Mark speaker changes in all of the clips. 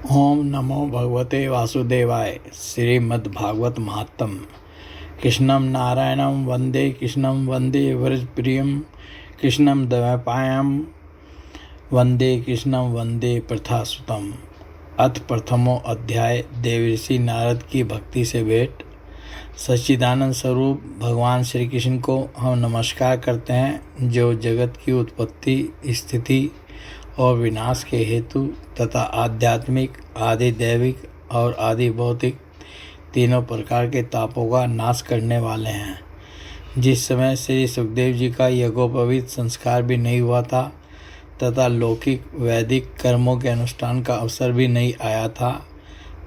Speaker 1: ओम नमो भगवते वासुदेवाय। श्रीमद्भागवत महात्म। कृष्णं नारायणं वंदे कृष्णं वंदे व्रजप्रियं कृष्णं द्वैपायनं वंदे कृष्णं वंदे प्रथासुतम्। अथ प्रथमो अध्याय। देवर्षि नारद की भक्ति से भेंट। सच्चिदानंद स्वरूप भगवान श्री कृष्ण को हम नमस्कार करते हैं, जो जगत की उत्पत्ति, स्थिति और विनाश के हेतु तथा आध्यात्मिक, आदि दैविक और आदि भौतिक तीनों प्रकार के तापों का नाश करने वाले हैं। जिस समय श्री सुखदेव जी का यज्ञोपवीत संस्कार भी नहीं हुआ था तथा लौकिक वैदिक कर्मों के अनुष्ठान का अवसर भी नहीं आया था,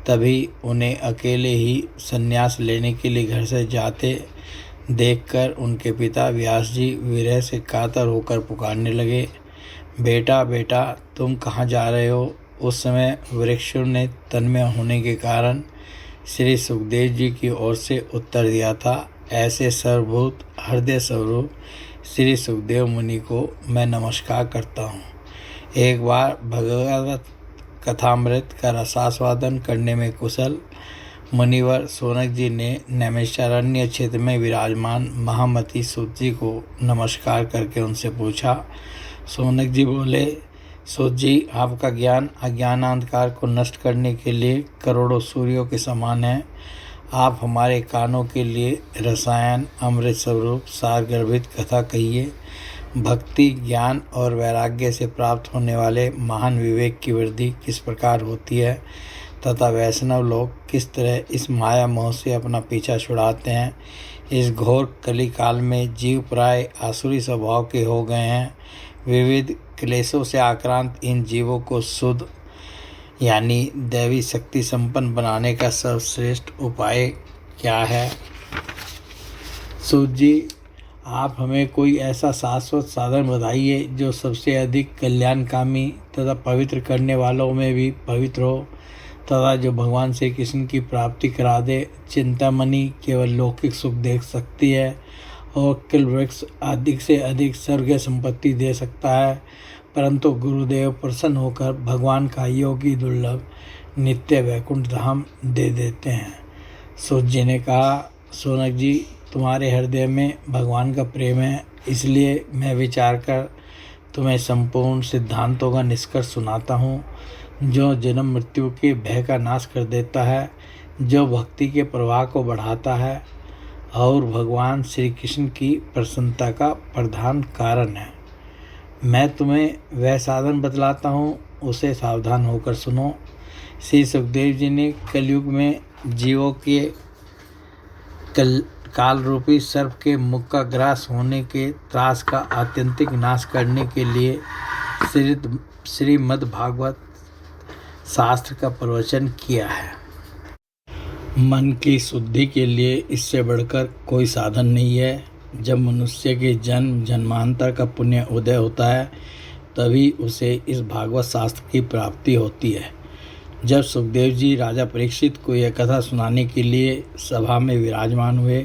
Speaker 1: तभी उन्हें अकेले ही संन्यास लेने के लिए घर से जाते देखकर उनके पिता व्यास जी विरह से कातर होकर पुकारने लगे, बेटा बेटा तुम कहाँ जा रहे हो। उस समय वृक्षों ने तन्मय होने के कारण श्री सुखदेव जी की ओर से उत्तर दिया था, ऐसे सर्वभूत हृदय स्वरूप श्री सुखदेव मुनि को मैं नमस्कार करता हूँ। एक बार भगवत कथामृत का रसास्वादन करने में कुशल मुनिवर सोनक जी ने नैमिषारण्य क्षेत्र में विराजमान महामती सूत जी को नमस्कार करके उनसे पूछा। सोनक जी बोले, सूत जी, आपका ज्ञान अज्ञान अंधकार को नष्ट करने के लिए करोड़ों सूर्यों के समान है। आप हमारे कानों के लिए रसायन अमृत स्वरूप सारगर्भित कथा कहिए। भक्ति, ज्ञान और वैराग्य से प्राप्त होने वाले महान विवेक की वृद्धि किस प्रकार होती है तथा वैष्णव लोग किस तरह इस माया मोह से अपना पीछा छुड़ाते हैं। इस घोर कली काल में जीव प्राय आसुरी स्वभाव के हो गए हैं। विविध क्लेशों से आक्रांत इन जीवों को शुद्ध यानी दैवी शक्ति संपन्न बनाने का सर्वश्रेष्ठ उपाय क्या है। सूत जी, आप हमें कोई ऐसा शाश्वत साधन बताइए जो सबसे अधिक कल्याणकामी तथा पवित्र करने वालों में भी पवित्र हो तथा जो भगवान श्री कृष्ण की प्राप्ति करा दे। चिंतामणि केवल लौकिक सुख देख सकती है और किल वृक्ष अधिक से अधिक स्वर्ग संपत्ति दे सकता है, परंतु गुरुदेव प्रसन्न होकर भगवान का योगी दुर्लभ नित्य वैकुंठ धाम दे देते हैं। सूत जी ने कहा, सोनक जी, तुम्हारे हृदय में भगवान का प्रेम है, इसलिए मैं विचार कर तुम्हें संपूर्ण सिद्धांतों का निष्कर्ष सुनाता हूँ, जो जन्म मृत्यु के भय का नाश कर देता है, जो भक्ति के प्रवाह को बढ़ाता है और भगवान श्री कृष्ण की प्रसन्नता का प्रधान कारण है। मैं तुम्हें वह साधन बतलाता हूँ, उसे सावधान होकर सुनो। श्री सुखदेव जी ने कलयुग में जीवों के काल रूपी सर्प के मुख का ग्रास होने के त्रास का आत्यंतिक नाश करने के लिए श्रीमद्भागवत शास्त्र का प्रवचन किया है। मन की शुद्धि के लिए इससे बढ़कर कोई साधन नहीं है। जब मनुष्य के जन्म जन्मांतर का पुण्य उदय होता है, तभी उसे इस भागवत शास्त्र की प्राप्ति होती है। जब सुखदेव जी राजा परीक्षित को यह कथा सुनाने के लिए सभा में विराजमान हुए,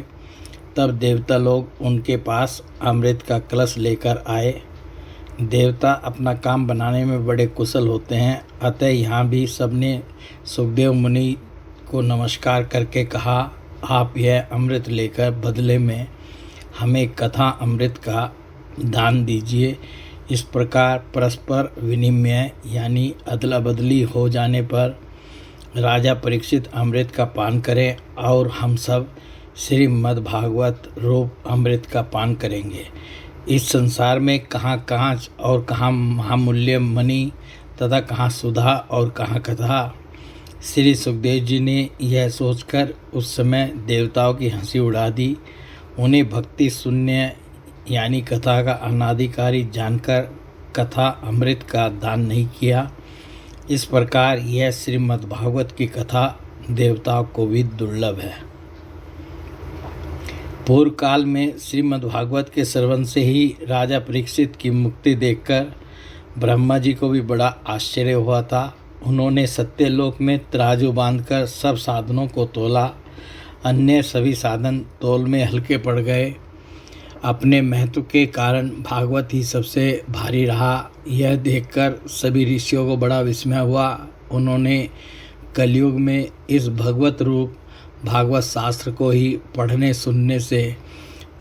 Speaker 1: तब देवता लोग उनके पास अमृत का कलश लेकर आए। देवता अपना काम बनाने में बड़े कुशल होते हैं, अतः यहाँ भी सबने सुखदेव मुनि को नमस्कार करके कहा, आप यह अमृत लेकर बदले में हमें कथा अमृत का दान दीजिए। इस प्रकार परस्पर विनिमय यानी अदला बदली हो जाने पर राजा परीक्षित अमृत का पान करें और हम सब श्रीमद्भागवत रूप अमृत का पान करेंगे। इस संसार में कहाँ कांच और कहाँ महामूल्य मणि तथा कहाँ सुधा और कहाँ कथा। श्री सुखदेव जी ने यह सोचकर उस समय देवताओं की हंसी उड़ा दी। उन्हें भक्ति शून्य यानी कथा का अनाधिकारी जानकर कथा अमृत का दान नहीं किया। इस प्रकार यह श्रीमद्भागवत की कथा देवताओं को भी दुर्लभ है। पूर्व काल में श्रीमद्भागवत के श्रवण से ही राजा परीक्षित की मुक्ति देखकर ब्रह्मा जी को भी बड़ा आश्चर्य हुआ था। उन्होंने सत्यलोक में तराजू बांधकर सब साधनों को तोला। अन्य सभी साधन तोल में हल्के पड़ गए। अपने महत्व के कारण भागवत ही सबसे भारी रहा। यह देखकर सभी ऋषियों को बड़ा विस्मय हुआ। उन्होंने कलयुग में इस भगवत रूप भागवत शास्त्र को ही पढ़ने सुनने से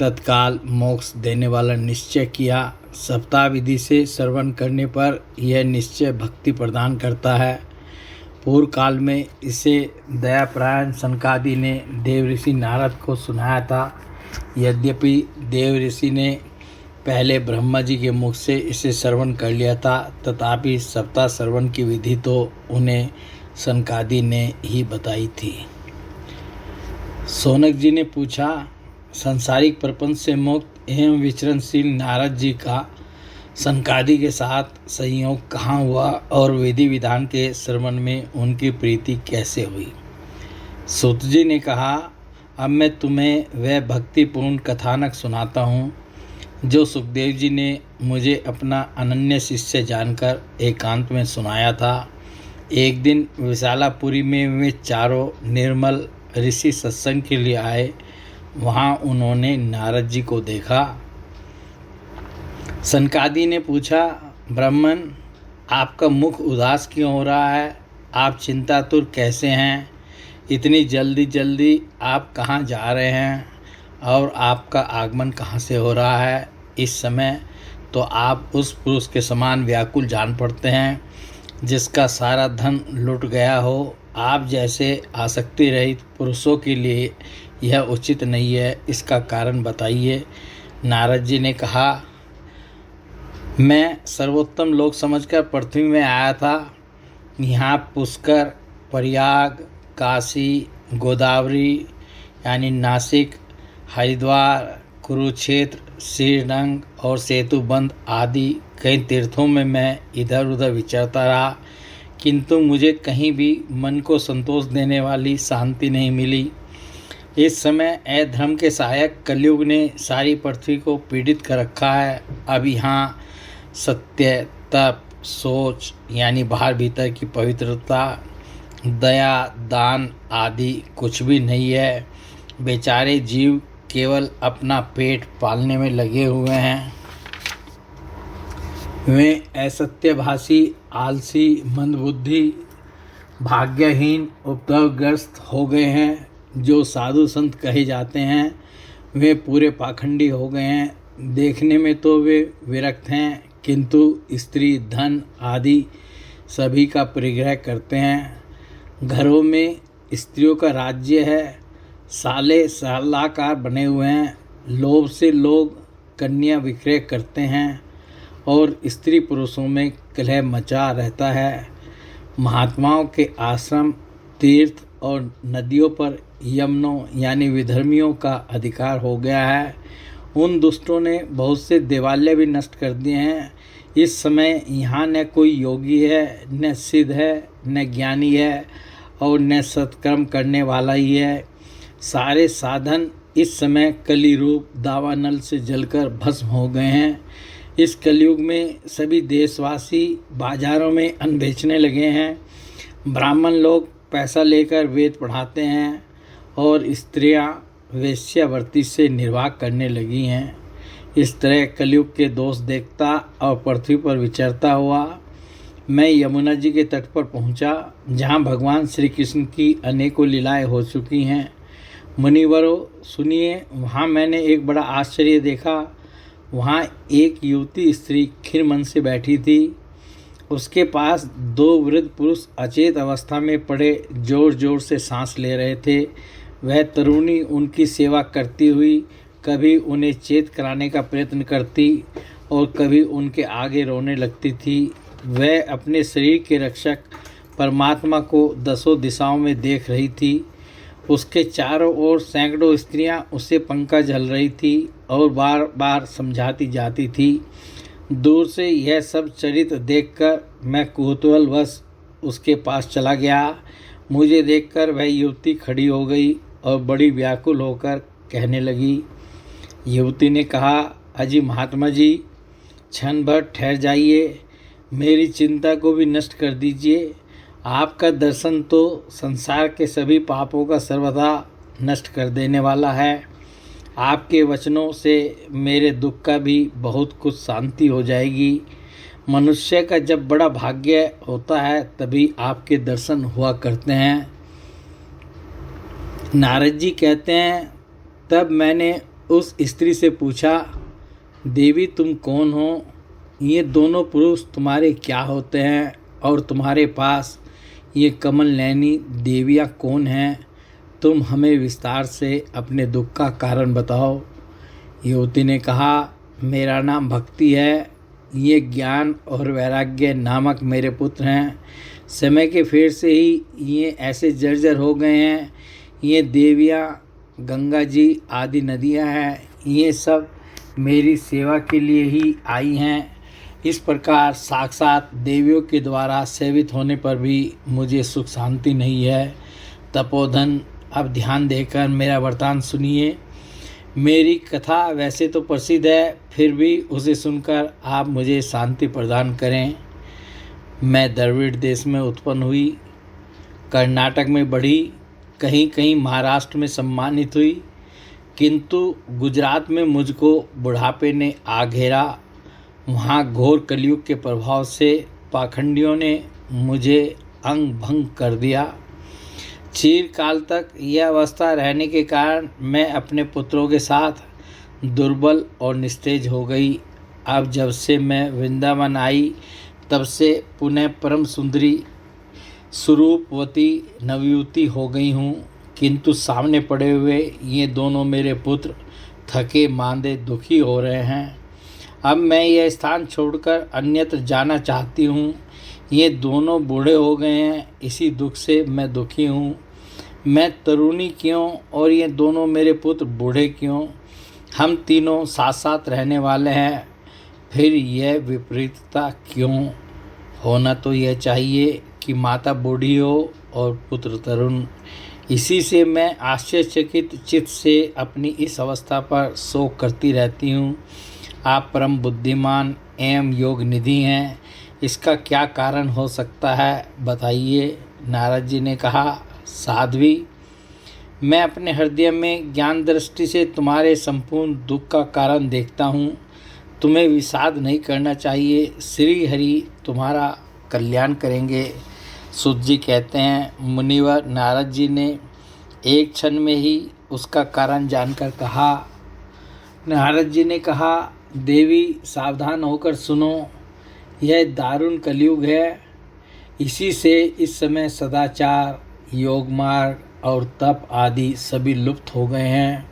Speaker 1: तत्काल मोक्ष देने वाला निश्चय किया। सप्ताह विधि से श्रवण करने पर यह निश्चय भक्ति प्रदान करता है। पूर्व काल में इसे दयापरायण सनकादि ने देव ऋषि नारद को सुनाया था। यद्यपि देव ऋषि ने पहले ब्रह्मा जी के मुख से इसे श्रवण कर लिया था, तथापि सप्ताह श्रवण की विधि तो उन्हें सनकादि ने ही बताई थी। शौनक जी ने पूछा, सांसारिक प्रपंच से मुक्त एवं विचरणशील नारद जी का सनकादि के साथ संयोग कहाँ हुआ और विधि विधान के श्रवण में उनकी प्रीति कैसे हुई? सूत जी ने कहा, अब मैं तुम्हें वह भक्तिपूर्ण कथानक सुनाता हूँ जो सुखदेव जी ने मुझे अपना अनन्य शिष्य जानकर एकांत में सुनाया था। एक दिन विशालापुरी में वे चारों निर्मल ऋषि सत्संग के लिए आए। वहाँ उन्होंने नारद जी को देखा। सनकादि ने पूछा, ब्राह्मण, आपका मुख उदास क्यों हो रहा है? आप चिंतातुर कैसे हैं? इतनी जल्दी जल्दी आप कहाँ जा रहे हैं और आपका आगमन कहाँ से हो रहा है? इस समय तो आप उस पुरुष के समान व्याकुल जान पड़ते हैं जिसका सारा धन लुट गया हो। आप जैसे आसक्ति रहित पुरुषों के लिए यह उचित नहीं है, इसका कारण बताइए। नारद जी ने कहा, मैं सर्वोत्तम लोक समझकर पृथ्वी में आया था। यहाँ पुष्कर, प्रयाग, काशी, गोदावरी यानी नासिक, हरिद्वार, कुरुक्षेत्र, श्रीरंग और सेतुबंध आदि कई तीर्थों में मैं इधर उधर विचरता रहा, किंतु मुझे कहीं भी मन को संतोष देने वाली शांति नहीं मिली। इस समय अधर्म के सहायक कलयुग ने सारी पृथ्वी को पीड़ित कर रखा है। अब यहाँ सत्य, तप, सोच यानी बाहर भीतर की पवित्रता, दया, दान आदि कुछ भी नहीं है। बेचारे जीव केवल अपना पेट पालने में लगे हुए हैं। वे असत्यभाषी, आलसी, मंदबुद्धि, भाग्यहीन, उपद्रवग्रस्त हो गए हैं। जो साधु संत कहे जाते हैं वे पूरे पाखंडी हो गए हैं। देखने में तो वे विरक्त हैं, किंतु स्त्री, धन आदि सभी का परिग्रह करते हैं। घरों में स्त्रियों का राज्य है। साले सलाहकार बने हुए हैं। लोभ से लोग कन्या विक्रय करते हैं और स्त्री पुरुषों में कलह मचा रहता है। महात्माओं के आश्रम, तीर्थ और नदियों पर यमनों यानी विधर्मियों का अधिकार हो गया है। उन दुष्टों ने बहुत से देवालय भी नष्ट कर दिए हैं। इस समय यहाँ न कोई योगी है, न सिद्ध है, न ज्ञानी है और न सत्कर्म करने वाला ही है। सारे साधन इस समय कली रूप दावानल से जलकर भस्म हो गए हैं। इस कलयुग में सभी देशवासी बाजारों में अन्न बेचने लगे हैं। ब्राह्मण लोग पैसा लेकर वेद पढ़ाते हैं और स्त्रियां वेश्यावृत्ति से निर्वाह करने लगी हैं। इस तरह कलयुग के दोष देखता और पृथ्वी पर विचरता हुआ मैं यमुना जी के तट पर पहुंचा, जहां भगवान श्री कृष्ण की अनेकों लीलाएं हो चुकी हैं। मुनिवरों, सुनिए, वहाँ मैंने एक बड़ा आश्चर्य देखा। वहाँ एक युवती स्त्री खिर मन से बैठी थी। उसके पास दो वृद्ध पुरुष अचेत अवस्था में पड़े जोर जोर से सांस ले रहे थे। वह तरुणी उनकी सेवा करती हुई कभी उन्हें चेत कराने का प्रयत्न करती और कभी उनके आगे रोने लगती थी। वह अपने शरीर के रक्षक परमात्मा को दसों दिशाओं में देख रही थी। उसके चारों ओर सैकड़ों स्त्रियां उससे पंखा झल रही थी और बार बार समझाती जाती थी। दूर से यह सब चरित्र देखकर मैं कौतूहलवश उसके पास चला गया। मुझे देखकर वह युवती खड़ी हो गई और बड़ी व्याकुल होकर कहने लगी। युवती ने कहा, अजी महात्मा जी, क्षण भर ठहर जाइए, मेरी चिंता को भी नष्ट कर दीजिए। आपका दर्शन तो संसार के सभी पापों का सर्वथा नष्ट कर देने वाला है। आपके वचनों से मेरे दुख का भी बहुत कुछ शांति हो जाएगी। मनुष्य का जब बड़ा भाग्य होता है तभी आपके दर्शन हुआ करते हैं। नारद जी कहते हैं, तब मैंने उस स्त्री से पूछा, देवी तुम कौन हो? ये दोनों पुरुष तुम्हारे क्या होते हैं और तुम्हारे पास ये कमल नैनी देवियाँ कौन हैं? तुम हमें विस्तार से अपने दुख का कारण बताओ। युवती ने कहा, मेरा नाम भक्ति है। ये ज्ञान और वैराग्य नामक मेरे पुत्र हैं। समय के फेर से ही ये ऐसे जर्जर हो गए हैं। ये देवियाँ, गंगा जी आदि नदियाँ हैं, ये सब मेरी सेवा के लिए ही आई हैं। इस प्रकार साक्षात देवियों के द्वारा सेवित होने पर भी मुझे सुख शांति नहीं है। तपोधन, अब ध्यान देकर मेरा वृतांत सुनिए। मेरी कथा वैसे तो प्रसिद्ध है, फिर भी उसे सुनकर आप मुझे शांति प्रदान करें। मैं द्रविड़ देश में उत्पन्न हुई, कर्नाटक में बढ़ी, कहीं कहीं महाराष्ट्र में सम्मानित हुई, किंतु गुजरात में मुझको बुढ़ापे ने आ घेरा। वहाँ घोर कलयुग के प्रभाव से पाखंडियों ने मुझे अंग भंग कर दिया। चिरकाल तक यह अवस्था रहने के कारण मैं अपने पुत्रों के साथ दुर्बल और निस्तेज हो गई। अब जब से मैं वृंदावन आई तब से पुनः परम सुंदरी स्वरूपवती नवयुवती हो गई हूँ, किंतु सामने पड़े हुए ये दोनों मेरे पुत्र थके मांदे दुखी हो रहे हैं। अब मैं यह स्थान छोड़कर अन्यत्र जाना चाहती हूँ। ये दोनों बूढ़े हो गए हैं, इसी दुख से मैं दुखी हूँ। मैं तरुणी क्यों और ये दोनों मेरे पुत्र बूढ़े क्यों? हम तीनों साथ साथ रहने वाले हैं, फिर यह विपरीतता क्यों? होना तो यह चाहिए कि माता बूढ़ी हो और पुत्र तरुण। इसी से मैं आश्चर्यचकित चित्त से अपनी इस अवस्था पर शोक करती रहती हूँ। आप परम बुद्धिमान एवं योग निधि हैं, इसका क्या कारण हो सकता है, बताइए। नारद जी ने कहा, साध्वी, मैं अपने हृदय में ज्ञान दृष्टि से तुम्हारे संपूर्ण दुख का कारण देखता हूँ। तुम्हें विषाद नहीं करना चाहिए। श्री हरि तुम्हारा कल्याण करेंगे। सूत जी कहते हैं, मुनिवर नारद जी ने एक क्षण में ही उसका कारण जानकर कहा। नारद जी ने कहा, देवी सावधान होकर सुनो, यह दारुण कलयुग है। इसी से इस समय सदाचार, योग मार्ग और तप आदि सभी लुप्त हो गए हैं।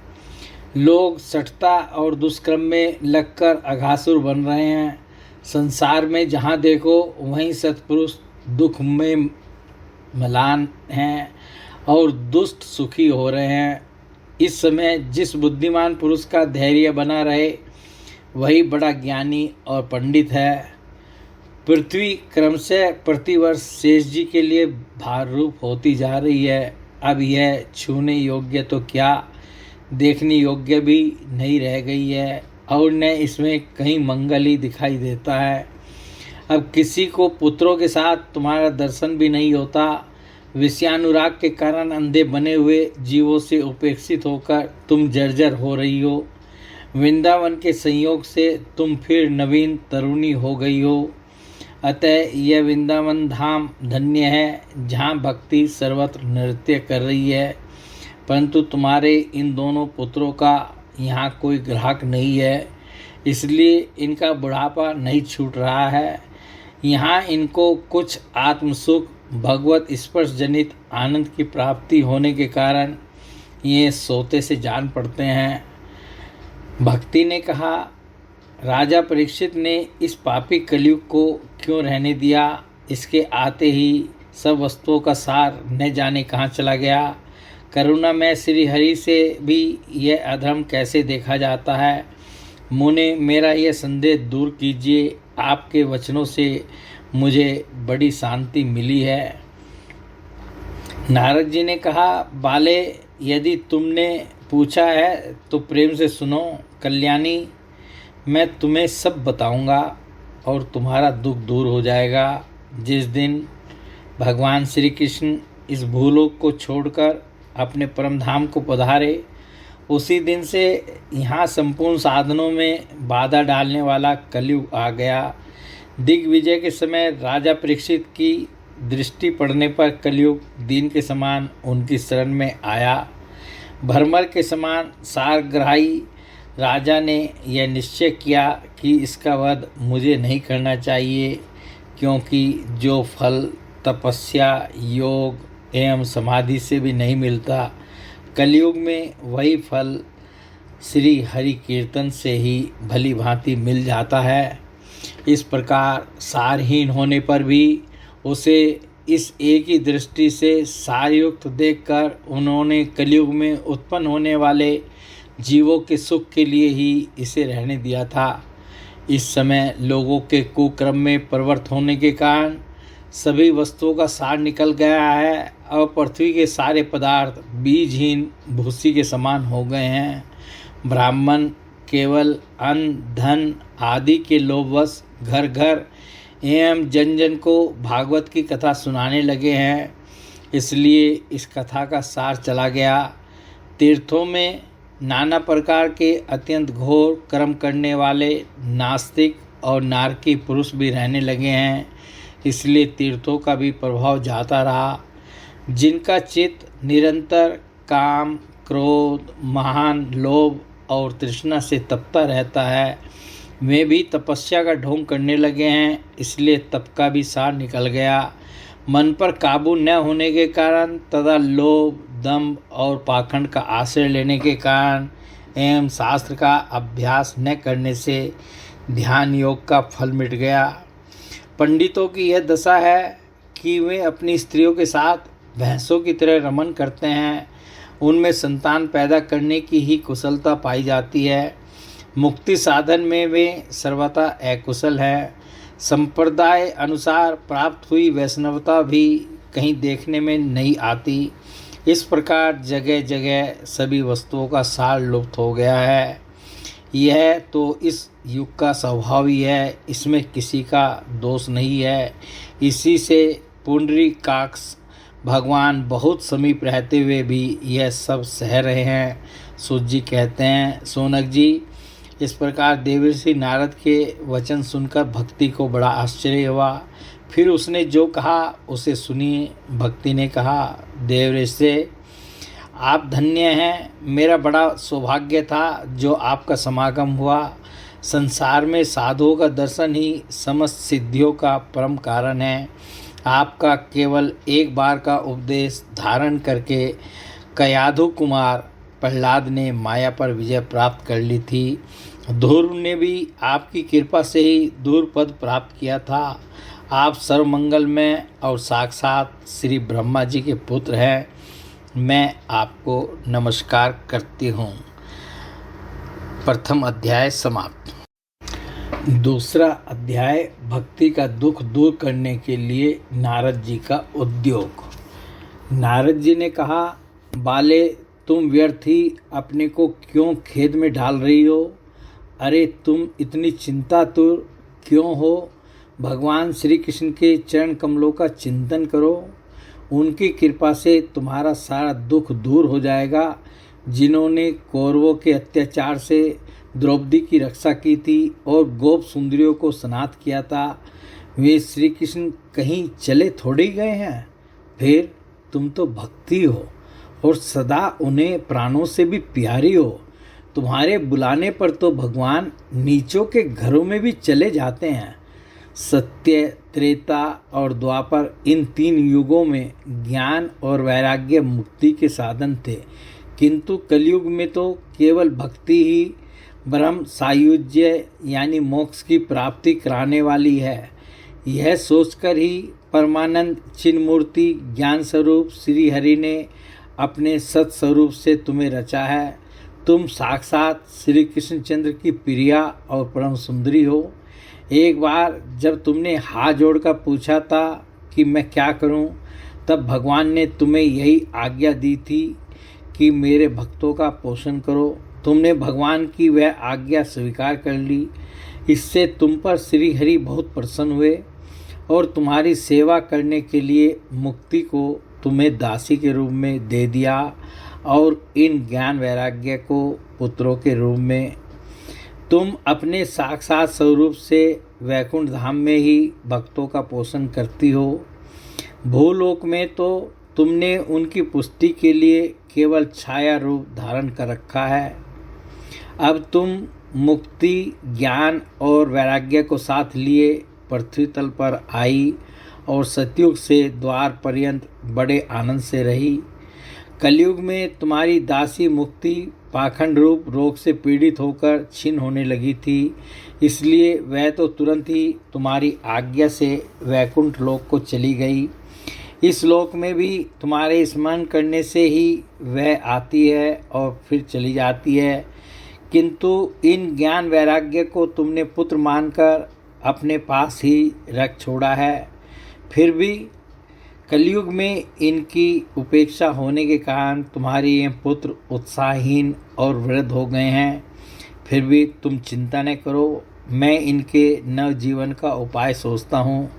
Speaker 1: लोग सठता और दुष्कर्म में लगकर अघासुर बन रहे हैं। संसार में जहाँ देखो वहीं सत्पुरुष दुख में मलान हैं और दुष्ट सुखी हो रहे हैं। इस समय जिस बुद्धिमान पुरुष का धैर्य बना रहे वही बड़ा ज्ञानी और पंडित है। पृथ्वी क्रमशः प्रतिवर्ष शेष जी के लिए भार रूप होती जा रही है। अब यह छूने योग्य तो क्या, देखने योग्य भी नहीं रह गई है और न इसमें कहीं मंगल ही दिखाई देता है। अब किसी को पुत्रों के साथ तुम्हारा दर्शन भी नहीं होता। विषयानुराग के कारण अंधे बने हुए जीवों से उपेक्षित होकर तुम जर्जर हो रही हो। वृंदावन के संयोग से तुम फिर नवीन तरुणी हो गई हो। अतः यह वृंदावन धाम धन्य है, जहाँ भक्ति सर्वत्र नृत्य कर रही है। परंतु तुम्हारे इन दोनों पुत्रों का यहाँ कोई ग्राहक नहीं है, इसलिए इनका बुढ़ापा नहीं छूट रहा है। यहाँ इनको कुछ आत्मसुख, भगवत स्पर्श जनित आनंद की प्राप्ति होने के कारण ये सोते से जान पड़ते हैं। भक्ति ने कहा, राजा परीक्षित ने इस पापी कलयुग को क्यों रहने दिया? इसके आते ही सब वस्तुओं का सार न जाने कहाँ चला गया। करुणा में श्री हरि से भी यह अधर्म कैसे देखा जाता है। मुने, मेरा यह संदेह दूर कीजिए। आपके वचनों से मुझे बड़ी शांति मिली है। नारद जी ने कहा, बाले, यदि तुमने पूछा है तो प्रेम से सुनो। कल्याणी, मैं तुम्हें सब बताऊंगा और तुम्हारा दुख दूर हो जाएगा। जिस दिन भगवान श्री कृष्ण इस भूलोक को छोड़कर अपने परम धाम को पधारे, उसी दिन से यहाँ संपूर्ण साधनों में बाधा डालने वाला कलयुग आ गया। दिग्विजय के समय राजा परीक्षित की दृष्टि पड़ने पर कलयुग दीन के समान उनकी शरण में आया। भरमर के समान सारग्राही राजा ने यह निश्चय किया कि इसका वध मुझे नहीं करना चाहिए, क्योंकि जो फल तपस्या, योग एवं समाधि से भी नहीं मिलता, कलयुग में वही फल श्री हरि कीर्तन से ही भली भांति मिल जाता है। इस प्रकार सारहीन होने पर भी उसे इस एक ही दृष्टि से सारयुक्त देखकर उन्होंने कलयुग में उत्पन्न होने वाले जीवों के सुख के लिए ही इसे रहने दिया था। इस समय लोगों के कुक्रम में प्रवृत्त होने के कारण सभी वस्तुओं का सार निकल गया है और पृथ्वी के सारे पदार्थ बीजहीन भूसी के समान हो गए हैं। ब्राह्मण केवल अन्न, धन आदि के लोभवश घर घर एवं जन जन को भागवत की कथा सुनाने लगे हैं। इसलिए इस कथा का सार चला गया। तीर्थों में नाना प्रकार के अत्यंत घोर कर्म करने वाले नास्तिक और नारकी पुरुष भी रहने लगे हैं। इसलिए तीर्थों का भी प्रभाव जाता रहा। जिनका चित्त निरंतर काम, क्रोध, महान लोभ और तृष्णा से तपता रहता है, वे भी तपस्या का ढोंग करने लगे हैं। इसलिए तप का भी सार निकल गया। मन पर काबू न होने के कारण तथा लोभ, दंभ और पाखंड का आश्रय लेने के कारण एवं शास्त्र का अभ्यास न करने से ध्यान योग का फल मिट गया। पंडितों की यह दशा है कि वे अपनी स्त्रियों के साथ भैंसों की तरह रमन करते हैं। उनमें संतान पैदा करने की ही कुशलता पाई जाती है। मुक्ति साधन में वे सर्वथा अकुशल हैं। संप्रदाय अनुसार प्राप्त हुई वैष्णवता भी कहीं देखने में नहीं आती। इस प्रकार जगह जगह सभी वस्तुओं का सार लुप्त हो गया है। यह तो इस युग का स्वभाव ही है, इसमें किसी का दोष नहीं है। इसी से पुंडरीकाक्ष भगवान बहुत समीप रहते हुए भी यह सब सह रहे हैं। सूत जी कहते हैं, सोनक जी, इस प्रकार देवर्षि नारद के वचन सुनकर भक्ति को बड़ा आश्चर्य हुआ। फिर उसने जो कहा उसे सुनिए। भक्ति ने कहा, देवर्षि आप धन्य हैं। मेरा बड़ा सौभाग्य था जो आपका समागम हुआ। संसार में साधुओं का दर्शन ही समस्त सिद्धियों का परम कारण है। आपका केवल एक बार का उपदेश धारण करके कयाधु कुमार प्रहलाद ने माया पर विजय प्राप्त कर ली थी। ध्रुव ने भी आपकी कृपा से ही दूर पद प्राप्त किया था। आप सर्वमंगलमय और साक्षात श्री ब्रह्मा जी के पुत्र हैं। मैं आपको नमस्कार करती हूँ। प्रथम अध्याय समाप्त। दूसरा अध्याय भक्ति का दुख दूर करने के लिए नारद जी का उद्योग। नारद जी ने कहा, बाले तुम व्यर्थ ही अपने को क्यों खेद में डाल रही हो? अरे तुम इतनी चिंतातुर क्यों हो? भगवान श्री कृष्ण के चरण कमलों का चिंतन करो। उनकी कृपा से तुम्हारा सारा दुख दूर हो जाएगा। जिन्होंने कौरवों के अत्याचार से द्रौपदी की रक्षा की थी और गोप सुंदरियों को स्नात किया था, वे श्री कृष्ण कहीं चले थोड़े गए हैं। फिर तुम तो भक्ति हो और सदा उन्हें प्राणों से भी प्यारी हो। तुम्हारे बुलाने पर तो भगवान नीचों के घरों में भी चले जाते हैं। सत्य, त्रेता और द्वापर, इन 3 युगों में ज्ञान और वैराग्य मुक्ति के साधन थे, किंतु कलयुग में तो केवल भक्ति ही ब्रह्म सायुज्य यानी मोक्ष की प्राप्ति कराने वाली है। यह सोचकर ही परमानंद चिन्मूर्ति ज्ञान स्वरूप श्री हरि ने अपने सत्स्वरूप से तुम्हें रचा है। तुम साक्षात श्री कृष्णचंद्र की प्रिया और परम सुंदरी हो। एक बार जब तुमने हाथ जोड़कर पूछा था कि मैं क्या करूं, तब भगवान ने तुम्हें यही आज्ञा दी थी कि मेरे भक्तों का पोषण करो। तुमने भगवान की वह आज्ञा स्वीकार कर ली। इससे तुम पर श्री हरि बहुत प्रसन्न हुए और तुम्हारी सेवा करने के लिए मुक्ति को तुम्हें दासी के रूप में दे दिया और इन ज्ञान वैराग्य को पुत्रों के रूप में। तुम अपने साक्षात स्वरूप से वैकुंठ धाम में ही भक्तों का पोषण करती हो। भूलोक में तो तुमने उनकी पुष्टि के लिए केवल छाया रूप धारण कर रखा है। अब तुम मुक्ति, ज्ञान और वैराग्य को साथ लिए पृथ्वी तल पर आई और सतयुग से द्वार पर्यंत बड़े आनंद से रही। कलयुग में तुम्हारी दासी मुक्ति पाखंड रूप रोग से पीड़ित होकर छीन होने लगी थी, इसलिए वह तो तुरंत ही तुम्हारी आज्ञा से वैकुंठ लोक को चली गई। इस लोक में भी तुम्हारे स्मरण करने से ही वह आती है और फिर चली जाती है, किंतु इन ज्ञान वैराग्य को तुमने पुत्र मानकर अपने पास ही रख छोड़ा है। फिर भी कलयुग में इनकी उपेक्षा होने के कारण तुम्हारे ये पुत्र उत्साहहीन और वृद्ध हो गए हैं। फिर भी तुम चिंता न करो, मैं इनके नव जीवन का उपाय सोचता हूँ।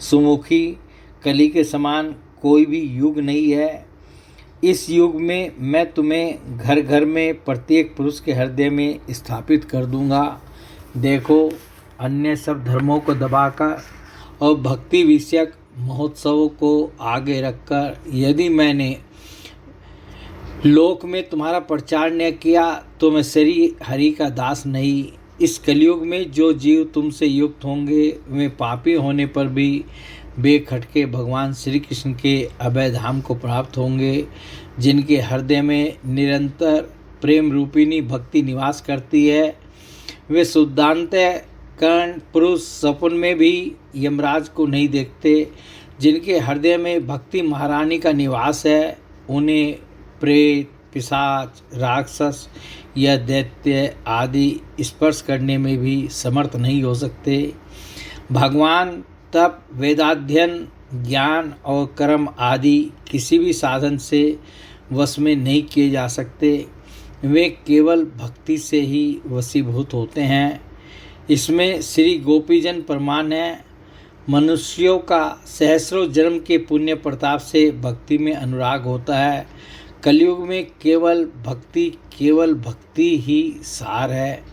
Speaker 1: सुमुखी, कली के समान कोई भी युग नहीं है। इस युग में मैं तुम्हें घर घर में प्रत्येक पुरुष के हृदय में स्थापित कर दूंगा। देखो, अन्य सब धर्मों को दबाकर और भक्ति विषयक महोत्सवों को आगे रखकर यदि मैंने लोक में तुम्हारा प्रचार न किया तो मैं श्री हरि का दास नहीं। इस कलयुग में जो जीव तुमसे युक्त होंगे वे पापी होने पर भी बेखटके भगवान श्री कृष्ण के अभय धाम को प्राप्त होंगे, जिनके हृदय में निरंतर प्रेम रूपिणी भक्ति निवास करती है। वे शुद्धांतः कर्ण पुरुष सपन में भी यमराज को नहीं देखते। जिनके हृदय में भक्ति महारानी का निवास है, उन्हें प्रेत, पिशाच, राक्षस या दैत्य आदि स्पर्श करने में भी समर्थ नहीं हो सकते। भगवान तप, वेदाध्ययन, ज्ञान और कर्म आदि किसी भी साधन से वश में नहीं किए जा सकते। वे केवल भक्ति से ही वशीभूत होते हैं। इसमें श्री गोपीजन प्रमाण है। मनुष्यों का सहस्रों जन्म के पुण्य प्रताप से भक्ति में अनुराग होता है। कलयुग में केवल भक्ति ही सार है।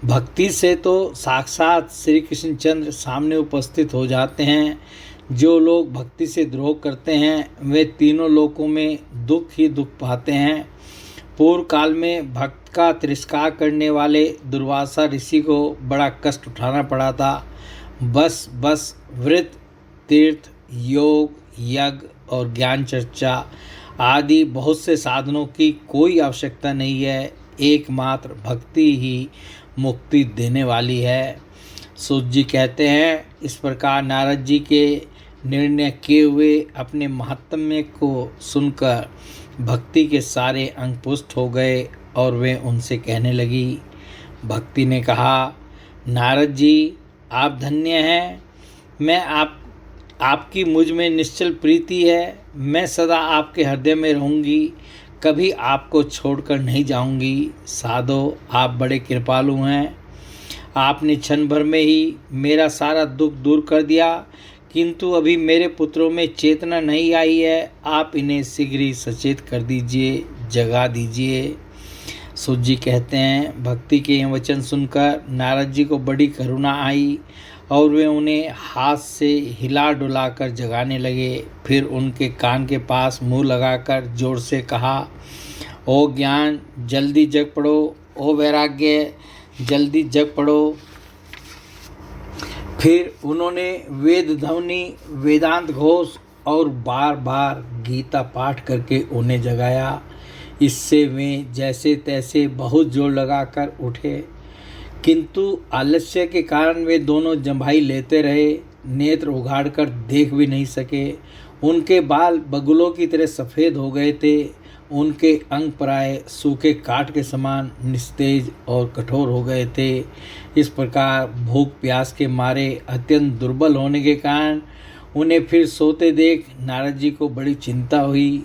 Speaker 1: भक्ति से तो साक्षात श्री कृष्णचंद्र सामने उपस्थित हो जाते हैं। जो लोग भक्ति से द्रोह करते हैं वे तीनों लोकों में दुख ही दुख पाते हैं। पूर्व काल में भक्त का तिरस्कार करने वाले दुर्वासा ऋषि को बड़ा कष्ट उठाना पड़ा था। बस व्रत, तीर्थ, योग, यज्ञ और ज्ञान चर्चा आदि बहुत से साधनों की कोई आवश्यकता नहीं है। एकमात्र भक्ति ही मुक्ति देने वाली है। सूत जी कहते हैं, इस प्रकार नारद जी के निर्णय किए हुए अपने महात्म्य को सुनकर भक्ति के सारे अंग पुष्ट हो गए और वे उनसे कहने लगी। भक्ति ने कहा, नारद जी आप धन्य हैं। मैं आपकी मुझ में निश्चल प्रीति है। मैं सदा आपके हृदय में रहूँगी, कभी आपको छोड़कर नहीं जाऊँगी। साधो, आप बड़े कृपालु हैं। आपने क्षण भर में ही मेरा सारा दुख दूर कर दिया, किंतु अभी मेरे पुत्रों में चेतना नहीं आई है। आप इन्हें शीघ्र ही सचेत कर दीजिए, जगा दीजिए। सूत जी कहते हैं, भक्ति के ये वचन सुनकर नारद जी को बड़ी करुणा आई और वे उन्हें हाथ से हिला डुलाकर जगाने लगे। फिर उनके कान के पास मुंह लगाकर जोर से कहा, ओ ज्ञान जल्दी जग पड़ो, ओ वैराग्य जल्दी जग पड़ो। फिर उन्होंने वेद ध्वनि, वेदांत घोष और बार बार गीता पाठ करके उन्हें जगाया। इससे वे जैसे तैसे बहुत जोर लगाकर उठे, किंतु आलस्य के कारण वे दोनों जम्भाई लेते रहे, नेत्र उघाड़कर देख भी नहीं सके। उनके बाल बगुलों की तरह सफ़ेद हो गए थे। उनके अंग प्राय सूखे काठ के समान निस्तेज और कठोर हो गए थे। इस प्रकार भूख प्यास के मारे अत्यंत दुर्बल होने के कारण उन्हें फिर सोते देख नारद जी को बड़ी चिंता हुई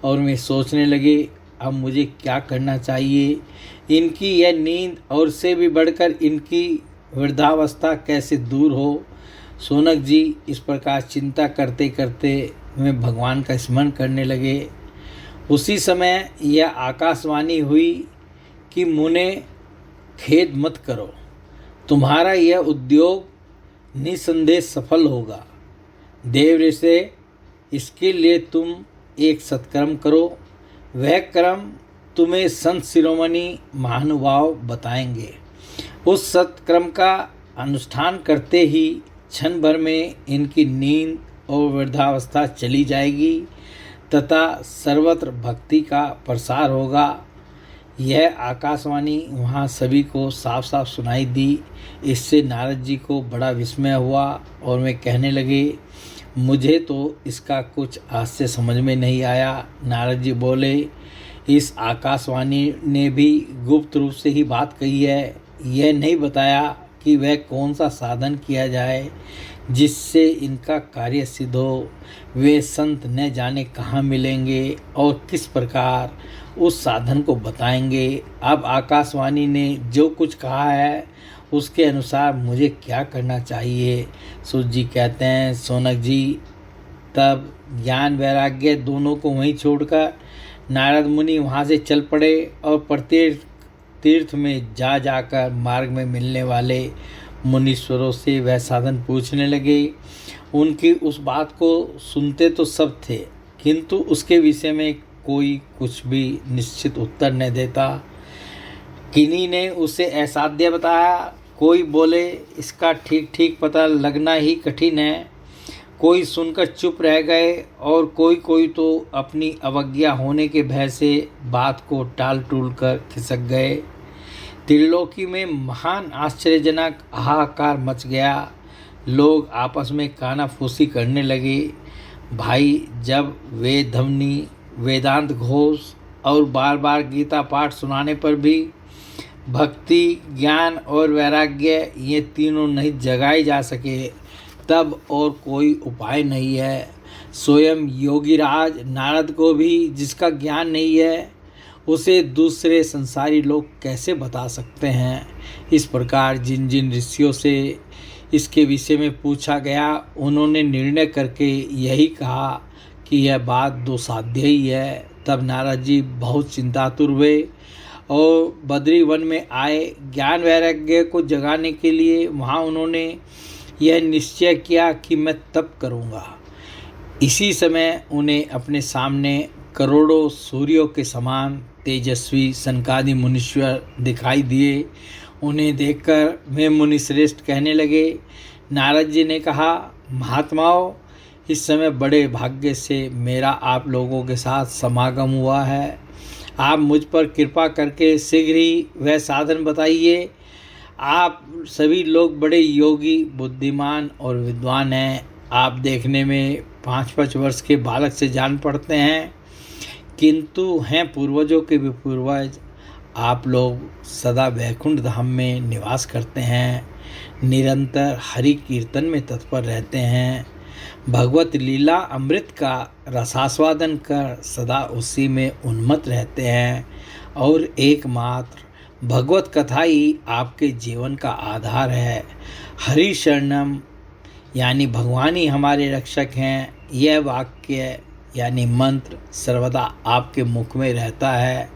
Speaker 1: और वे सोचने लगे, अब मुझे क्या करना चाहिए। इनकी यह नींद और से भी बढ़कर इनकी वृद्धावस्था कैसे दूर हो। सोनक जी इस प्रकार चिंता करते करते वे भगवान का स्मरण करने लगे। उसी समय यह आकाशवाणी हुई कि मुने खेद मत करो, तुम्हारा यह उद्योग निसंदेह सफल होगा। देवऋषि, इसके लिए तुम एक सत्कर्म करो। वह कर्म तुम्हें संत शिरोमणि महानुभाव बताएंगे। उस सत्कर्म का अनुष्ठान करते ही क्षण भर में इनकी नींद और वृद्धावस्था चली जाएगी तथा सर्वत्र भक्ति का प्रसार होगा। यह आकाशवाणी वहाँ सभी को साफ साफ सुनाई दी। इससे नारद जी को बड़ा विस्मय हुआ और वे कहने लगे, मुझे तो इसका कुछ हास्य समझ में नहीं आया। नारद जी बोले, इस आकाशवाणी ने भी गुप्त रूप से ही बात कही है। यह नहीं बताया कि वह कौन सा साधन किया जाए जिससे इनका कार्य सिद्ध हो। वे संत न जाने कहाँ मिलेंगे और किस प्रकार उस साधन को बताएंगे। अब आकाशवाणी ने जो कुछ कहा है उसके अनुसार मुझे क्या करना चाहिए। सूत जी कहते हैं, सोनक जी, तब ज्ञान वैराग्य दोनों को वहीं छोड़कर नारद मुनि वहाँ से चल पड़े और प्रत्येक तीर्थ में जा जाकर मार्ग में मिलने वाले मुनीश्वरों से वह साधन पूछने लगे। उनकी उस बात को सुनते तो सब थे, किंतु उसके विषय में कोई कुछ भी निश्चित उत्तर न देता। किन्हीं ने उसे असाध्य बताया, कोई बोले इसका ठीक ठीक पता लगना ही कठिन है। कोई सुनकर चुप रह गए और कोई तो अपनी अवज्ञा होने के भय से बात को टाल टूल कर खिसक गए। त्रिलोकी में महान आश्चर्यजनक हाहाकार मच गया। लोग आपस में कानाफूसी करने लगे। भाई, जब वेद ध्वनि, वेदांत घोष और बार बार गीता पाठ सुनाने पर भी भक्ति, ज्ञान और वैराग्य ये तीनों नहीं जगाए जा सके, तब और कोई उपाय नहीं है। स्वयं योगीराज नारद को भी जिसका ज्ञान नहीं है उसे दूसरे संसारी लोग कैसे बता सकते हैं। इस प्रकार जिन जिन ऋषियों से इसके विषय में पूछा गया उन्होंने निर्णय करके यही कहा कि यह बात दुसाध्य ही है। तब नारद जी बहुत चिंतातुर हुए और बद्री वन में आए। ज्ञान वैराग्य को जगाने के लिए वहाँ उन्होंने यह निश्चय किया कि मैं तप करूँगा। इसी समय उन्हें अपने सामने करोड़ों सूर्यों के समान तेजस्वी सनकादि मुनीश्वर दिखाई दिए। उन्हें देखकर वे मुनिश्रेष्ठ कहने लगे। नारद जी ने कहा, महात्माओं, इस समय बड़े भाग्य से मेरा आप लोगों के साथ समागम हुआ है। आप मुझ पर कृपा करके शीघ्र ही वह साधन बताइए। आप सभी लोग बड़े योगी, बुद्धिमान और विद्वान हैं। आप देखने में 5-5 वर्ष के बालक से जान पड़ते हैं, किंतु हैं पूर्वजों के भी पूर्वज। आप लोग सदा वैकुंठ धाम में निवास करते हैं, निरंतर हरि कीर्तन में तत्पर रहते हैं, भगवत लीला अमृत का रसास्वादन कर सदा उसी में उन्मत्त रहते हैं और एकमात्र भगवत कथा ही आपके जीवन का आधार है। हरि शरणम यानी भगवान ही हमारे रक्षक हैं। यह वाक्य यानी मंत्र सर्वदा आपके मुख में रहता है।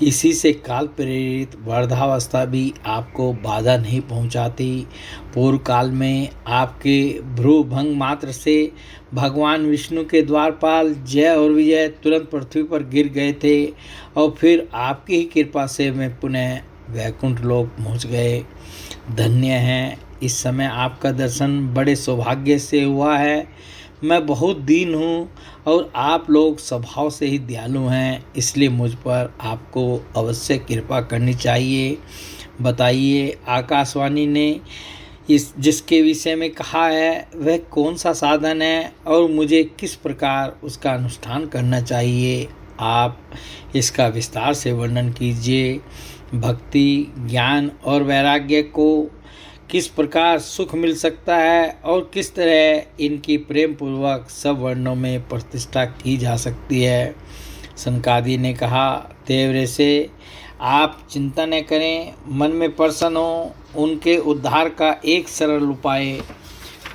Speaker 1: इसी से काल प्रेरित वृद्धावस्था भी आपको बाधा नहीं पहुंचाती। पूर्व काल में आपके भ्रूभंग मात्र से भगवान विष्णु के द्वारपाल जय और विजय तुरंत पृथ्वी पर गिर गए थे और फिर आपकी ही कृपा से मैं पुनः वैकुंठ लोक पहुंच गए। धन्य हैं, इस समय आपका दर्शन बड़े सौभाग्य से हुआ है। मैं बहुत दीन हूँ और आप लोग स्वभाव से ही दयालु हैं, इसलिए मुझ पर आपको अवश्य कृपा करनी चाहिए। बताइए, आकाशवाणी ने इस जिसके विषय में कहा है वह कौन सा साधन है और मुझे किस प्रकार उसका अनुष्ठान करना चाहिए। आप इसका विस्तार से वर्णन कीजिए। भक्ति, ज्ञान और वैराग्य को किस प्रकार सुख मिल सकता है और किस तरह इनकी प्रेम पूर्वक सब वर्णों में प्रतिष्ठा की जा सकती है। सनकादि ने कहा, देवऋषि, आप चिंता न करें, मन में प्रसन्न हो। उनके उद्धार का एक सरल उपाय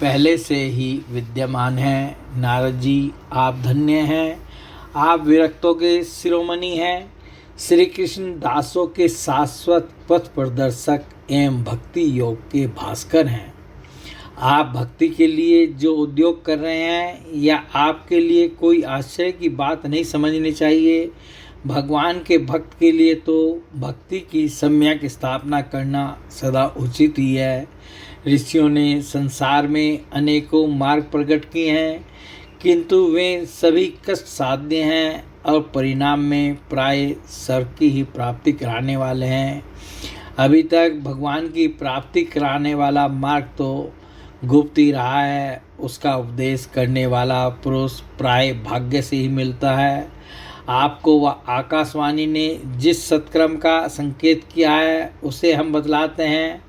Speaker 1: पहले से ही विद्यमान है। नारद जी, आप धन्य हैं। आप विरक्तों के शिरोमणि हैं, श्री कृष्ण दासों के शाश्वत पथ प्रदर्शक एवं भक्ति योग के भास्कर हैं। आप भक्ति के लिए जो उद्योग कर रहे हैं या आपके लिए कोई आश्चर्य की बात नहीं समझनी चाहिए। भगवान के भक्त के लिए तो भक्ति की सम्यक स्थापना करना सदा उचित ही है। ऋषियों ने संसार में अनेकों मार्ग प्रकट किए हैं, किंतु वे सभी कष्ट साध्य हैं और परिणाम में प्राय स्वर्ग की ही प्राप्ति कराने वाले हैं। अभी तक भगवान की प्राप्ति कराने वाला मार्ग तो गुप्त ही रहा है। उसका उपदेश करने वाला पुरुष प्राय भाग्य से ही मिलता है। आपको वह आकाशवाणी ने जिस सत्कर्म का संकेत किया है उसे हम बतलाते हैं।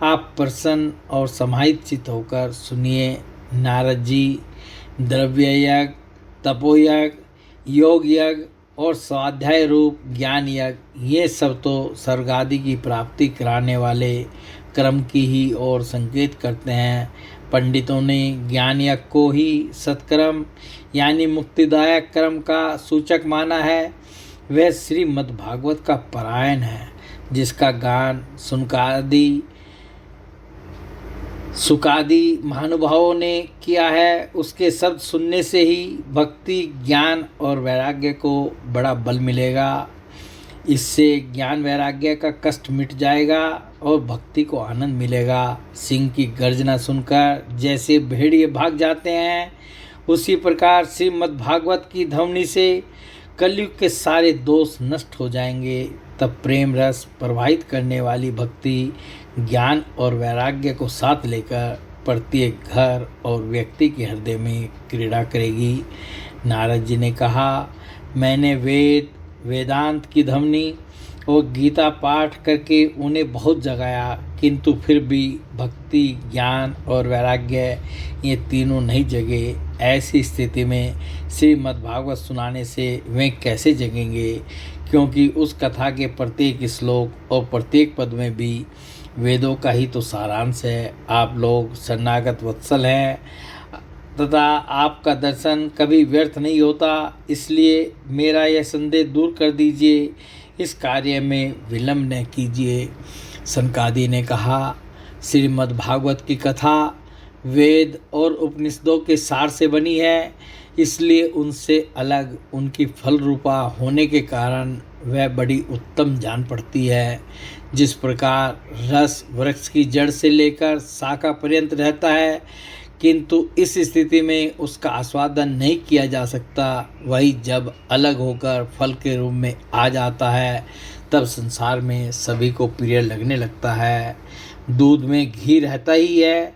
Speaker 1: आप प्रसन्न और समाहित चित्त होकर सुनिए। नारद जी, द्रव्य यज्ञ, तपोयज्ञ, योग यज्ञ और स्वाध्याय रूप ज्ञान यज्ञ, ये सब तो स्वर्ग आदि की प्राप्ति कराने वाले क्रम की ही ओर संकेत करते हैं। पंडितों ने ज्ञान यज्ञ को ही सत्कर्म यानी मुक्तिदायक कर्म का सूचक माना है। वह श्रीमद् भागवत का पारायण है, जिसका गान सुकादि महानुभावों ने किया है। उसके शब्द सुनने से ही भक्ति, ज्ञान और वैराग्य को बड़ा बल मिलेगा। इससे ज्ञान वैराग्य का कष्ट मिट जाएगा और भक्ति को आनंद मिलेगा। सिंह की गर्जना सुनकर जैसे भेड़िए भाग जाते हैं, उसी प्रकार श्रीमद् भागवत की ध्वनि से कलयुग के सारे दोष नष्ट हो जाएंगे। तब प्रेम रस प्रवाहित करने वाली भक्ति ज्ञान और वैराग्य को साथ लेकर प्रत्येक घर और व्यक्ति के हृदय में क्रीड़ा करेगी। नारद जी ने कहा, मैंने वेदांत की ध्वनि और गीता पाठ करके उन्हें बहुत जगाया, किंतु फिर भी भक्ति, ज्ञान और वैराग्य ये तीनों नहीं जगे। ऐसी स्थिति में श्रीमद् भागवत सुनाने से वे कैसे जगेंगे, क्योंकि उस कथा के प्रत्येक श्लोक और प्रत्येक पद में भी वेदों का ही तो सारांश है। आप लोग शरणागत वत्सल हैं तथा आपका दर्शन कभी व्यर्थ नहीं होता, इसलिए मेरा यह संदेह दूर कर दीजिए। इस कार्य में विलंब न कीजिए। सनकादि ने कहा, श्रीमद् भागवत की कथा वेद और उपनिषदों के सार से बनी है, इसलिए उनसे अलग उनकी फल रूपा होने के कारण वह बड़ी उत्तम जान पड़ती है। जिस प्रकार रस वृक्ष की जड़ से लेकर शाखा पर्यंत रहता है, किंतु इस स्थिति में उसका आस्वादन नहीं किया जा सकता, वही जब अलग होकर फल के रूप में आ जाता है तब संसार में सभी को प्रिय लगने लगता है। दूध में घी रहता ही है,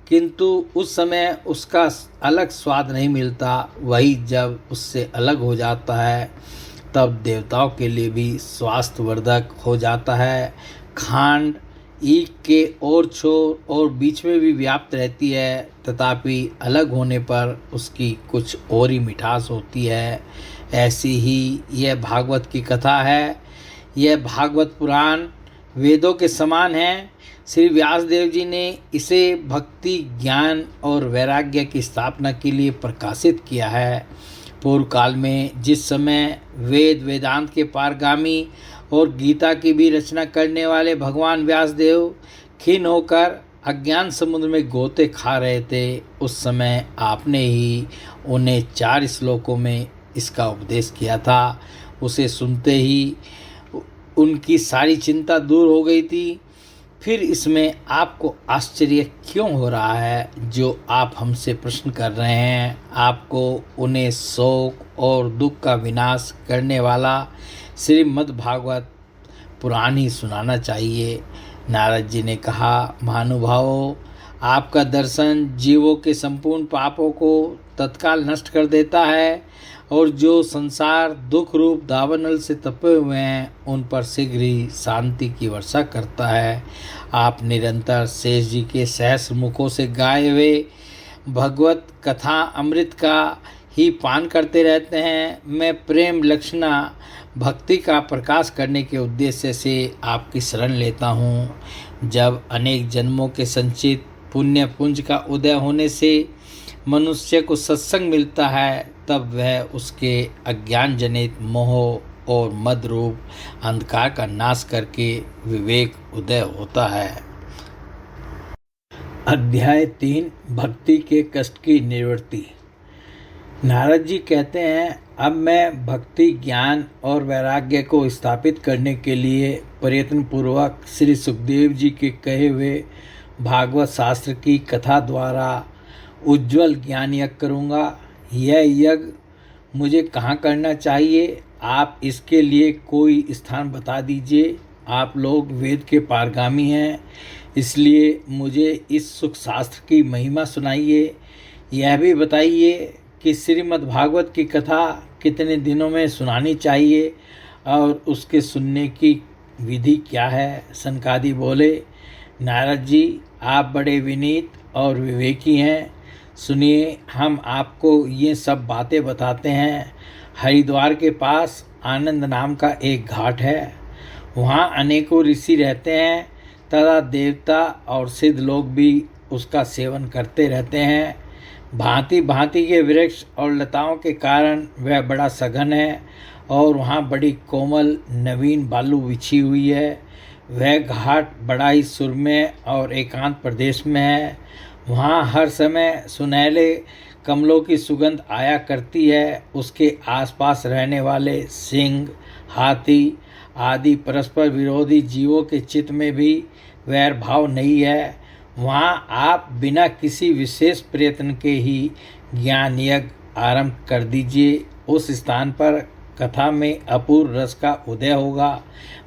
Speaker 1: किंतु उस समय उसका अलग स्वाद नहीं मिलता, वही जब उससे अलग हो जाता है तब देवताओं के लिए भी स्वास्थ्यवर्धक हो जाता है। खांड ईख के और छोर और बीच में भी व्याप्त रहती है, तथापि अलग होने पर उसकी कुछ और ही मिठास होती है। ऐसी ही यह भागवत की कथा है। यह भागवत पुराण वेदों के समान है। श्री व्यासदेव जी ने इसे भक्ति, ज्ञान और वैराग्य की स्थापना के लिए प्रकाशित किया है। पूर्व काल में जिस समय वेदांत के पारगामी और गीता की भी रचना करने वाले भगवान व्यासदेव खिन्न होकर अज्ञान समुद्र में गोते खा रहे थे, उस समय आपने ही उन्हें 4 श्लोकों में इसका उपदेश किया था। उसे सुनते ही उनकी सारी चिंता दूर हो गई थी। फिर इसमें आपको आश्चर्य क्यों हो रहा है जो आप हमसे प्रश्न कर रहे हैं? आपको उन्हें शोक और दुख का विनाश करने वाला श्रीमद् भागवत पुराण ही सुनाना चाहिए। नारद जी ने कहा, महानुभावों, आपका दर्शन जीवों के संपूर्ण पापों को तत्काल नष्ट कर देता है और जो संसार दुख रूप दावानल से तपे हुए हैं उन पर शीघ्र ही शांति की वर्षा करता है। आप निरंतर शेष जी के सहस्र मुखों से गाए हुए भगवत कथा अमृत का ही पान करते रहते हैं। मैं प्रेम लक्षणा भक्ति का प्रकाश करने के उद्देश्य से आपकी शरण लेता हूँ। जब अनेक जन्मों के संचित पुण्य पुंज का उदय होने से मनुष्य को सत्संग मिलता है, तब वह उसके अज्ञान जनित मोह और मद रूप अंधकार का नाश करके विवेक उदय होता है। अध्याय 3 भक्ति के कष्ट की निवृत्ति। नारद जी कहते हैं, अब मैं भक्ति, ज्ञान और वैराग्य को स्थापित करने के लिए प्रयत्न पूर्वक श्री सुखदेव जी के कहे हुए भागवत शास्त्र की कथा द्वारा उज्ज्वल ज्ञान यज्ञ करूँगा। यह यज्ञ मुझे कहाँ करना चाहिए? आप इसके लिए कोई स्थान बता दीजिए। आप लोग वेद के पारगामी हैं, इसलिए मुझे इस सुख शास्त्र की महिमा सुनाइए। यह भी बताइए कि श्रीमद् भागवत की कथा कितने दिनों में सुनानी चाहिए और उसके सुनने की विधि क्या है? सनकादि बोले, नारद जी, आप बड़े विनीत और विवेकी हैं। सुनिए, हम आपको ये सब बातें बताते हैं। हरिद्वार के पास आनंद नाम का एक घाट है। वहाँ अनेकों ऋषि रहते हैं तथा देवता और सिद्ध लोग भी उसका सेवन करते रहते हैं। भांति भांति के वृक्ष और लताओं के कारण वह बड़ा सघन है और वहाँ बड़ी कोमल नवीन बालू बिछी हुई है। वह घाट बड़ा ही सुरम्य और एकांत प्रदेश में है। वहाँ हर समय सुनहले कमलों की सुगंध आया करती है। उसके आसपास रहने वाले सिंह, हाथी आदि परस्पर विरोधी जीवों के चित्त में भी वैर भाव नहीं है। वहाँ आप बिना किसी विशेष प्रयत्न के ही ज्ञान यज्ञ आरंभ कर दीजिए। उस स्थान पर कथा में अपूर्व रस का उदय होगा।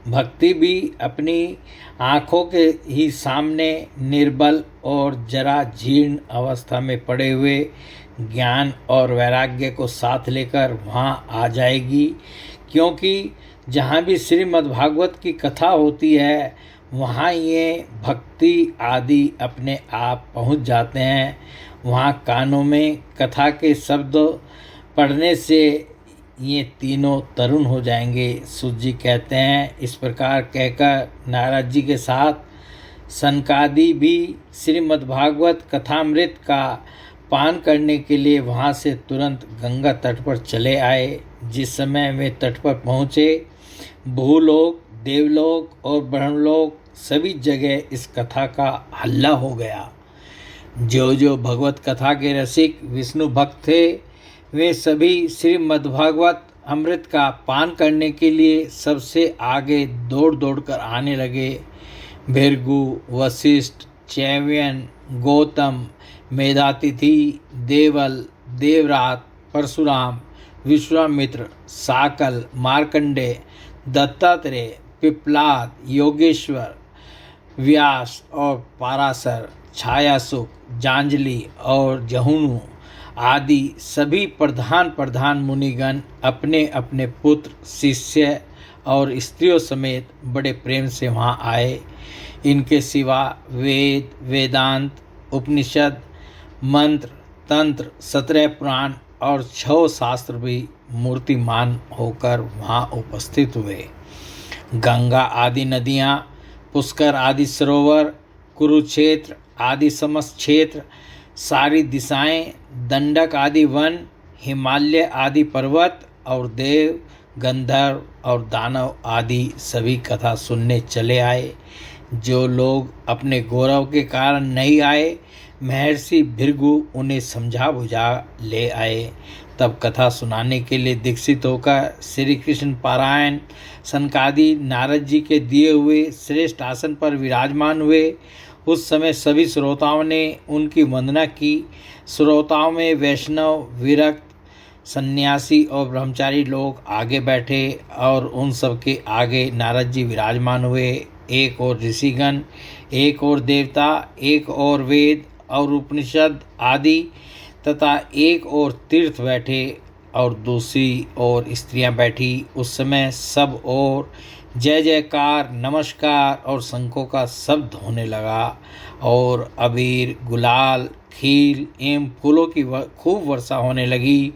Speaker 1: भक्ति भी अपनी आँखों के ही सामने निर्बल और जरा जीर्ण अवस्था में पड़े हुए ज्ञान और वैराग्य को साथ लेकर वहाँ आ जाएगी। क्योंकि जहाँ भी श्रीमद् भागवत की कथा होती है, वहाँ ये भक्ति आदि अपने आप पहुँच जाते हैं। वहाँ कानों में कथा के शब्द पढ़ने से ये तीनों तरुण हो जाएंगे। सूत जी कहते हैं, इस प्रकार कहकर नारद जी के साथ सनकादि भी श्रीमद् भागवत कथामृत का पान करने के लिए वहाँ से तुरंत गंगा तट पर चले आए। जिस समय वे तट पर पहुँचे, भूलोक, देवलोक और ब्रह्मलोक सभी जगह इस कथा का हल्ला हो गया। जो जो भगवत कथा के रसिक विष्णु भक्त थे, वे सभी श्रीमद्भागवत अमृत का पान करने के लिए सबसे आगे दौड़ दौड़ कर आने लगे। भृगु, वशिष्ठ, चैवयन, गौतम, मेधातिथि, देवल, देवरात, परशुराम, विश्वामित्र, साकल, मार्कंडेय, दत्तात्रेय, पिप्लाद, योगेश्वर, व्यास और पाराशर, छायासुख, जांजलि और जहुनु आदि सभी प्रधान मुनिगण अपने अपने पुत्र, शिष्य और स्त्रियों समेत बड़े प्रेम से वहाँ आए। इनके सिवा वेद, वेदांत, उपनिषद, मंत्र, तंत्र, 17 पुराण और 6 शास्त्र भी मूर्तिमान होकर वहाँ उपस्थित हुए। गंगा आदि नदियाँ, पुष्कर आदि सरोवर, कुरुक्षेत्र आदि समस्त क्षेत्र, सारी दिशाएं, दंडक आदि वन, हिमालय आदि पर्वत और देव, गंधर्व और दानव आदि सभी कथा सुनने चले आए। जो लोग अपने गौरव के कारण नहीं आए, महर्षि भृगु उन्हें समझा बुझा ले आए। तब कथा सुनाने के लिए दीक्षित होकर श्री कृष्ण पारायण सनकादि नारद जी के दिए हुए श्रेष्ठ आसन पर विराजमान हुए। उस समय सभी श्रोताओं ने उनकी वंदना की। श्रोताओं में वैष्णव, विरक्त, सन्यासी और ब्रह्मचारी लोग आगे बैठे और उन सब के आगे नारद जी विराजमान हुए। एक और ऋषिगण, एक और देवता, एक और वेद और उपनिषद आदि तथा एक और तीर्थ बैठे और दूसरी ओर स्त्रियां बैठी। उस समय सब और जय जयकार, नमस्कार और शंखों का शब्द होने लगा और अबीर, गुलाल, खील एवं फूलों की खूब वर्षा होने लगी।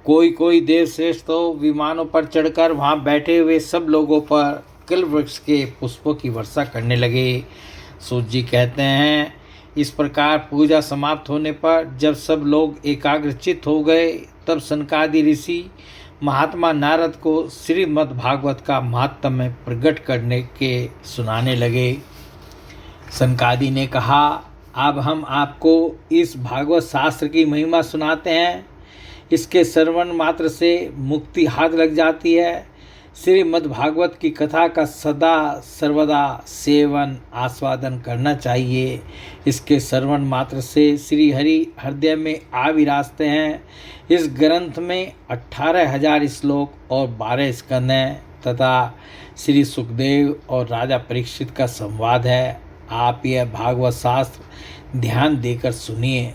Speaker 1: कोई कोई देवश्रेष्ठ तो विमानों पर चढ़कर वहाँ बैठे हुए सब लोगों पर कल वृक्ष के पुष्पों की वर्षा करने लगे। सूत जी कहते हैं, इस प्रकार पूजा समाप्त होने पर जब सब लोग एकाग्रचित्त हो गए, तब सनकादि ऋषि महात्मा नारद को श्रीमद् भागवत का महात्म्य प्रकट करने के सुनाने लगे। सनकादि ने कहा, अब हम आपको इस भागवत शास्त्र की महिमा सुनाते हैं। इसके श्रवण मात्र से मुक्ति हाथ लग जाती है। श्रीमद् भागवत की कथा का सदा सर्वदा सेवन आस्वादन करना चाहिए। इसके श्रवण मात्र से श्री हरि हृदय में आ विराजते हैं। इस ग्रंथ में 18,000 श्लोक और 12 स्कंद हैं तथा श्री सुखदेव और राजा परीक्षित का संवाद है। आप यह भागवत शास्त्र ध्यान देकर सुनिए।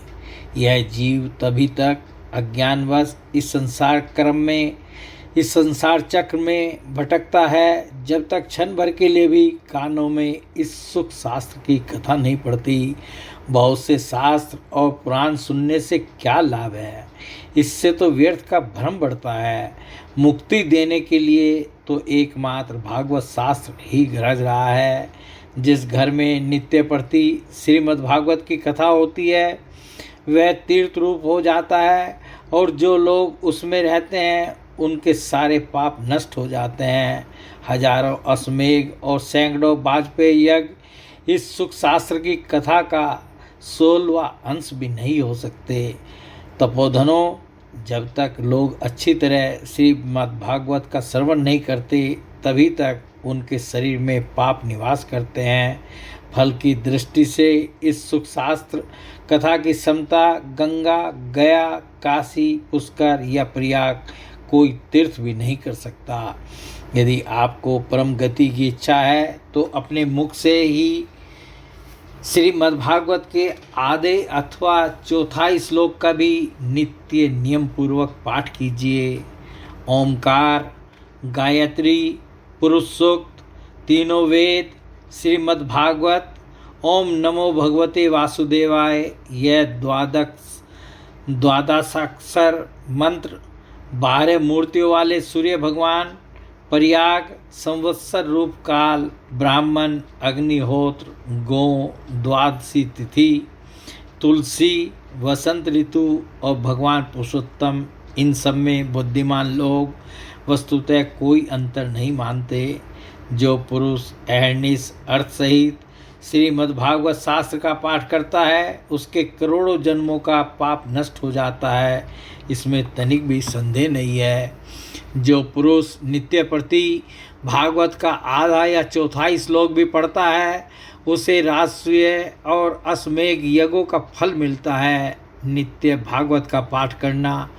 Speaker 1: यह जीव तभी तक अज्ञानवश इस संसार चक्र में भटकता है जब तक क्षण भर के लिए भी कानों में इस सुख शास्त्र की कथा नहीं पड़ती। बहुत से शास्त्र और पुराण सुनने से क्या लाभ है? इससे तो व्यर्थ का भ्रम बढ़ता है। मुक्ति देने के लिए तो एकमात्र भागवत शास्त्र ही गरज रहा है। जिस घर में नित्य प्रति श्रीमद् भागवत की कथा होती है वह तीर्थ रूप हो जाता है और जो लोग उसमें रहते हैं उनके सारे पाप नष्ट हो जाते हैं। हजारों अश्वमेध और सैकड़ों वाजपेयी यज्ञ इस सुख शास्त्र की कथा का 16वां अंश भी नहीं हो सकते। तपोधनों, जब तक लोग अच्छी तरह श्रीमद् भागवत का श्रवण नहीं करते तभी तक उनके शरीर में पाप निवास करते हैं। फल की दृष्टि से इस सुख शास्त्र कथा की समता गंगा, गया, काशी, पुष्कर या प्रयाग कोई तीर्थ भी नहीं कर सकता। यदि आपको परम गति की इच्छा है तो अपने मुख से ही श्रीमद् भागवत के आधे अथवा चौथाई श्लोक का भी नित्य नियम पूर्वक पाठ कीजिए। ओमकार, गायत्री, पुरुष सूक्त, तीनों वेद, श्रीमद् भागवत, ओम नमो भगवते वासुदेवाय, यह द्वादशाक्षर मंत्र 12 मूर्तियों वाले सूर्य भगवान, प्रयाग, संवत्सर रूप काल, ब्राह्मण, अग्निहोत्र, गौ, द्वादशी तिथि, तुलसी, वसंत ऋतु और भगवान पुरुषोत्तम, इन सब में बुद्धिमान लोग वस्तुतः कोई अंतर नहीं मानते। जो पुरुष अहर्निश अर्थ सहित श्रीमद् भागवत शास्त्र का पाठ करता है उसके करोड़ों जन्मों का पाप नष्ट हो जाता है, इसमें तनिक भी संदेह नहीं है। जो पुरुष नित्य प्रति भागवत का आधा या चौथाई श्लोक भी पढ़ता है उसे राजसूय और अश्वमेध यज्ञों का फल मिलता है। नित्य भागवत का पाठ करना,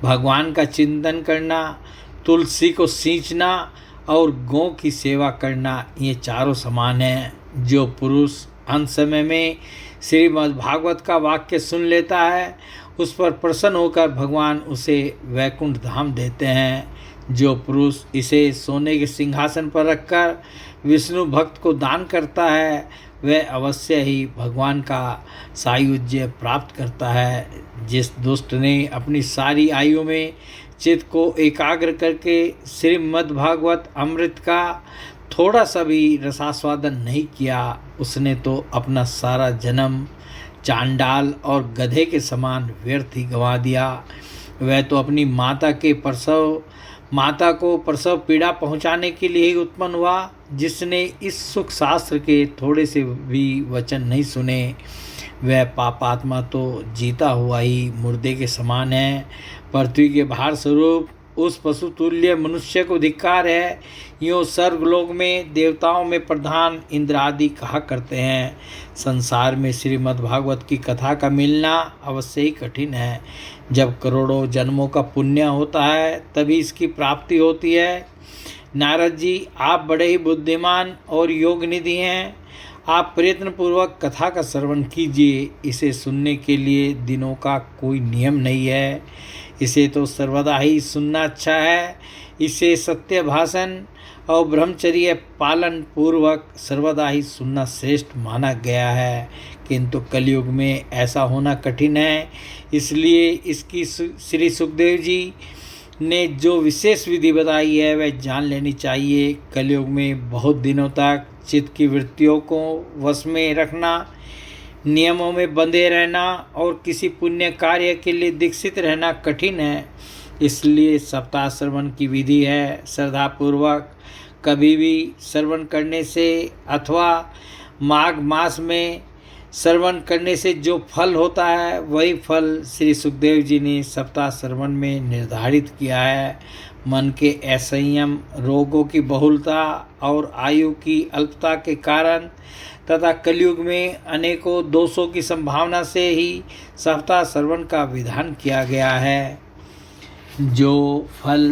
Speaker 1: भगवान का चिंतन करना, तुलसी को सींचना और गौ की सेवा करना, ये चारों समान हैं। जो पुरुष अंत समय में श्रीमद् भागवत का वाक्य सुन लेता है उस पर प्रसन्न होकर भगवान उसे वैकुंठ धाम देते हैं। जो पुरुष इसे सोने के सिंहासन पर रखकर विष्णु भक्त को दान करता है वह अवश्य ही भगवान का सायुज्य प्राप्त करता है। जिस दुष्ट ने अपनी सारी आयु में चित्त को एकाग्र करके श्रीमद् भागवत अमृत का थोड़ा सा भी रसास्वादन नहीं किया उसने तो अपना सारा जन्म चांडाल और गधे के समान व्यर्थ ही गंवा दिया। वह तो अपनी माता को प्रसव पीड़ा पहुंचाने के लिए ही उत्पन्न हुआ। जिसने इस सुख शास्त्र के थोड़े से भी वचन नहीं सुने वह पापात्मा तो जीता हुआ ही मुर्दे के समान है। पृथ्वी के भार स्वरूप उस पशु तुल्य मनुष्य को धिक्कार है। यूँ स्वर्गलोक में देवताओं में प्रधान इंद्र आदि कहा करते हैं। संसार में श्रीमद् भागवत की कथा का मिलना अवश्य ही कठिन है। जब करोड़ों जन्मों का पुण्य होता है तभी इसकी प्राप्ति होती है। नारद जी, आप बड़े ही बुद्धिमान और योग निधि हैं। आप प्रयत्नपूर्वक कथा का श्रवण कीजिए। इसे सुनने के लिए दिनों का कोई नियम नहीं है, इसे तो सर्वदा ही सुनना अच्छा है। इसे सत्य भाषण और ब्रह्मचर्य पालन पूर्वक सर्वदा ही सुनना श्रेष्ठ माना गया है, किंतु कलयुग में ऐसा होना कठिन है। इसलिए इसकी श्री सुखदेव जी ने जो विशेष विधि बताई है वह जान लेनी चाहिए। कलयुग में बहुत दिनों तक चित्त की वृत्तियों को वश में रखना, नियमों में बंधे रहना और किसी पुण्य कार्य के लिए दीक्षित रहना कठिन है। इसलिए सप्ताह श्रवण की विधि है। श्रद्धापूर्वक कभी भी श्रवण करने से अथवा माघ मास में श्रवण करने से जो फल होता है वही फल श्री सुखदेव जी ने सप्ताह श्रवण में निर्धारित किया है। मन के असंयम, रोगों की बहुलता और आयु की अल्पता के कारण तथा कलयुग में अनेकों दोषों की संभावना से ही सप्ताह श्रवण का विधान किया गया है। जो फल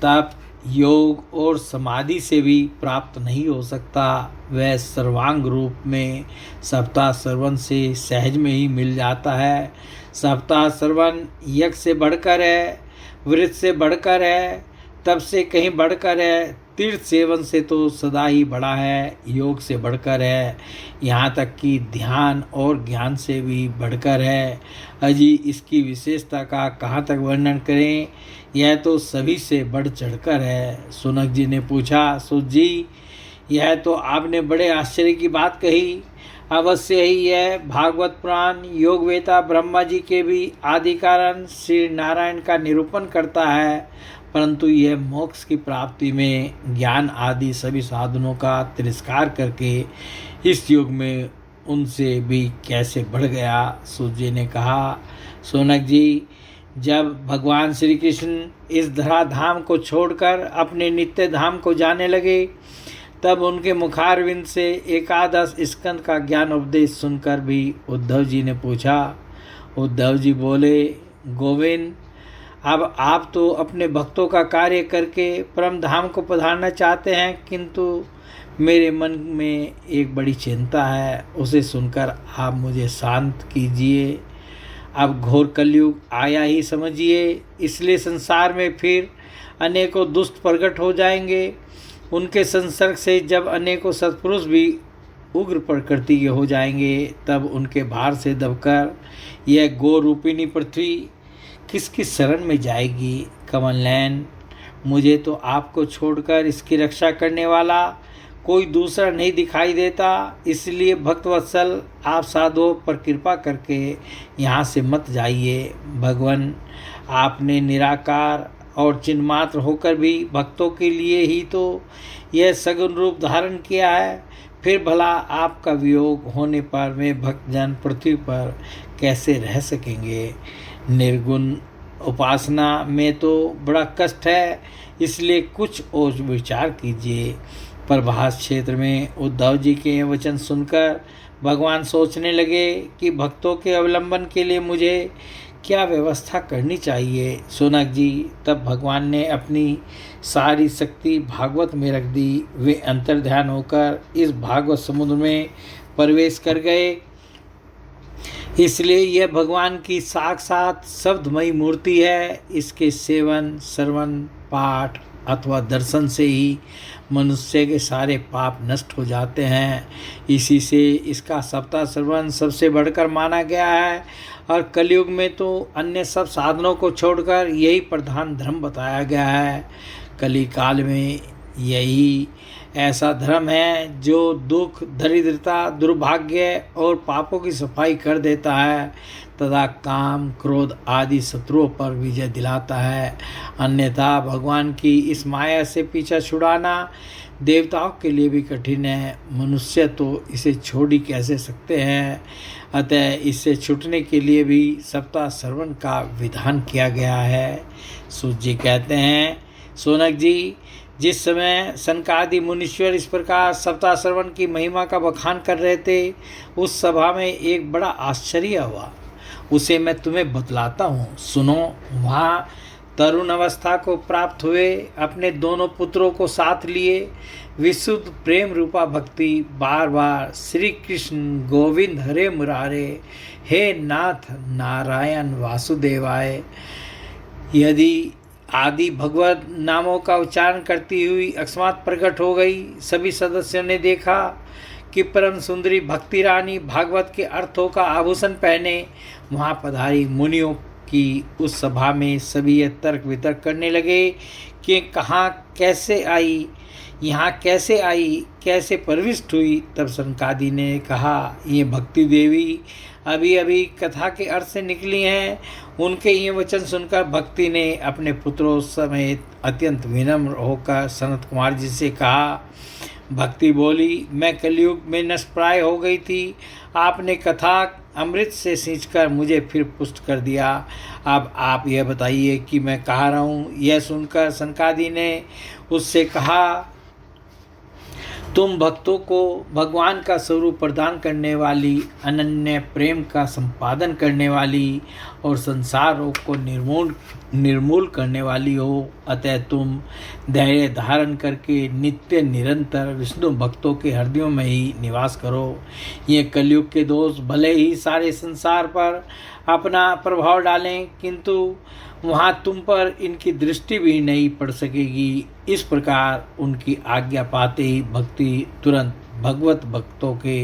Speaker 1: तप, योग और समाधि से भी प्राप्त नहीं हो सकता, वह सर्वांग रूप में सप्ताह श्रवण से सहज में ही मिल जाता है। सप्ताह श्रवण यज्ञ से बढ़कर है, व्रत से बढ़कर है, तप से कहीं बढ़कर है, तीर्थ सेवन से तो सदा ही बड़ा है, योग से बढ़कर है, यहाँ तक कि ध्यान और ज्ञान से भी बढ़कर है। अजी इसकी विशेषता का कहाँ तक वर्णन करें, यह तो सभी से बढ़ चढ़कर है। सुनक जी ने पूछा, सुत जी यह तो आपने बड़े आश्चर्य की बात कही। अवश्य ही यह भागवत पुराण योग वेता ब्रह्मा जी के भी आदि कारण श्री नारायण का निरूपण करता है, परंतु यह मोक्ष की प्राप्ति में ज्ञान आदि सभी साधनों का तिरस्कार करके इस युग में उनसे भी कैसे बढ़ गया। सूर्य ने कहा, सोनक जी जब भगवान श्री कृष्ण इस धराधाम को छोड़कर अपने नित्य धाम को जाने लगे, तब उनके मुखारविंद से एकादश स्कंद का ज्ञान उपदेश सुनकर भी उद्धव जी ने पूछा। उद्धव जी बोले, गोविंद अब आप तो अपने भक्तों का कार्य करके परम धाम को पधारना चाहते हैं, किंतु मेरे मन में एक बड़ी चिंता है, उसे सुनकर आप मुझे शांत कीजिए। अब घोर कलयुग आया ही समझिए, इसलिए संसार में फिर अनेकों दुष्ट प्रकट हो जाएंगे। उनके संसर्ग से जब अनेकों सत्पुरुष भी उग्र प्रकृति के हो जाएंगे, तब उनके भार से दबकर यह गो रूपिणी पृथ्वी किसकी शरण में जाएगी। कमल नयन, मुझे तो आपको छोड़कर इसकी रक्षा करने वाला कोई दूसरा नहीं दिखाई देता, इसलिए भक्तवत्सल आप साधुओं पर कृपा करके यहाँ से मत जाइए। भगवान आपने निराकार और चिन्मात्र होकर भी भक्तों के लिए ही तो यह सगुण रूप धारण किया है, फिर भला आपका वियोग होने पर वे भक्तजन पृथ्वी पर कैसे रह सकेंगे। निर्गुण उपासना में तो बड़ा कष्ट है, इसलिए कुछ और विचार कीजिए। प्रभास क्षेत्र में उद्धव जी के वचन सुनकर भगवान सोचने लगे कि भक्तों के अवलंबन के लिए मुझे क्या व्यवस्था करनी चाहिए। सोनक जी तब भगवान ने अपनी सारी शक्ति भागवत में रख दी। वे अंतर्ध्यान होकर इस भागवत समुद्र में प्रवेश कर गए। इसलिए यह भगवान की साक्षात शब्दमयी मूर्ति है। इसके सेवन, श्रवण, पाठ अथवा दर्शन से ही मनुष्य के सारे पाप नष्ट हो जाते हैं। इसी से इसका सप्ताह श्रवण सबसे बढ़कर माना गया है, और कलयुग में तो अन्य सब साधनों को छोड़कर यही प्रधान धर्म बताया गया है। कली काल में यही ऐसा धर्म है जो दुख, दरिद्रता, दुर्भाग्य और पापों की सफाई कर देता है तथा काम, क्रोध आदि शत्रुओं पर विजय दिलाता है। अन्यथा भगवान की इस माया से पीछा छुड़ाना देवताओं के लिए भी कठिन है, मनुष्य तो इसे छोड़ ही कैसे सकते हैं। अतः इससे छूटने के लिए भी सप्ताह श्रवण का विधान किया गया है। सूत जी कहते हैं, सोनक जी जिस समय सनकादि मुनीश्वर इस प्रकार सप्ताह श्रवण की महिमा का बखान कर रहे थे, उस सभा में एक बड़ा आश्चर्य हुआ। उसे मैं तुम्हें बतलाता हूँ, सुनो। वहाँ तरुण अवस्था को प्राप्त हुए अपने दोनों पुत्रों को साथ लिए विशुद्ध प्रेम रूपा भक्ति बार बार श्री कृष्ण गोविंद हरे मुरारे, हे नाथ नारायण वासुदेवाय यदि आदि भगवत नामों का उच्चारण करती हुई अकस्मात प्रकट हो गई। सभी सदस्यों ने देखा कि परम सुंदरी भक्ति रानी भागवत के अर्थों का आभूषण पहने वहाँ पधारी। मुनियों की उस सभा में सभी ये तर्क वितर्क करने लगे कि कहाँ कैसे आई, यहाँ कैसे आई, कैसे प्रविष्ट हुई। तब सनकादि ने कहा, ये भक्ति देवी अभी अभी कथा के अर्थ से निकली हैं। उनके ये वचन सुनकर भक्ति ने अपने पुत्रों समेत अत्यंत विनम्र होकर सनत कुमार जी से कहा, भक्ति बोली, मैं कलयुग में नष्टप्राय हो गई थी। आपने कथा अमृत से सींचकर मुझे फिर पुष्ट कर दिया। अब आप यह बताइए कि मैं कहाँ रहूँ। यह सुनकर सनकादि ने उससे कहा, तुम भक्तों को भगवान का स्वरूप प्रदान करने वाली, अनन्य प्रेम का संपादन करने वाली और संसार रोग को निर्मूल करने वाली हो। अतः तुम धैर्य धारण करके नित्य निरंतर विष्णु भक्तों के हृदयों में ही निवास करो। ये कलयुग के दोष भले ही सारे संसार पर अपना प्रभाव डालें, किंतु वहाँ तुम पर इनकी दृष्टि भी नहीं पड़ सकेगी। इस प्रकार उनकी आज्ञा पाते ही भक्ति तुरंत भगवत भक्तों के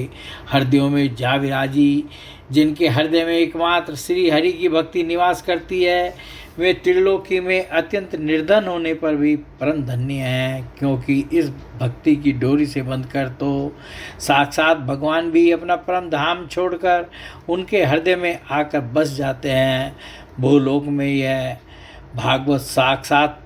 Speaker 1: हृदयों में जा विराजी। जिनके हृदय में एकमात्र श्री हरि की भक्ति निवास करती है, वे त्रिलोकी में अत्यंत निर्धन होने पर भी परम धन्य हैं, क्योंकि इस भक्ति की डोरी से बंधकर तो साक्षात भगवान भी अपना परम धाम छोड़कर उनके हृदय में आकर बस जाते हैं। भूलोक में यह भागवत साक्षात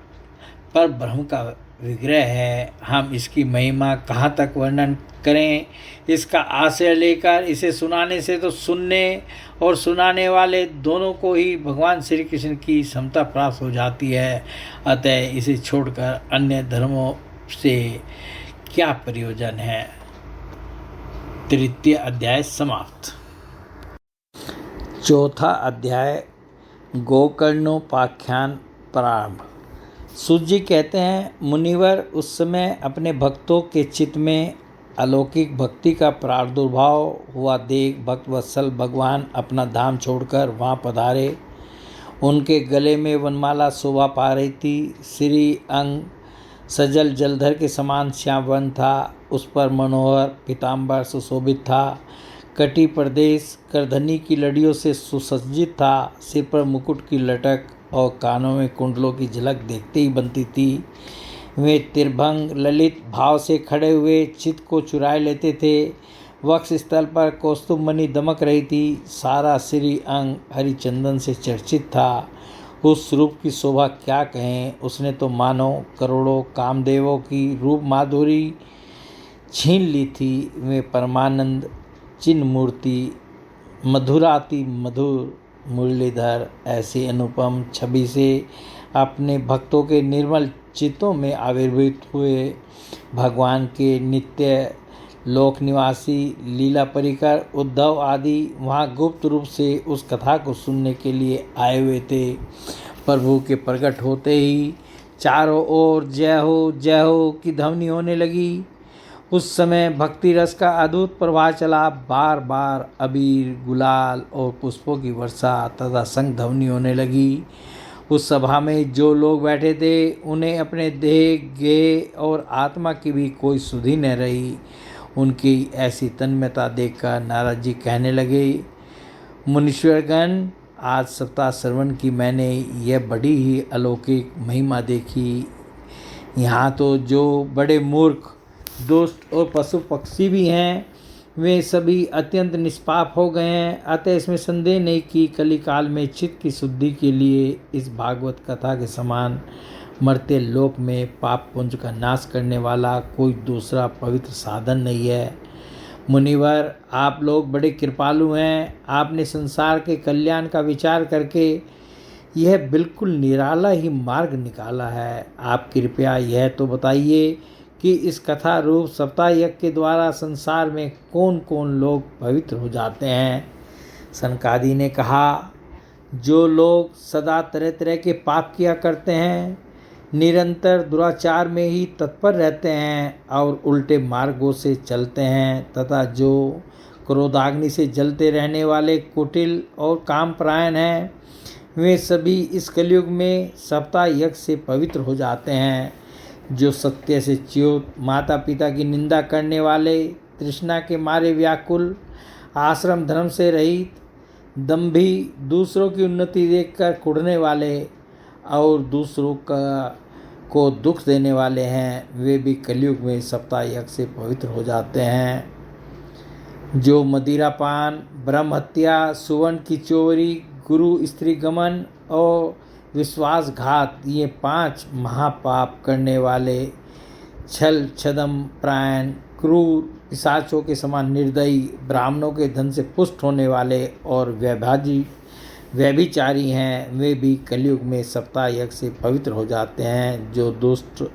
Speaker 1: पर ब्रह्म का विग्रह है। हम इसकी महिमा कहाँ तक वर्णन करें। इसका आश्रय लेकर इसे सुनाने से तो सुनने और सुनाने वाले दोनों को ही भगवान श्री कृष्ण की समता प्राप्त हो जाती है। अतः इसे छोड़कर अन्य धर्मों से क्या प्रयोजन है। तृतीय अध्याय समाप्त। चौथा अध्याय गोकर्णोपाख्यान प्रारंभ। सूत जी कहते हैं, मुनिवर उस समय अपने भक्तों के चित्त में अलौकिक भक्ति का प्रादुर्भाव हुआ देख भक्तवत्सल भगवान अपना धाम छोड़कर वहाँ पधारे। उनके गले में वनमाला शोभा पा रही थी। श्री अंग सजल जलधर के समान श्याम वर्ण था। उस पर मनोहर पीताम्बर सुशोभित था। कटी प्रदेश करधनी की लड़ियों से सुसज्जित था। सिर पर मुकुट की लटक और कानों में कुंडलों की झलक देखते ही बनती थी। वे त्रिभंग ललित भाव से खड़े हुए चित्त को चुराए लेते थे। वक्ष स्थल पर कौस्तुभ मणि दमक रही थी। सारा श्री अंग हरिचंदन से चर्चित था। उस रूप की शोभा क्या कहें। उसने तो मानो करोड़ों कामदेवों की रूप माधुरी छीन ली थी। वे परमानंद चिन्ह मूर्ति, मधुराति मधुर मुरलीधर ऐसी अनुपम छवि से अपने भक्तों के निर्मल चित्तों में आविर्भूत हुए। भगवान के नित्य लोक निवासी लीला परिकर उद्धव आदि वहाँ गुप्त रूप से उस कथा को सुनने के लिए आए हुए थे। प्रभु के प्रकट होते ही चारों ओर जय हो की ध्वनि होने लगी। उस समय भक्ति रस का अद्भुत प्रवाह चला। बार बार अबीर, गुलाल और पुष्पों की वर्षा तथा संग ध्वनि होने लगी। उस सभा में जो लोग बैठे थे उन्हें अपने देह, गेह और आत्मा की भी कोई सुधि न रही। उनकी ऐसी तन्मयता देखकर नारद जी कहने लगे, मुनीश्वरगण, आज सप्ताह श्रवण की मैंने यह बड़ी ही अलौकिक महिमा देखी। यहाँ तो जो बड़े मूर्ख, दुष्ट और पशु पक्षी भी हैं, वे सभी अत्यंत निष्पाप हो गए हैं। अतः इसमें संदेह नहीं कि कलिकाल में चित्त की शुद्धि के लिए इस भागवत कथा के समान मर्त्य लोक में पाप पुंज का नाश करने वाला कोई दूसरा पवित्र साधन नहीं है। मुनिवर, आप लोग बड़े कृपालु हैं। आपने संसार के कल्याण का विचार करके यह बिल्कुल निराला ही मार्ग निकाला है। आप कृपया यह तो बताइए कि इस कथा रूप सप्ताह यज्ञ के द्वारा संसार में कौन कौन लोग पवित्र हो जाते हैं। सनकादि ने कहा, जो लोग सदा तरह तरह के पाप किया करते हैं, निरंतर दुराचार में ही तत्पर रहते हैं और उल्टे मार्गों से चलते हैं, तथा जो क्रोधाग्नि से जलते रहने वाले कुटिल और कामपरायण हैं, वे सभी इस कलयुग में सप्ताह यज्ञ से पवित्र हो जाते हैं। जो सत्य से च्युत, माता पिता की निंदा करने वाले, तृष्णा के मारे व्याकुल, आश्रम धर्म से रहित, दंभी, दूसरों की उन्नति देखकर कुढ़ने वाले और दूसरों को दुख देने वाले हैं, वे भी कलयुग में सप्ताह यज्ञ से पवित्र हो जाते हैं। जो मदिरापान, ब्रह्म हत्या, सुवर्ण की चोरी, गुरु स्त्री गमन और विश्वासघात, ये 5 महापाप करने वाले छल छदम प्रायण, क्रूर, पिशाचों के समान निर्दयी, ब्राह्मणों के धन से पुष्ट होने वाले और व्यभिचारी हैं, वे भी कलयुग में सप्ताह यज्ञ से पवित्र हो जाते हैं। जो दुष्ट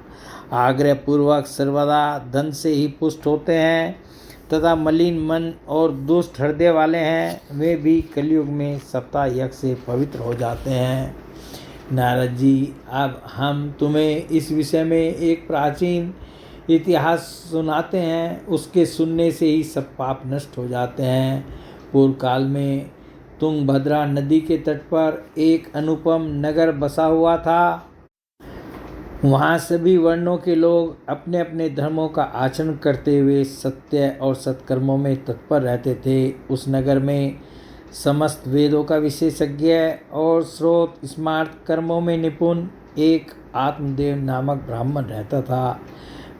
Speaker 1: आग्रह पूर्वक सर्वदा धन से ही पुष्ट होते हैं तथा मलिन मन और दुष्ट हृदय वाले हैं, वे भी कलयुग में सप्ताह यज्ञ से पवित्र हो जाते हैं। नारद जी, अब हम तुम्हें इस विषय में एक प्राचीन इतिहास सुनाते हैं। उसके सुनने से ही सब पाप नष्ट हो जाते हैं। पूर्व काल में तुंगभद्रा नदी के तट पर एक अनुपम नगर बसा हुआ था। वहाँ सभी वर्णों के लोग अपने अपने धर्मों का आचरण करते हुए सत्य और सत्कर्मों में तत्पर रहते थे। उस नगर में समस्त वेदों का विशेषज्ञ और स्रोत स्मार्त कर्मों में निपुण एक आत्मदेव नामक ब्राह्मण रहता था।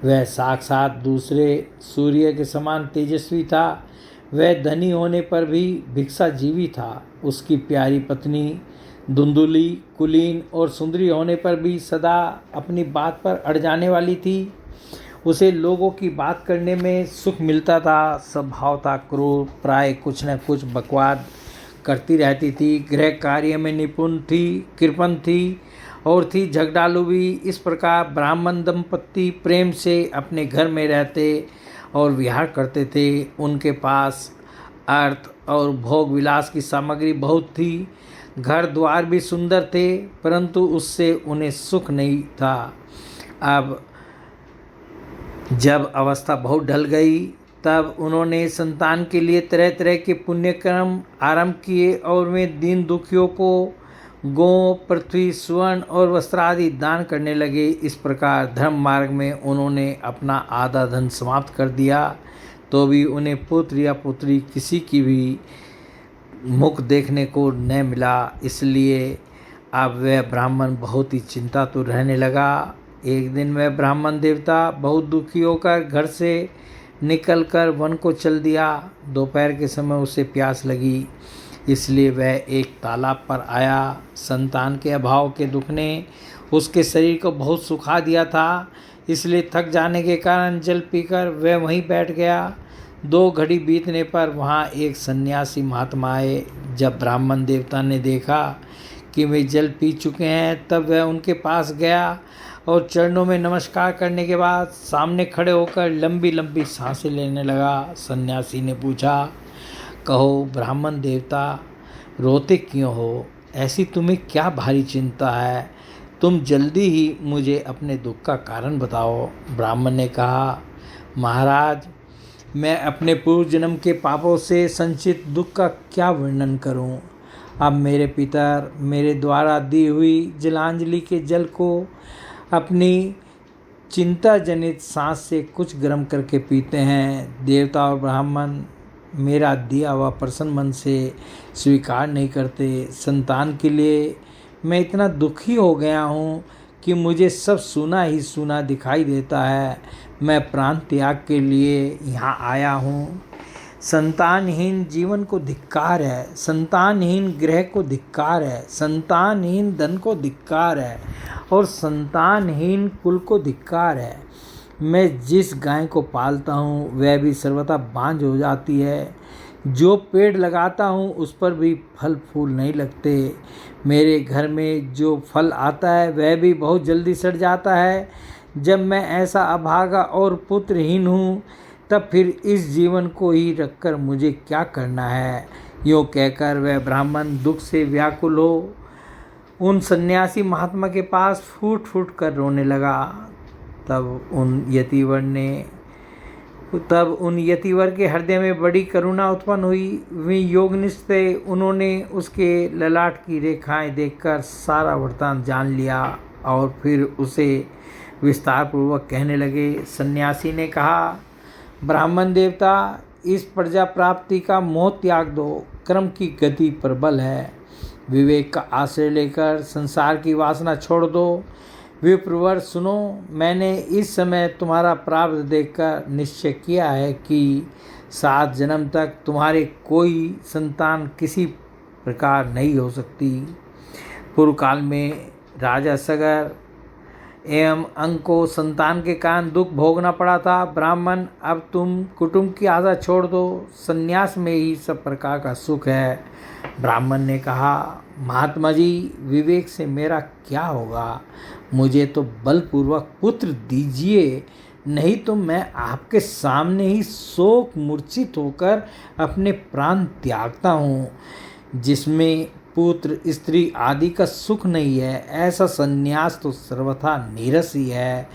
Speaker 1: वह साक्षात दूसरे सूर्य के समान तेजस्वी था। वह धनी होने पर भी भिक्षाजीवी था। उसकी प्यारी पत्नी धुंधुली, कुलीन और सुंदरी होने पर भी सदा अपनी बात पर अड़ जाने वाली थी। उसे लोगों की बात करने में सुख मिलता था। स्वभाव था क्रूर, प्राय कुछ न कुछ बकवाद करती रहती थी। गृह कार्य में निपुण थी, कृपण थी और थी झगड़ालू भी। इस प्रकार ब्राह्मण दंपत्ति प्रेम से अपने घर में रहते और विहार करते थे। उनके पास अर्थ और भोग विलास की सामग्री बहुत थी। घर द्वार भी सुंदर थे, परंतु उससे उन्हें सुख नहीं था। अब जब अवस्था बहुत ढल गई, तब उन्होंने संतान के लिए तरह तरह के पुण्यकर्म आरंभ किए और वे दीन दुखियों को गौ, पृथ्वी, स्वर्ण और वस्त्र आदि दान करने लगे। इस प्रकार धर्म मार्ग में उन्होंने अपना आधा धन समाप्त कर दिया, तो भी उन्हें पुत्र या पुत्री किसी की भी मुख देखने को न मिला। इसलिए अब वह ब्राह्मण बहुत ही चिंतातुर रहने लगा। एक दिन वह ब्राह्मण देवता बहुत दुखी होकर घर से निकलकर वन को चल दिया। दोपहर के समय उसे प्यास लगी, इसलिए वह एक तालाब पर आया। संतान के अभाव के दुख ने उसके शरीर को बहुत सुखा दिया था, इसलिए थक जाने के कारण जल पीकर वह वहीं बैठ गया। 2 घड़ी बीतने पर वहाँ एक सन्यासी महात्मा आए। जब ब्राह्मण देवता ने देखा कि वे जल पी चुके हैं, तब वह उनके पास गया और चरणों में नमस्कार करने के बाद सामने खड़े होकर लंबी लंबी सांसें लेने लगा। सन्यासी ने पूछा, कहो ब्राह्मण देवता, रोते क्यों हो? ऐसी तुम्हें क्या भारी चिंता है? तुम जल्दी ही मुझे अपने दुख का कारण बताओ। ब्राह्मण ने कहा, महाराज, मैं अपने पूर्व जन्म के पापों से संचित दुख का क्या वर्णन करूं? अब मेरे पितर मेरे द्वारा दी हुई जलांजलि के जल को अपनी चिंता जनित सांस से कुछ गर्म करके पीते हैं। देवता और ब्राह्मण मेरा दिया हुआ प्रसन्न मन से स्वीकार नहीं करते। संतान के लिए मैं इतना दुखी हो गया हूँ कि मुझे सब सुना ही सुना दिखाई देता है। मैं प्राण त्याग के लिए यहाँ आया हूँ। संतानहीन जीवन को धिक्कार है, संतानहीन गृह को धिक्कार है, संतानहीन धन को धिक्कार है और संतानहीन कुल को धिक्कार है। मैं जिस गाय को पालता हूँ वह भी सर्वथा बांझ हो जाती है। जो पेड़ लगाता हूँ उस पर भी फल फूल नहीं लगते। मेरे घर में जो फल आता है वह भी बहुत जल्दी सड़ जाता है। जब मैं ऐसा अभागा और पुत्रहीन हूँ, तब फिर इस जीवन को ही रखकर मुझे क्या करना है? यूँ कहकर वह ब्राह्मण दुख से व्याकुल हो उन सन्यासी महात्मा के पास फूट फूट कर रोने लगा। तब उन यतिवर के हृदय में बड़ी करुणा उत्पन्न हुई। वे योगनिष्ठ थे। उन्होंने उसके ललाट की रेखाएं देखकर सारा वृत्तांत जान लिया और फिर उसे विस्तार पूर्वक कहने लगे। सन्यासी ने कहा, ब्राह्मण देवता, इस प्रजा प्राप्ति का मोह त्याग दो। कर्म की गति प्रबल है। विवेक का आश्रय लेकर संसार की वासना छोड़ दो। विप्रवर सुनो, मैंने इस समय तुम्हारा प्रारब्ध देखकर निश्चय किया है कि 7 जन्म तक तुम्हारे कोई संतान किसी प्रकार नहीं हो सकती। पूर्व काल में राजा सगर एवं अंग को संतान के कारण दुख भोगना पड़ा था। ब्राह्मण, अब तुम कुटुंब की आशा छोड़ दो, संन्यास में ही सब प्रकार का सुख है। ब्राह्मण ने कहा, महात्मा जी, विवेक से मेरा क्या होगा? मुझे तो बलपूर्वक पुत्र दीजिए, नहीं तो मैं आपके सामने ही शोक मूर्छित होकर अपने प्राण त्यागता हूँ। जिसमें पुत्र स्त्री आदि का सुख नहीं है, ऐसा संन्यास तो सर्वथा नीरस ही है।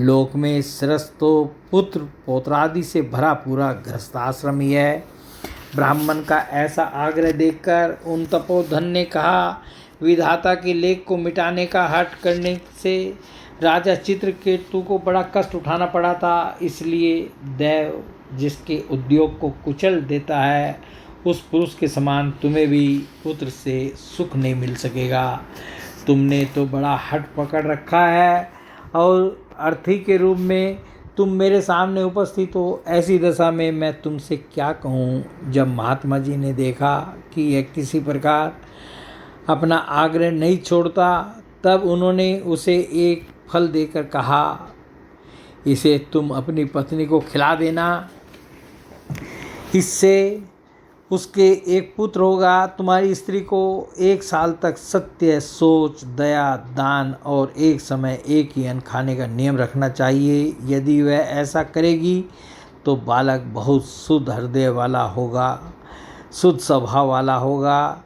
Speaker 1: लोक में सरस तो पुत्र पौत्रादि से भरा पूरा गृहस्थाश्रम ही है। ब्राह्मण का ऐसा आग्रह देखकर उन तपोधन ने कहा, विधाता के लेख को मिटाने का हठ करने से राजा चित्रकेतु को बड़ा कष्ट उठाना पड़ा था। इसलिए दैव जिसके उद्योग को कुचल देता है, उस पुरुष के समान तुम्हें भी पुत्र से सुख नहीं मिल सकेगा। तुमने तो बड़ा हठ पकड़ रखा है और अर्थी के रूप में तुम मेरे सामने उपस्थित हो। ऐसी दशा में मैं तुमसे क्या कहूँ? जब महात्मा जी ने देखा कि यह किसी प्रकार अपना आग्रह नहीं छोड़ता, तब उन्होंने उसे एक फल देकर कहा, इसे तुम अपनी पत्नी को खिला देना, इससे उसके एक पुत्र होगा। तुम्हारी स्त्री को 1 साल तक सत्य, सोच, दया, दान और एक समय एक ही अन्न खाने का नियम रखना चाहिए। यदि वह ऐसा करेगी तो बालक बहुत शुद्ध हृदय वाला होगा, शुद्ध स्वभाव वाला होगा।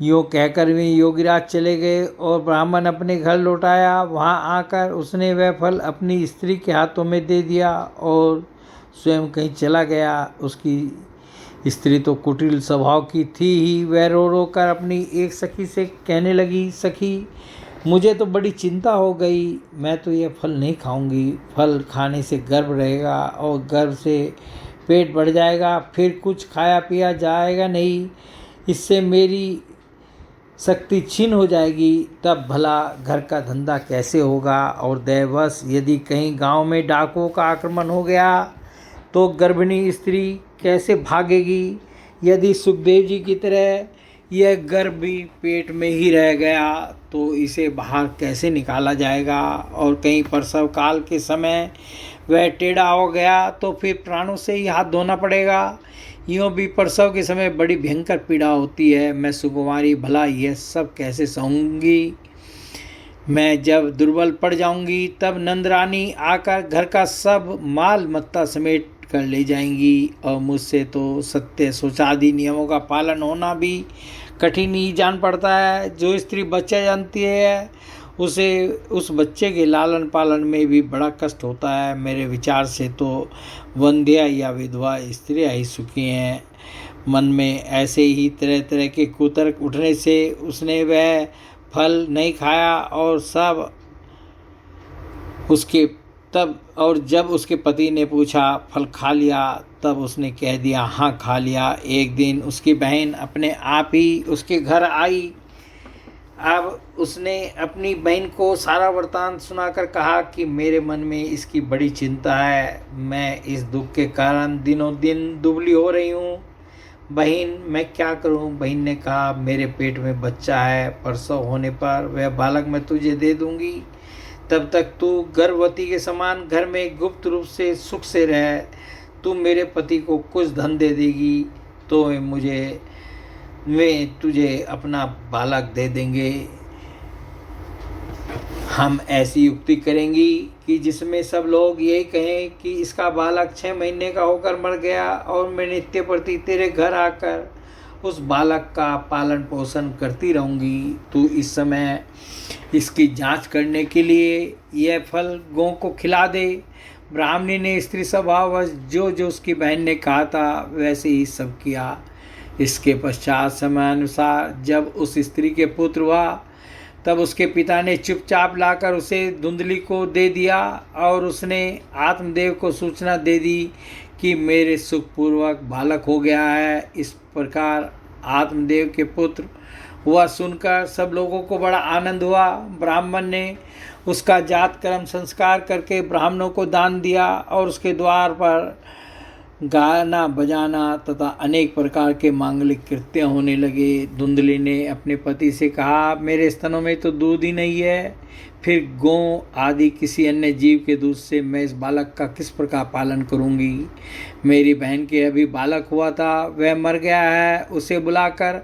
Speaker 1: यूँ कहकर वे योगीराज चले गए और ब्राह्मण अपने घर लौट आया। वहाँ आकर उसने वह फल अपनी स्त्री के हाथों में दे दिया और स्वयं कहीं चला गया। उसकी स्त्री तो कुटिल स्वभाव की थी ही। वह रो रो कर अपनी एक सखी से कहने लगी, सखी, मुझे तो बड़ी चिंता हो गई, मैं तो यह फल नहीं खाऊंगी। फल खाने से गर्भ रहेगा और गर्भ से पेट बढ़ जाएगा, फिर कुछ खाया पिया जाएगा नहीं, इससे मेरी शक्ति छीन हो जाएगी। तब भला घर का धंधा कैसे होगा? और दैवश यदि कहीं गांव में डाकुओं का आक्रमण हो गया तो गर्भिणी स्त्री कैसे भागेगी? यदि सुखदेव जी की तरह यह गर्भ भी पेट में ही रह गया तो इसे बाहर कैसे निकाला जाएगा? और कहीं प्रसव काल के समय वह टेढ़ा हो गया तो फिर प्राणों से ही हाथ धोना पड़ेगा। यूँ भी प्रसव के समय बड़ी भयंकर पीड़ा होती है। मैं सुकुमारी भला यह सब कैसे सहूँगी? मैं जब दुर्बल पड़ जाऊंगी तब नंदरानी आकर घर का सब माल मत्ता समेट कर ले जाएंगी और मुझसे तो सत्य शौचादि नियमों का पालन होना भी कठिन ही जान पड़ता है। जो स्त्री बच्चा जानती है उसे उस बच्चे के लालन पालन में भी बड़ा कष्ट होता है। मेरे विचार से तो वंध्या या विधवा स्त्रियाँ ही सुखी हैं। मन में ऐसे ही तरह तरह के कुतर्क उठने से उसने वह फल नहीं खाया और जब उसके पति ने पूछा फल खा लिया, तब उसने कह दिया हाँ खा लिया। एक दिन उसकी बहन अपने आप ही उसके घर आई। अब उसने अपनी बहन को सारा वृत्तांत सुनाकर कहा कि मेरे मन में इसकी बड़ी चिंता है, मैं इस दुख के कारण दिनों दिन दुबली हो रही हूँ। बहन, मैं क्या करूं? बहन ने कहा, मेरे पेट में बच्चा है, प्रसव होने पर वह बालक मैं तुझे दे दूंगी। तब तक तू गर्भवती के समान घर में गुप्त रूप से सुख से रह। तू मेरे पति को कुछ धन दे देगी तो वे तुझे अपना बालक दे देंगे। हम ऐसी युक्ति करेंगी कि जिसमें सब लोग यही कहें कि इसका बालक 6 महीने का होकर मर गया और मैं नित्य प्रति तेरे घर आकर उस बालक का पालन पोषण करती रहूँगी। तू इस समय इसकी जांच करने के लिए यह फल गौ को खिला दे। ब्राह्मणी ने स्त्री स्वभाववश जो जो उसकी बहन ने कहा था वैसे ही सब किया। इसके पश्चात समयानुसार जब उस स्त्री के पुत्र हुआ तब उसके पिता ने चुपचाप लाकर उसे धुंधली को दे दिया और उसने आत्मदेव को सूचना दे दी कि मेरे सुखपूर्वक बालक हो गया है। इस प्रकार आत्मदेव के पुत्र हुआ सुनकर सब लोगों को बड़ा आनंद हुआ। ब्राह्मण ने उसका जात कर्म संस्कार करके ब्राह्मणों को दान दिया और उसके द्वार पर गाना बजाना तथा अनेक प्रकार के मांगलिक कृत्य होने लगे। धुंधली ने अपने पति से कहा, मेरे स्तनों में तो दूध ही नहीं है, फिर गौ आदि किसी अन्य जीव के दूध से मैं इस बालक का किस प्रकार पालन करूंगी। मेरी बहन के अभी बालक हुआ था, वह मर गया है, उसे बुलाकर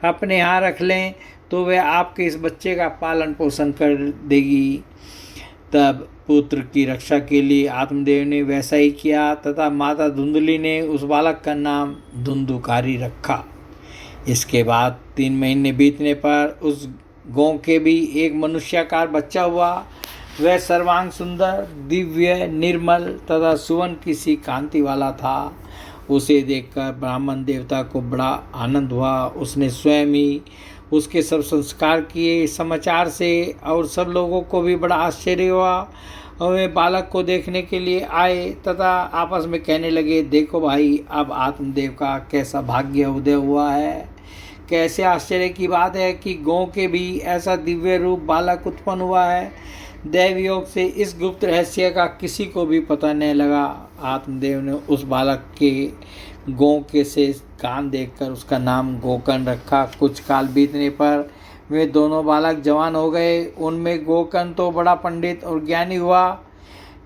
Speaker 1: अपने यहाँ रख लें तो वह आपके इस बच्चे का पालन पोषण कर देगी। तब पुत्र की रक्षा के लिए आत्मदेव ने वैसा ही किया तथा माता धुंधली ने उस बालक का नाम धुंधुकारी रखा। इसके बाद 3 महीने बीतने पर उस गौ के भी एक मनुष्याकार बच्चा हुआ। वह सर्वांग सुंदर, दिव्य, निर्मल तथा सुवर्ण की सी कांति वाला था। उसे देखकर ब्राह्मण देवता को बड़ा आनंद हुआ। उसने स्वयं ही उसके सब संस्कार किए। समाचार से और सब लोगों को भी बड़ा आश्चर्य हुआ और वे बालक को देखने के लिए आए तथा आपस में कहने लगे, देखो भाई, अब आत्मदेव का कैसा भाग्य उदय हुआ है। कैसे आश्चर्य की बात है कि गौ के भी ऐसा दिव्य रूप बालक उत्पन्न हुआ है। दैव योग से इस गुप्त रहस्य का किसी को भी पता नहीं लगा। आत्मदेव ने उस बालक के गौ के से कान देखकर उसका नाम गोकर्ण रखा। कुछ काल बीतने पर वे दोनों बालक जवान हो गए। उनमें गोकर्ण तो बड़ा पंडित और ज्ञानी हुआ,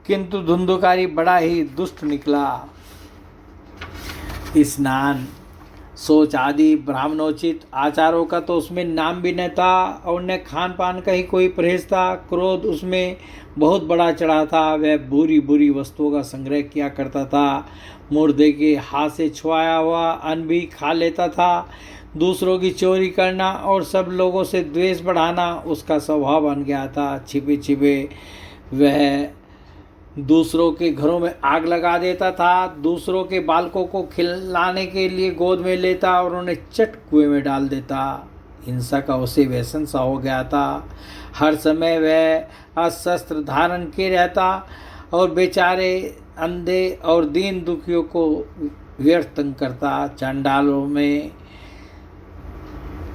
Speaker 1: किंतु धुंधुकारी बड़ा ही दुष्ट निकला। स्नान, शौच आदि ब्राह्मणोचित आचारों का तो उसमें नाम भी न था और न खान पान का ही कोई परहेज था। क्रोध उसमें बहुत बड़ा चढ़ा था। वह बुरी बुरी वस्तुओं का संग्रह किया करता था। मुर्दे के हाथ से छुआया हुआ अन्न भी खा लेता था। दूसरों की चोरी करना और सब लोगों से द्वेष बढ़ाना उसका स्वभाव बन गया था। छिपे छिपे वह दूसरों के घरों में आग लगा देता था। दूसरों के बालकों को खिलाने के लिए गोद में लेता और उन्हें चट कुएं में डाल देता। हिंसा का उसे व्यसन सा हो गया था। हर समय वह अस्त्र धारण किए रहता और बेचारे अंधे और दीन दुखियों को व्यर्थ तंग करता।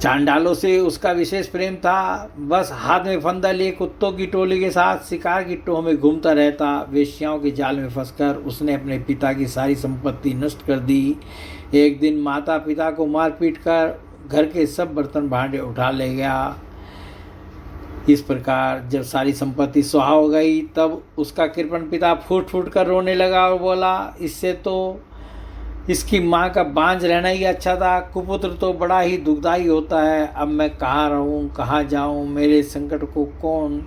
Speaker 1: चांडालों से उसका विशेष प्रेम था। बस हाथ में फंदा लिए कुत्तों की टोली के साथ शिकार की टोह में घूमता रहता। वेश्याओं के जाल में फंसकर उसने अपने पिता की सारी संपत्ति नष्ट कर दी। एक दिन माता पिता को मार पीट कर घर के सब बर्तन भांडे उठा ले गया। इस प्रकार जब सारी संपत्ति सुहा हो गई तब उसका कृपण पिता फूट फूट कर रोने लगा और बोला, इससे तो इसकी माँ का बांझ रहना ही अच्छा था। कुपुत्र तो बड़ा ही दुखदायी होता है। अब मैं कहाँ रहूँ, कहाँ जाऊँ, मेरे संकट को कौन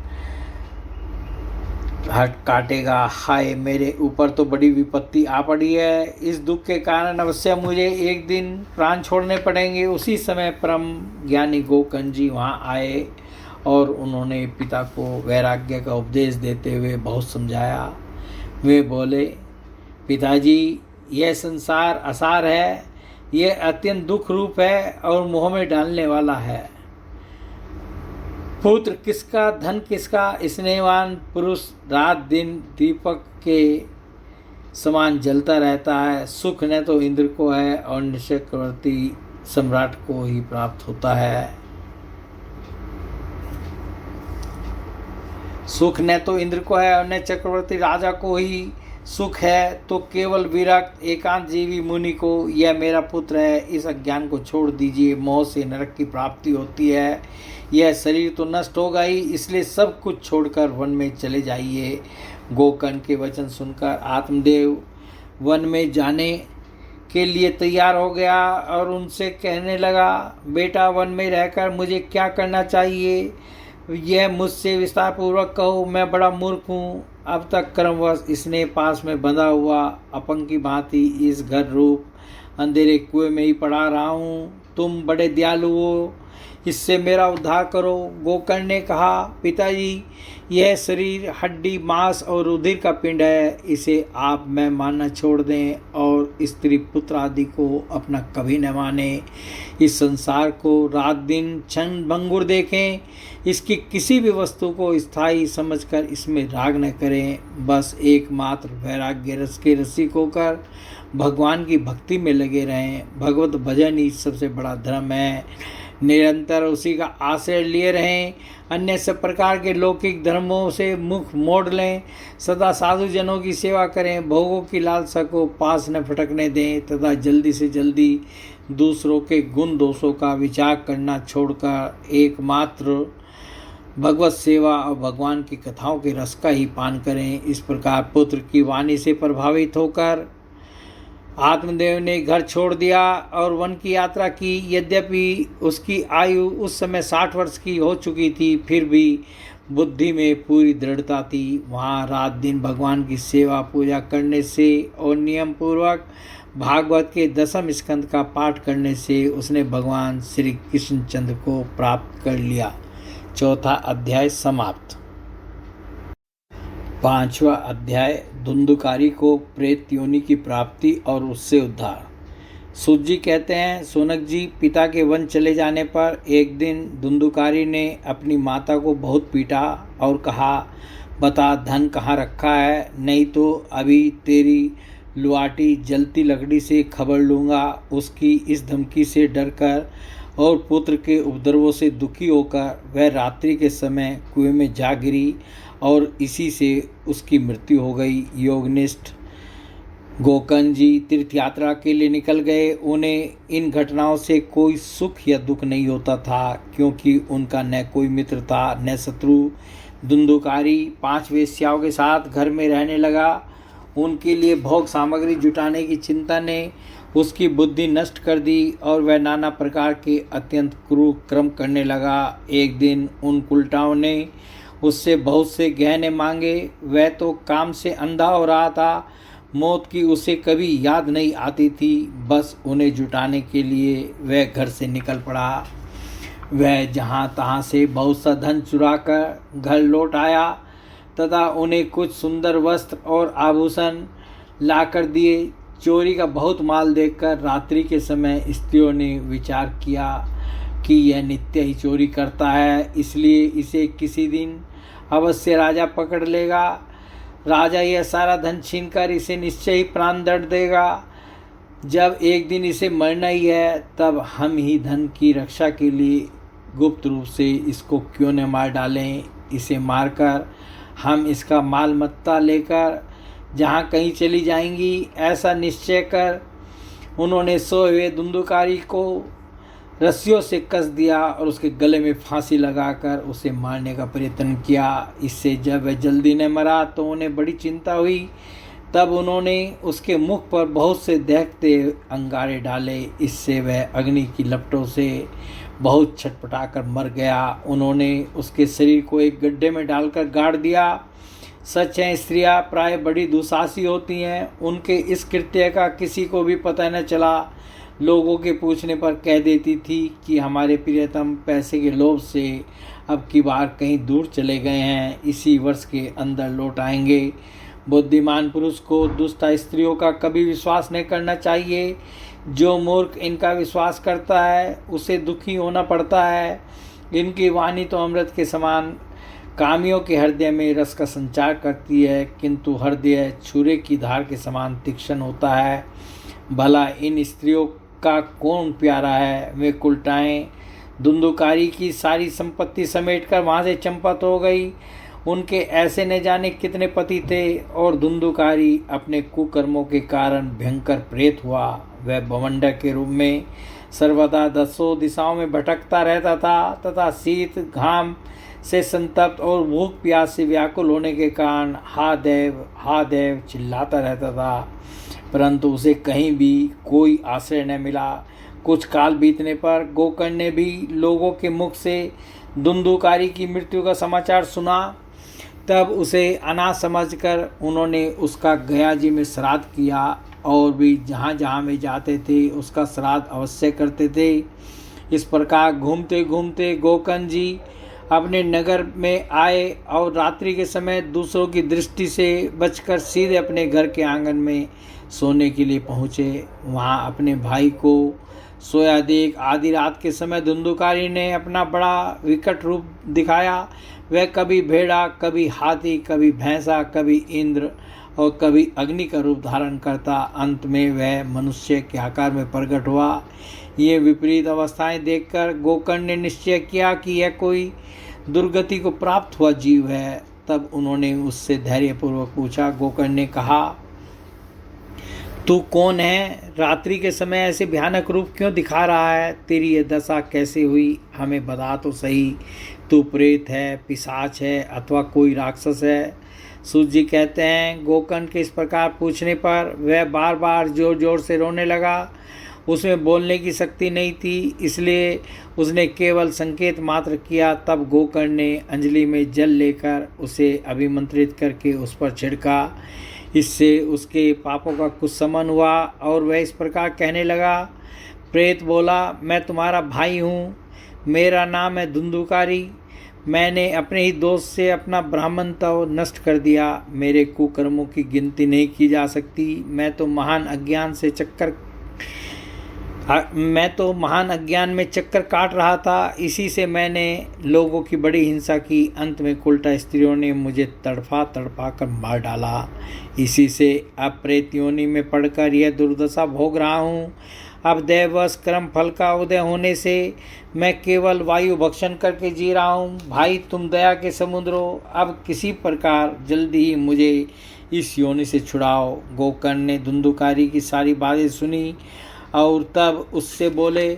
Speaker 1: हट काटेगा। हाय, मेरे ऊपर तो बड़ी विपत्ति आ पड़ी है। इस दुख के कारण अवश्य मुझे एक दिन प्राण छोड़ने पड़ेंगे। उसी समय परम ज्ञानी गोकर्ण जी वहाँ आए और उन्होंने पिता को वैराग्य का उपदेश देते हुए बहुत समझाया। वे बोले, पिताजी, यह संसार असार है, यह अत्यंत दुख रूप है और मोह में डालने वाला है। पुत्र किसका, धन किसका, स्नेहवान पुरुष रात दिन दीपक के समान जलता रहता है। सुख न तो इंद्र को है और न चक्रवर्ती सम्राट को ही प्राप्त होता है। सुख न तो इंद्र को है और न चक्रवर्ती राजा को ही सुख है, तो केवल विरक्त एकांत जीवी मुनि को यह मेरा पुत्र है। इस अज्ञान को छोड़ दीजिए। मोह से नरक की प्राप्ति होती है। यह शरीर तो नष्ट होगा ही, इसलिए सब कुछ छोड़कर वन में चले जाइए। गोकर्ण के वचन सुनकर आत्मदेव वन में जाने के लिए तैयार हो गया और उनसे कहने लगा, बेटा, वन में रहकर मुझे क्या करना चाहिए, यह मुझसे विस्तार पूर्वक कहो। मैं बड़ा मूर्ख हूँ। अब तक क्रमवश इसने पास में बंधा हुआ अपंग की भांति इस घर रूप अंधेरे कुएं में ही पड़ा रहा हूँ। तुम बड़े दयालु हो, इससे मेरा उद्धार करो। गोकर्ण ने कहा, पिताजी, यह शरीर हड्डी, मांस और रुधिर का पिंड है। इसे आप मैं मानना छोड़ दें और स्त्री पुत्र आदि को अपना कभी न माने। इस संसार को रात दिन क्षण भंगुर देखें। इसकी किसी भी वस्तु को स्थायी समझकर इसमें राग न करें। बस एकमात्र वैराग्य रस के रसिक होकर भगवान की भक्ति में लगे रहें। भगवत भजन ही सबसे बड़ा धर्म है। निरंतर उसी का आश्रय लिए रहें, अन्य सब प्रकार के लौकिक धर्मों से मुख मोड़ लें, सदा साधु जनों की सेवा करें, भोगों की लालसा को पास न फटकने दें तथा जल्दी से जल्दी दूसरों के गुण दोषों का विचार करना छोड़कर एकमात्र भगवत सेवा और भगवान की कथाओं के रस का ही पान करें। इस प्रकार पुत्र की वाणी से प्रभावित होकर आत्मदेव ने घर छोड़ दिया और वन की यात्रा की। यद्यपि उसकी आयु उस समय 60 वर्ष की हो चुकी थी, फिर भी बुद्धि में पूरी दृढ़ता थी। वहाँ रात दिन भगवान की सेवा पूजा करने से और नियम पूर्वक भागवत के 10वें स्कंद का पाठ करने से उसने भगवान श्री कृष्णचंद्र को प्राप्त कर लिया। चौथा अध्याय समाप्त। 5वां अध्याय धुंधुकारी को प्रेत योनि की प्राप्ति और उससे उद्धार। सूत जी कहते हैं, सोनक जी, पिता के वन चले जाने पर एक दिन धुंधुकारी ने अपनी माता को बहुत पीटा और कहा, बता धन कहाँ रखा है, नहीं तो अभी तेरी लुआटी जलती लकड़ी से खबर लूँगा। उसकी इस धमकी से डरकर और पुत्र के उपद्रवों से दुखी होकर वह रात्रि के समय कुएं में जा गिरी और इसी से उसकी मृत्यु हो गई। योगनिष्ठ गोकर्ण जी तीर्थ यात्रा के लिए निकल गए। उन्हें इन घटनाओं से कोई सुख या दुख नहीं होता था, क्योंकि उनका न कोई मित्र था न शत्रु। धुंधुकारी 5 वेश्याओं के साथ घर में रहने लगा। उनके लिए भोग सामग्री जुटाने की चिंता ने उसकी बुद्धि नष्ट कर दी और वह नाना प्रकार के अत्यंत क्रूर कर्म करने लगा। एक दिन उन उल्टाओं ने उससे बहुत से गहने मांगे। वह तो काम से अंधा हो रहा था, मौत की उसे कभी याद नहीं आती थी। बस उन्हें जुटाने के लिए वह घर से निकल पड़ा। वह जहाँ तहाँ से बहुत सा धन चुरा कर घर लौट आया तथा उन्हें कुछ सुंदर वस्त्र और आभूषण ला कर दिए। चोरी का बहुत माल देखकर रात्रि के समय स्त्रियों ने विचार किया कि यह नित्य ही चोरी करता है, इसलिए इसे किसी दिन अवश्य राजा पकड़ लेगा। राजा यह सारा धन छीनकर इसे निश्चय ही प्राण दंड देगा। जब एक दिन इसे मरना ही है, तब हम ही धन की रक्षा के लिए गुप्त रूप से इसको क्यों न मार डालें। इसे मारकर हम इसका माल मत्ता लेकर जहाँ कहीं चली जाएंगी, ऐसा निश्चय कर उन्होंने सोए हुए धुंधुकारी को रस्सियों से कस दिया और उसके गले में फांसी लगाकर उसे मारने का प्रयत्न किया। इससे जब वह जल्दी न मरा तो उन्हें बड़ी चिंता हुई। तब उन्होंने उसके मुख पर बहुत से दहकते अंगारे डाले। इससे वह अग्नि की लपटों से बहुत छटपटा कर मर गया। उन्होंने उसके शरीर को एक गड्ढे में डालकर गाड़ दिया। सच है, स्त्रियां प्राय बड़ी दुसासी होती हैं। उनके इस कृत्य का किसी को भी पता न चला। लोगों के पूछने पर कह देती थी कि हमारे प्रियतम पैसे के लोभ से अब की बार कहीं दूर चले गए हैं, इसी वर्ष के अंदर लौट आएंगे। बुद्धिमान पुरुष को दुष्ट स्त्रियों का कभी विश्वास नहीं करना चाहिए। जो मूर्ख इनका विश्वास करता है उसे दुखी होना पड़ता है। इनकी वाणी तो अमृत के समान कामियों के हृदय में रस का संचार करती है, किंतु हृदय छुरे की धार के समान तीक्ष्ण होता है। भला इन स्त्रियों का कौन प्यारा है। वे कुलटाएं धुंधुकारी की सारी संपत्ति समेटकर वहाँ से चंपत हो गई। उनके ऐसे न जाने कितने पति थे और धुंधुकारी अपने कुकर्मों के कारण भयंकर प्रेत हुआ। वह बवंडर के रूप में सर्वदा 10 दिशाओं में भटकता रहता था तथा शीत घाम से संतप्त और भूख प्यास से व्याकुल होने के कारण हा देव चिल्लाता रहता था, परंतु उसे कहीं भी कोई आश्रय न मिला। कुछ काल बीतने पर गोकर्ण ने भी लोगों के मुख से धुंधुकारी की मृत्यु का समाचार सुना। तब उसे अनाथ समझकर उन्होंने उसका गया जी में श्राद्ध किया और भी जहाँ जहाँ में जाते थे उसका श्राद्ध अवश्य करते थे। इस प्रकार घूमते घूमते गोकर्ण जी अपने नगर में आए और रात्रि के समय दूसरों की दृष्टि से बचकर सीधे अपने घर के आंगन में सोने के लिए पहुँचे। वहाँ अपने भाई को सोया देख आधी रात के समय धुंधुकारी ने अपना बड़ा विकट रूप दिखाया। वह कभी भेड़ा, कभी हाथी, कभी भैंसा, कभी इंद्र और कभी अग्नि का रूप धारण करता, अंत में वह मनुष्य के आकार में प्रकट हुआ। ये विपरीत अवस्थाएं देखकर गोकर्ण ने निश्चय किया कि यह कोई दुर्गति को प्राप्त हुआ जीव है। तब उन्होंने उससे धैर्यपूर्वक पूछा। गोकर्ण ने कहा, तू कौन है? रात्रि के समय ऐसे भयानक रूप क्यों दिखा रहा है? तेरी यह दशा कैसे हुई? हमें बता तो सही। तू प्रेत है, पिशाच है अथवा कोई राक्षस है? सूत जी कहते हैं, गोकर्ण के इस प्रकार पूछने पर वह बार बार जोर जोर से रोने लगा। उसमें बोलने की शक्ति नहीं थी, इसलिए उसने केवल संकेत मात्र किया। तब गोकर्ण ने अंजलि में जल लेकर उसे अभिमंत्रित करके उस पर छिड़का। इससे उसके पापों का कुछ शमन हुआ और वह इस प्रकार कहने लगा। प्रेत बोला, मैं तुम्हारा भाई हूँ, मेरा नाम है धुंधुकारी। मैंने अपने ही दोष से अपना ब्राह्मणत्व नष्ट कर दिया। मेरे कुकर्मों की गिनती नहीं की जा सकती। मैं तो महान अज्ञान में चक्कर काट रहा था। इसी से मैंने लोगों की बड़ी हिंसा की। अंत में उल्टा स्त्रियों ने मुझे तड़पा कर मार डाला। इसी से अब प्रेत योनि में पड़कर यह दुर्दशा भोग रहा हूँ। अब दैववश कर्म फल का उदय होने से मैं केवल वायु भक्षण करके जी रहा हूँ। भाई, तुम दया के समुद्र हो, अब किसी प्रकार जल्दी ही मुझे इस योनि से छुड़ाओ। गोकर्ण ने धुंधुकारी की सारी बातें सुनी और तब उससे बोले।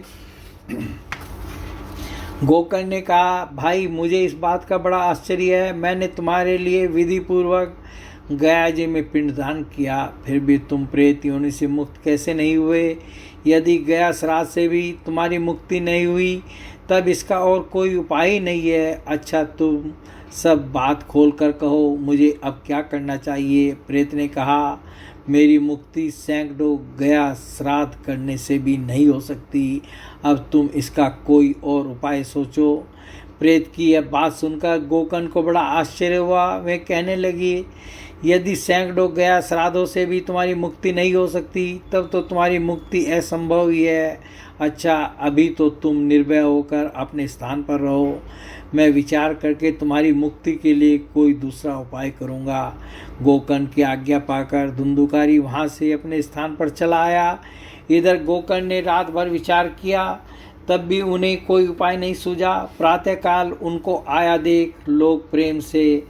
Speaker 1: गोकर्ण ने कहा, भाई, मुझे इस बात का बड़ा आश्चर्य है। मैंने तुम्हारे लिए विधि पूर्वक गया जी में पिंडदान किया, फिर भी तुम प्रेत योनि से मुक्त कैसे नहीं हुए? यदि गया श्राद्ध से भी तुम्हारी मुक्ति नहीं हुई, तब इसका और कोई उपाय ही नहीं है। अच्छा, तुम सब बात खोल कर कहो, मुझे अब क्या करना चाहिए? प्रेत ने कहा, मेरी मुक्ति सैकड़ों गया श्राद्ध करने से भी नहीं हो सकती। अब तुम इसका कोई और उपाय सोचो। प्रेत की यह बात सुनकर गोकर्ण को बड़ा आश्चर्य हुआ। वे कहने लगी, यदि सैकड़ों गया श्राद्धों से भी तुम्हारी मुक्ति नहीं हो सकती, तब तो तुम्हारी मुक्ति असंभव ही है। अच्छा, अभी तो तुम निर्भय होकर अपने स्थान पर रहो। मैं विचार करके तुम्हारी मुक्ति के लिए कोई दूसरा उपाय करूँगा। गोकर्ण की आज्ञा पाकर धुंधुकारी वहाँ से अपने स्थान पर चला आया। इधर गोकर्ण ने रात भर विचार किया, तब भी उन्हें कोई उपाय नहीं सूझा। प्रातःकाल उनको आया देख लोग प्रेम से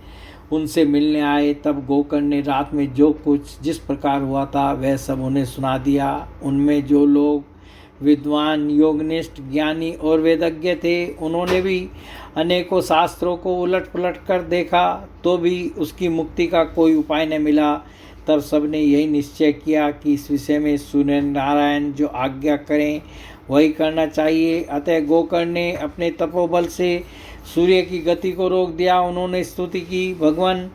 Speaker 1: उनसे मिलने आए। तब गोकर्ण ने रात में जो कुछ जिस प्रकार हुआ था वह सब उन्हें सुना दिया। उनमें जो लोग विद्वान, योगनिष्ठ, ज्ञानी और वेदज्ञ थे, उन्होंने भी अनेकों शास्त्रों को उलट पुलट कर देखा, तो भी उसकी मुक्ति का कोई उपाय न मिला। तब सबने यही निश्चय किया कि इस विषय में सूर्य नारायण जो आज्ञा करें वही करना चाहिए। अतः गोकर्ण ने अपने तपोबल से सूर्य की गति को रोक दिया। उन्होंने स्तुति की, भगवान,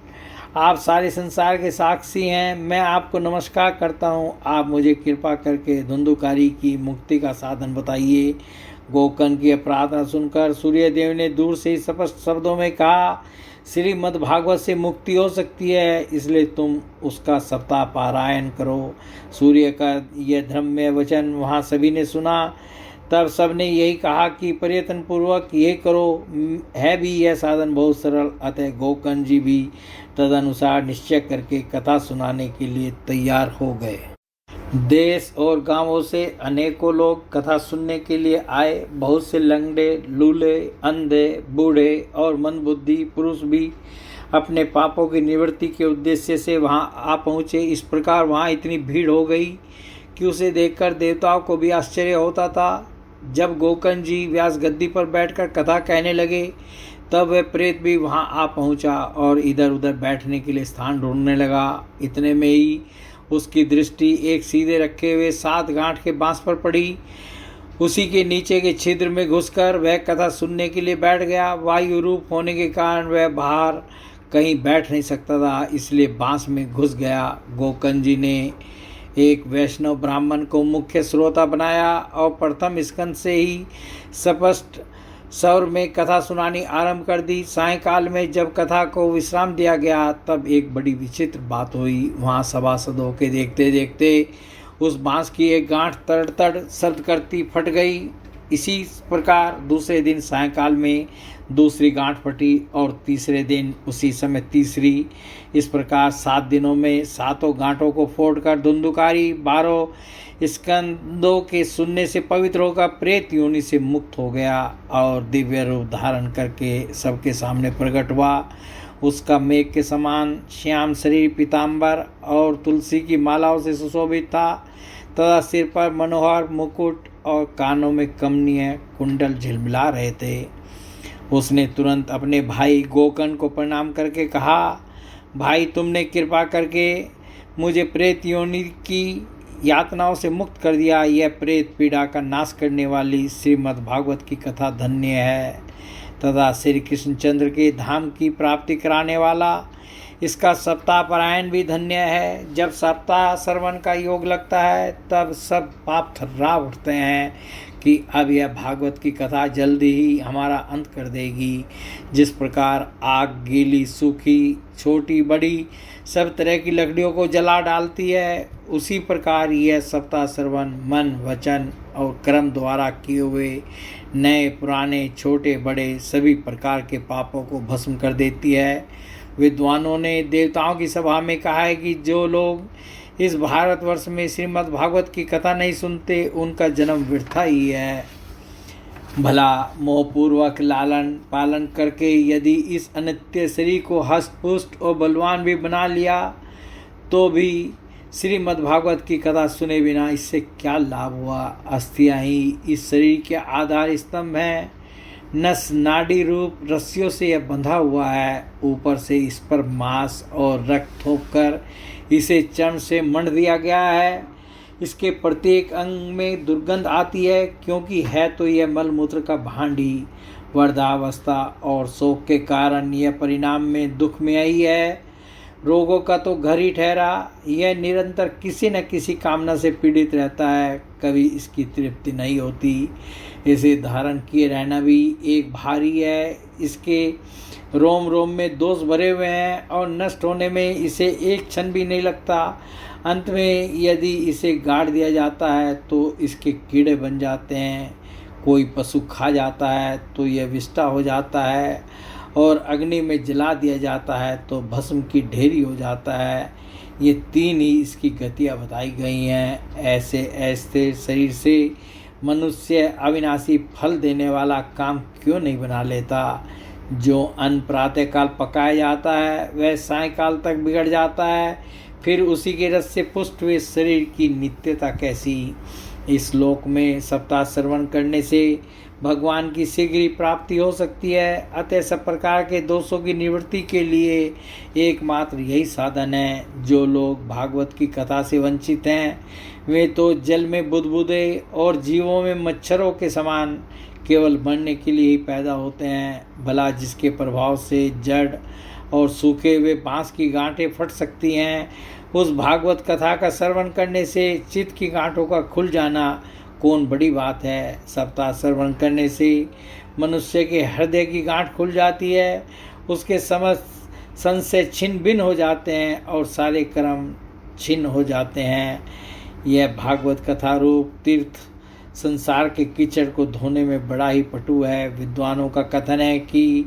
Speaker 1: आप सारे संसार के साक्षी हैं, मैं आपको नमस्कार करता हूँ। आप मुझे कृपा करके धुंधुकारी की मुक्ति का साधन बताइए। गोकर्ण की प्रार्थना सुनकर सूर्यदेव ने दूर से स्पष्ट शब्दों में कहा, श्रीमद् भागवत से मुक्ति हो सकती है, इसलिए तुम उसका सप्ताह पारायण करो। सूर्य का यह धर्म्य वचन वहाँ सभी ने सुना। तब सबने यही कहा कि प्रयत्न पूर्वक ये करो। है भी यह साधन बहुत सरल। अतः गोकर्ण जी भी तदनुसार निश्चय करके कथा सुनाने के लिए तैयार हो गए। देश और गांवों से अनेकों लोग कथा सुनने के लिए आए। बहुत से लंगड़े, लूले, अंधे, बूढ़े और मंदबुद्धि पुरुष भी अपने पापों की निवृत्ति के उद्देश्य से वहां आ पहुँचे। इस प्रकार वहां इतनी भीड़ हो गई कि उसे देखकर देवताओं को भी आश्चर्य होता था। जब गोकर्ण जी व्यास गद्दी पर बैठकर कथा कहने लगे, तब वह प्रेत भी वहां आ पहुंचा और इधर उधर बैठने के लिए स्थान ढूंढने लगा। इतने में ही उसकी दृष्टि एक सीधे रखे हुए 7 गांठ के बांस पर पड़ी। उसी के नीचे के छिद्र में घुसकर वह कथा सुनने के लिए बैठ गया। वायु रूप होने के कारण वह बाहर कहीं बैठ नहीं सकता था, इसलिए बांस में घुस गया। गोकर्ण जी ने एक वैष्णव ब्राह्मण को मुख्य श्रोता बनाया और प्रथम स्कंद से ही स्पष्ट स्वर में कथा सुनानी आरंभ कर दी। सायंकाल में जब कथा को विश्राम दिया गया, तब एक बड़ी विचित्र बात हुई। वहाँ सभासदों के देखते देखते उस बांस की एक गांठ तड़ तड़ शब्द करती फट गई। इसी प्रकार दूसरे दिन सायंकाल में दूसरी गांठ फटी और तीसरे दिन उसी समय तीसरी। इस प्रकार 7 दिनों में 7 गांठों को फोड़कर धुंधुकारी 12 स्कंदों के सुनने से पवित्र होकर प्रेत योनि से मुक्त हो गया और दिव्य रूप धारण करके सबके सामने प्रकट हुआ। उसका मेघ के समान श्याम शरीर पीताम्बर और तुलसी की मालाओं से सुशोभित था तथा सिर पर मनोहर मुकुट और कानों में कमनीय कुंडल झिलमिला रहे थे। उसने तुरंत अपने भाई गोकर्ण को प्रणाम करके कहा, भाई तुमने कृपा करके मुझे प्रेत योनि की यातनाओं से मुक्त कर दिया। यह प्रेत पीड़ा का नाश करने वाली श्रीमद् भागवत की कथा धन्य है तथा श्री कृष्णचंद्र के धाम की प्राप्ति कराने वाला इसका सप्ताह पारायण भी धन्य है। जब सप्ताह श्रवण का योग लगता है तब सब पाप थर्रा उठते हैं कि अब यह भागवत की कथा जल्दी ही हमारा अंत कर देगी। जिस प्रकार आग गीली सूखी छोटी बड़ी सब तरह की लकड़ियों को जला डालती है, उसी प्रकार यह सप्ताह श्रवण मन वचन और कर्म द्वारा किए हुए नए पुराने छोटे बड़े सभी प्रकार के पापों को भस्म कर देती है। विद्वानों ने देवताओं की सभा में कहा है कि जो लोग इस भारतवर्ष में श्रीमद् भागवत की कथा नहीं सुनते उनका जन्म व्यर्थ ही है। भला मोहपूर्वक लालन पालन करके यदि इस अनित्य शरीर को हष्ट पुष्ट और बलवान भी बना लिया तो भी श्रीमद् भागवत की कथा सुने बिना इससे क्या लाभ हुआ। अस्थियां ही इस शरीर के आधार स्तंभ हैं। नस नाड़ी रूप रस्सियों से यह बंधा हुआ है। ऊपर से इस पर मांस और रक्त थोप कर इसे चर्म से मंड दिया गया है। इसके प्रत्येक अंग में दुर्गंध आती है क्योंकि है तो यह मलमूत्र का भांड ही। वृद्धावस्था और शोक के कारण यह परिणाम में दुख में आई है। रोगों का तो घर ही ठहरा। यह निरंतर किसी न किसी कामना से पीड़ित रहता है, कभी इसकी तृप्ति नहीं होती। इसे धारण किए रहना भी एक भारी है। इसके रोम रोम में दोष भरे हुए हैं और नष्ट होने में इसे एक क्षण भी नहीं लगता। अंत में यदि इसे गाड़ दिया जाता है तो इसके कीड़े बन जाते हैं। कोई पशु खा जाता है तो यह विष्टा हो जाता है और अग्नि में जला दिया जाता है तो भस्म की ढेरी हो जाता है। ये 3 ही इसकी गतियाँ बताई गई हैं। ऐसे ऐसे शरीर से मनुष्य अविनाशी फल देने वाला काम क्यों नहीं बना लेता। जो अन्न प्रातःकाल पकाया जाता है वह सायंकाल तक बिगड़ जाता है, फिर उसी के रस से पुष्ट हुए शरीर की नित्यता कैसी। इस लोक में सप्ताह श्रवण करने से भगवान की शीघ्र ही प्राप्ति हो सकती है। अतः सब प्रकार के दोषों की निवृत्ति के लिए एकमात्र यही साधन है। जो लोग भागवत की कथा से वंचित हैं वे तो जल में बुदबुदे और जीवों में मच्छरों के समान केवल मरने के लिए ही पैदा होते हैं। भला जिसके प्रभाव से जड़ और सूखे हुए बांस की गांठें फट सकती हैं, उस भागवत कथा का श्रवण करने से चित्त की गांठों का खुल जाना कौन बड़ी बात है। सप्ताह श्रवण करने से मनुष्य के हृदय की गांठ खुल जाती है, उसके समस्त संशय छिन्न भिन्न हो जाते हैं और सारे कर्म छिन्न हो जाते हैं। यह भागवत कथा रूप तीर्थ संसार के कीचड़ को धोने में बड़ा ही पटु है। विद्वानों का कथन है कि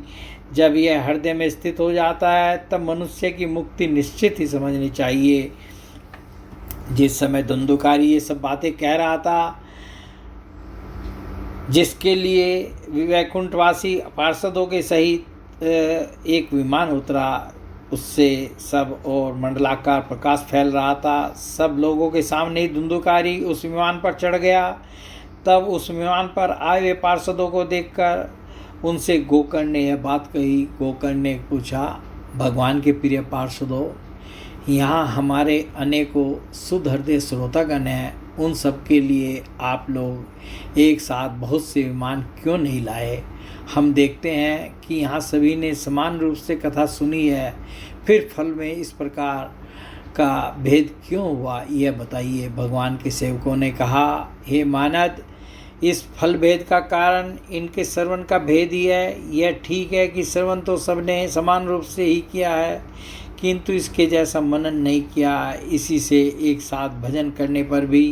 Speaker 1: जब यह हृदय में स्थित हो जाता है तब मनुष्य की मुक्ति निश्चित ही समझनी चाहिए। जिस समय धुंधुकारी ये सब बातें कह रहा था, जिसके लिए वैकुंठवासी पार्षदों के सहित एक विमान उतरा, उससे सब और मंडलाकार प्रकाश फैल रहा था। सब लोगों के सामने ही धुंधुकारी उस विमान पर चढ़ गया। तब उस विमान पर आए हुए पार्षदों को देखकर उनसे गोकर्ण ने यह बात कही। गोकर्ण ने पूछा, भगवान के प्रिय पार्षदों, यहाँ हमारे अनेकों शुद्ध हृदय श्रोतागण हैं, उन सब के लिए आप लोग एक साथ बहुत से विमान क्यों नहीं लाए। हम देखते हैं कि यहाँ सभी ने समान रूप से कथा सुनी है, फिर फल में इस प्रकार का भेद क्यों हुआ, यह बताइए। भगवान के सेवकों ने कहा, हे मानद, इस फल भेद का कारण इनके श्रवण का भेद ही है। यह ठीक है कि श्रवण तो सबने समान रूप से ही किया है, किंतु इसके जैसा मनन नहीं किया। इसी से एक साथ भजन करने पर भी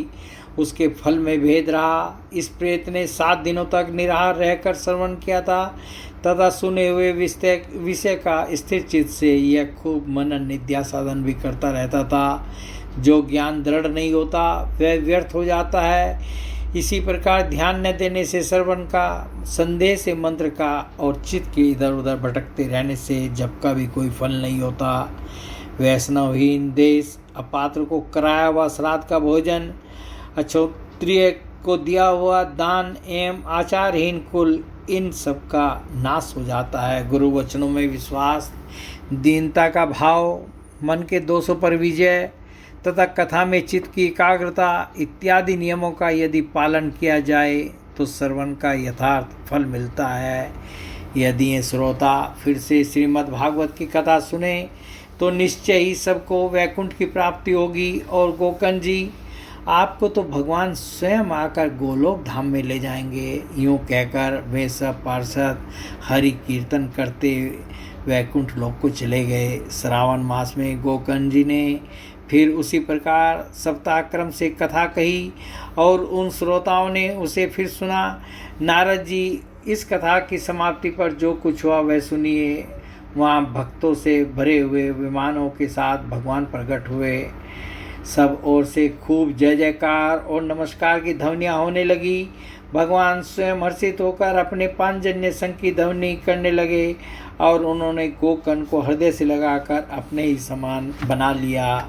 Speaker 2: उसके फल में भेद रहा। इस प्रेत ने 7 दिनों तक निराहार रहकर श्रवण किया था तथा सुने हुए विषय का स्थिर चित्त से यह खूब मनन निध्यासाधन भी करता रहता था। जो ज्ञान दृढ़ नहीं होता वह व्यर्थ हो जाता है। इसी प्रकार ध्यान न देने से, श्रवण का, संदेह से, मंत्र का और चित्त के इधर उधर भटकते रहने से जप का भी कोई फल नहीं होता। वैष्णवहीन देश, अपात्र को कराया हुआ श्राद्ध का भोजन, अक्षत्रिय को दिया हुआ दान एवं आचारहीन कुल, इन सब का नाश हो जाता है। गुरु वचनों में विश्वास, दीनता का भाव, मन के दोषों पर विजय तथा कथा में चित्त की एकाग्रता इत्यादि नियमों का यदि पालन किया जाए तो श्रवण का यथार्थ फल मिलता है। यदि ये श्रोता फिर से श्रीमद् भागवत की कथा सुने तो निश्चय ही सबको वैकुंठ की प्राप्ति होगी। और गोकर्ण जी, आपको तो भगवान स्वयं आकर गोलोक धाम में ले जाएंगे। यूँ कहकर वे सब पार्षद हरि कीर्तन करते वैकुंठ लोक को चले गए। श्रावण मास में गोकर्ण जी ने फिर उसी प्रकार सप्ताहक्रम से कथा कही और उन श्रोताओं ने उसे फिर सुना। नारद जी, इस कथा की समाप्ति पर जो कुछ हुआ वह सुनिए। वहाँ भक्तों से भरे हुए विमानों के साथ भगवान प्रकट हुए। सब ओर से खूब जय जयकार और नमस्कार की ध्वनियाँ होने लगी। भगवान स्वयं हर्षित होकर अपने पांचजन्य संघ की ध्वनि करने लगे और उन्होंने गोकर्ण को हृदय से लगाकर अपने ही समान बना लिया।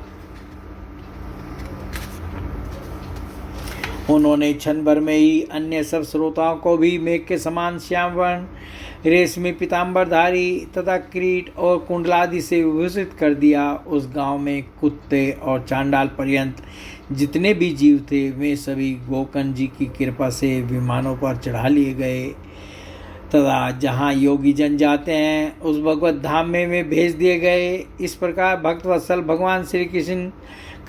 Speaker 2: उन्होंने क्षण भर में ही अन्य सब श्रोताओं को भी मेघ के समान श्याम वर्ण, रेशमी पीताम्बरधारी तथा किरीट और कुंडलादि से विभूषित कर दिया। उस गांव में कुत्ते और चांडाल पर्यंत जितने भी जीव थे वे सभी गोकर्ण जी की कृपा से विमानों पर चढ़ा लिए गए तथा जहाँ योगी जन जाते हैं उस भगवत धाम में वे भेज दिए गए। इस प्रकार भक्तवत्सल भगवान श्री कृष्ण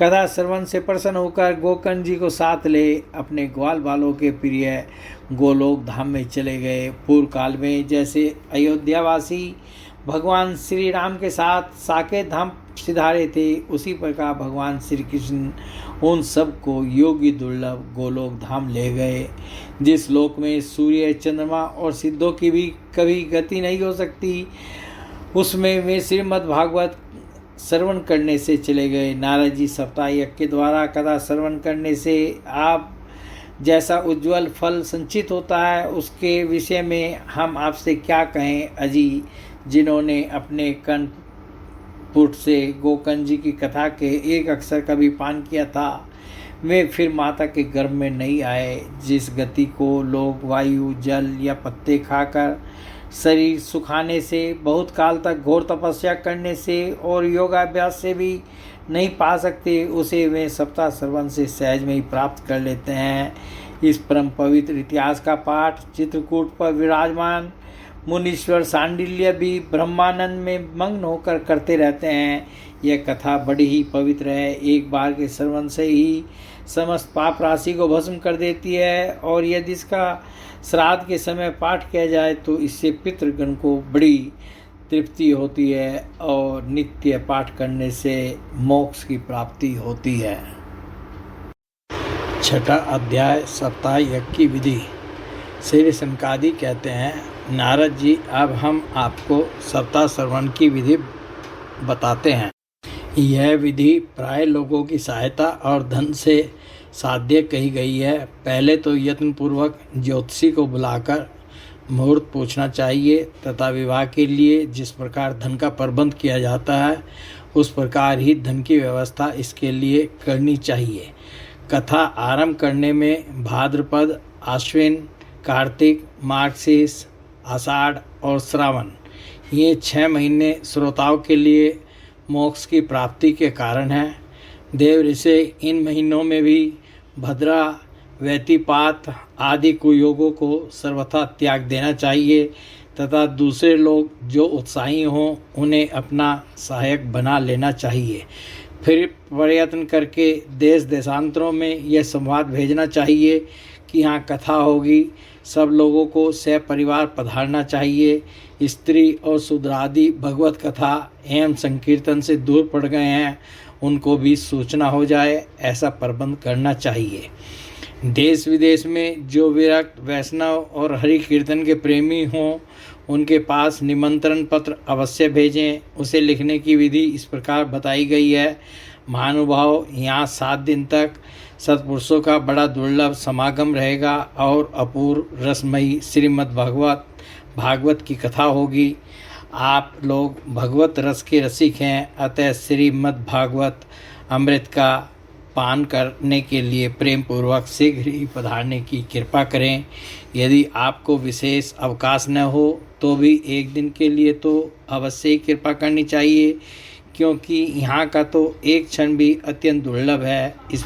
Speaker 2: कथा श्रवण से प्रसन्न होकर गोकर्ण जी को साथ ले अपने ग्वाल बालों के प्रिय गोलोक धाम में चले गए। पूर्व काल में जैसे अयोध्यावासी भगवान श्री राम के साथ साकेत धाम सिधारे थे, उसी प्रकार भगवान श्री कृष्ण उन सब को योगी दुर्लभ गोलोक धाम ले गए, जिस लोक में सूर्य, चंद्रमा और सिद्धों की भी कभी गति नहीं हो सकती। उसमें वे श्रीमद् भागवत श्रवण करने से चले गए। नारद जी, सप्ताह यज्ञ के द्वारा कथा श्रवण करने से आप जैसा उज्जवल फल संचित होता है उसके विषय में हम आपसे क्या कहें। अजी, जिन्होंने अपने कंठपुट से गोकर्ण जी की कथा के एक अक्षर का भी पान किया था वे फिर माता के गर्भ में नहीं आए। जिस गति को लोग वायु, जल या पत्ते खाकर, शरीर सुखाने से, बहुत काल तक घोर तपस्या करने से और योगाभ्यास से भी नहीं पा सकते, उसे वे सप्ताह श्रवण से सहज में ही प्राप्त कर लेते हैं। इस परम पवित्र इतिहास का पाठ चित्रकूट पर विराजमान मुनीश्वर सांडिल्य भी ब्रह्मानंद में मग्न होकर करते रहते हैं। यह कथा बड़ी ही पवित्र है, एक बार के श्रवण से ही समस्त पाप राशि को भस्म कर देती है और यदि इसका श्राद्ध के समय पाठ किया जाए तो इससे पितृगण को बड़ी तृप्ति होती है और नित्य पाठ करने से मोक्ष की प्राप्ति होती है।
Speaker 1: छठा अध्याय, सप्ताह यज्ञ की विधि। श्री सनकादि कहते हैं, नारद जी, अब हम आपको सप्ताह श्रवण की विधि बताते हैं। यह विधि प्राय लोगों की सहायता और धन से साध्य कही गई है। पहले तो यत्नपूर्वक ज्योतिषी को बुलाकर मुहूर्त पूछना चाहिए तथा विवाह के लिए जिस प्रकार धन का प्रबंध किया जाता है उस प्रकार ही धन की व्यवस्था इसके लिए करनी चाहिए। कथा आरंभ करने में भाद्रपद, आश्विन, कार्तिक, मार्गशीर्ष, आषाढ़ और श्रावण, ये 6 महीने श्रोताओं के लिए मोक्ष की प्राप्ति के कारण हैं। देव ऋषि इन महीनों में भी भद्रा, व्यतिपात आदि कुयोगों को सर्वथा त्याग देना चाहिए तथा दूसरे लोग जो उत्साही हों उन्हें अपना सहायक बना लेना चाहिए। फिर प्रयत्न करके देश देशांतरों में यह संवाद भेजना चाहिए कि यहाँ कथा होगी, सब लोगों को सपरिवार पधारना चाहिए। स्त्री और शूद्रादि भगवत कथा एवं संकीर्तन से दूर पड़ गए हैं, उनको भी सूचना हो जाए, ऐसा प्रबंध करना चाहिए। देश विदेश में जो विरक्त वैष्णव और हरि कीर्तन के प्रेमी हों, उनके पास निमंत्रण पत्र अवश्य भेजें। उसे लिखने की विधि इस प्रकार बताई गई है। महानुभाव, यहाँ 7 दिन तक सत्पुरुषों का बड़ा दुर्लभ समागम रहेगा और अपूर्व रसमयी श्रीमद् भागवत की कथा होगी। आप लोग भगवत रस के रसिक हैं, अतः श्रीमद् भागवत अमृत का पान करने के लिए प्रेम पूर्वक शीघ्र ही पधारने की कृपा करें। यदि आपको विशेष अवकाश न हो तो भी एक दिन के लिए तो अवश्य ही कृपा करनी चाहिए, क्योंकि यहाँ का तो एक क्षण भी अत्यंत दुर्लभ है। इस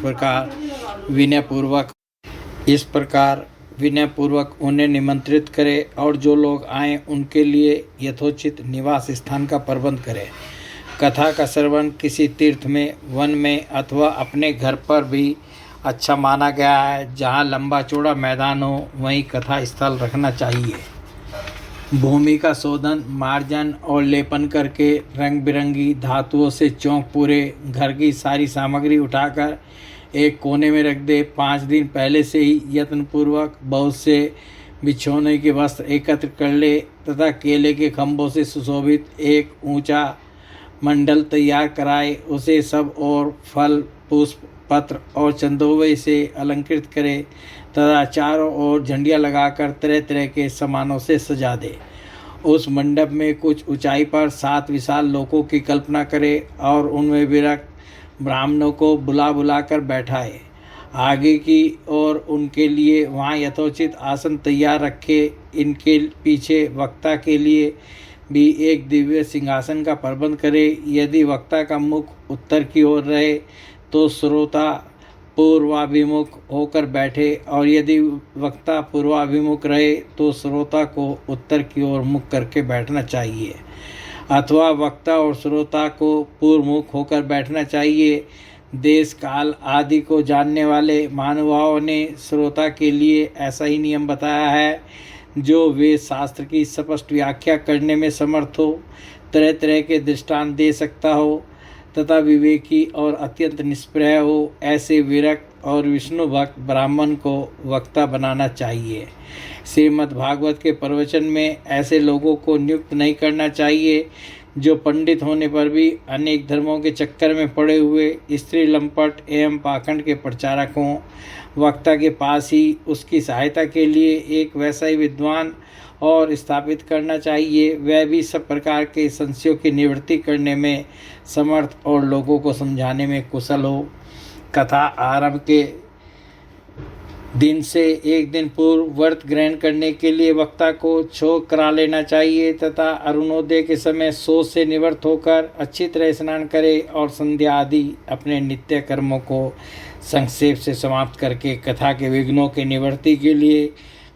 Speaker 1: प्रकार विनयपूर्वक उन्हें निमंत्रित करें और जो लोग आएँ उनके लिए यथोचित निवास स्थान का प्रबंध करें। कथा का श्रवण किसी तीर्थ में, वन में अथवा अपने घर पर भी अच्छा माना गया है। जहाँ लंबा चौड़ा मैदान हो वहीं कथा स्थल रखना चाहिए। भूमि का शोधन, मार्जन और लेपन करके रंग बिरंगी धातुओं से चौंक पूरे घर की सारी सामग्री उठाकर एक कोने में रख दे। 5 दिन पहले से ही यत्नपूर्वक बहुत से बिछौने के वस्त्र एकत्र कर ले तथा केले के खंभों से सुशोभित एक ऊंचा मंडल तैयार कराए। उसे सब और फल, पुष्प, पत्र और चंदोवे से अलंकृत करे तथा चारों ओर झंडियाँ लगाकर तरह तरह के सामानों से सजा दे। उस मंडप में कुछ ऊंचाई पर 7 विशाल लोकों की कल्पना करे और उनमें विरक्त ब्राह्मणों को बुला कर बैठाए। आगे की ओर उनके लिए वहाँ यथोचित आसन तैयार रखे। इनके पीछे वक्ता के लिए भी एक दिव्य सिंहासन का प्रबंध करे। यदि वक्ता का मुख उत्तर की ओर रहे तो श्रोता पूर्वाभिमुख होकर बैठे, और यदि वक्ता पूर्वाभिमुख रहे तो श्रोता को उत्तर की ओर मुख करके बैठना चाहिए, अथवा वक्ता और श्रोता को पूर्वमुख होकर बैठना चाहिए। देश काल आदि को जानने वाले महानुभावों ने श्रोता के लिए ऐसा ही नियम बताया है, जो वेद शास्त्र की स्पष्ट व्याख्या करने में समर्थ हो, तरह तरह के दृष्टांत दे सकता हो तथा विवेकी और अत्यंत निष्प्रय हो। ऐसे विरक्त और विष्णु भक्त ब्राह्मण को वक्ता बनाना चाहिए। श्रीमद् भागवत के प्रवचन में ऐसे लोगों को नियुक्त नहीं करना चाहिए जो पंडित होने पर भी अनेक धर्मों के चक्कर में पड़े हुए स्त्री लंपट एवं पाखंड के प्रचारक हों। वक्ता के पास ही उसकी सहायता के लिए एक वैसा ही विद्वान और स्थापित करना चाहिए, वह भी सब प्रकार के संशयों की निवृत्ति करने में समर्थ और लोगों को समझाने में कुशल हो। कथा आरंभ के दिन से एक दिन पूर्व व्रत ग्रहण करने के लिए वक्ता को छोक करा लेना चाहिए तथा अरुणोदय के समय सोच से निवृत्त होकर अच्छी तरह स्नान करे और संध्या आदि अपने नित्य कर्मों को संक्षेप से समाप्त करके कथा के विघ्नों के निवृत्ति के लिए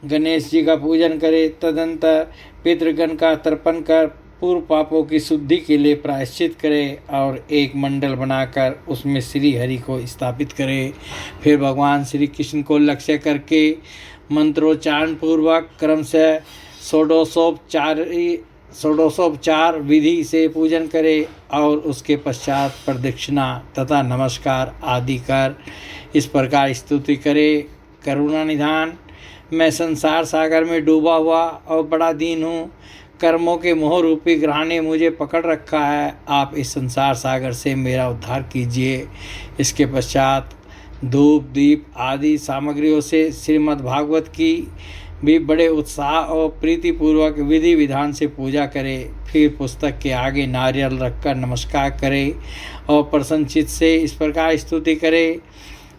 Speaker 1: गणेश जी का पूजन करे। तदंतर पितृगण का तर्पण कर पूर्व पापों की शुद्धि के लिए प्रायश्चित करे और एक मंडल बनाकर उसमें श्री हरि को स्थापित करे। फिर भगवान श्री कृष्ण को लक्ष्य करके मंत्रोच्चारण पूर्वक क्रमशः षोडशोपचार विधि से पूजन करे और उसके पश्चात प्रदक्षिणा तथा नमस्कार आदि कर इस प्रकार स्तुति करे। करुणा निधान, मैं संसार सागर में डूबा हुआ और बड़ा दीन हूँ। कर्मों के मोह रूपी ग्रह ने मुझे पकड़ रखा है। आप इस संसार सागर से मेरा उद्धार कीजिए। इसके पश्चात धूप दीप आदि सामग्रियों से श्रीमद् भागवत की भी बड़े उत्साह और प्रीतिपूर्वक विधि विधान से पूजा करें। फिर पुस्तक के आगे नारियल रखकर नमस्कार करें और प्रसन्नचित्त से इस प्रकार स्तुति करें।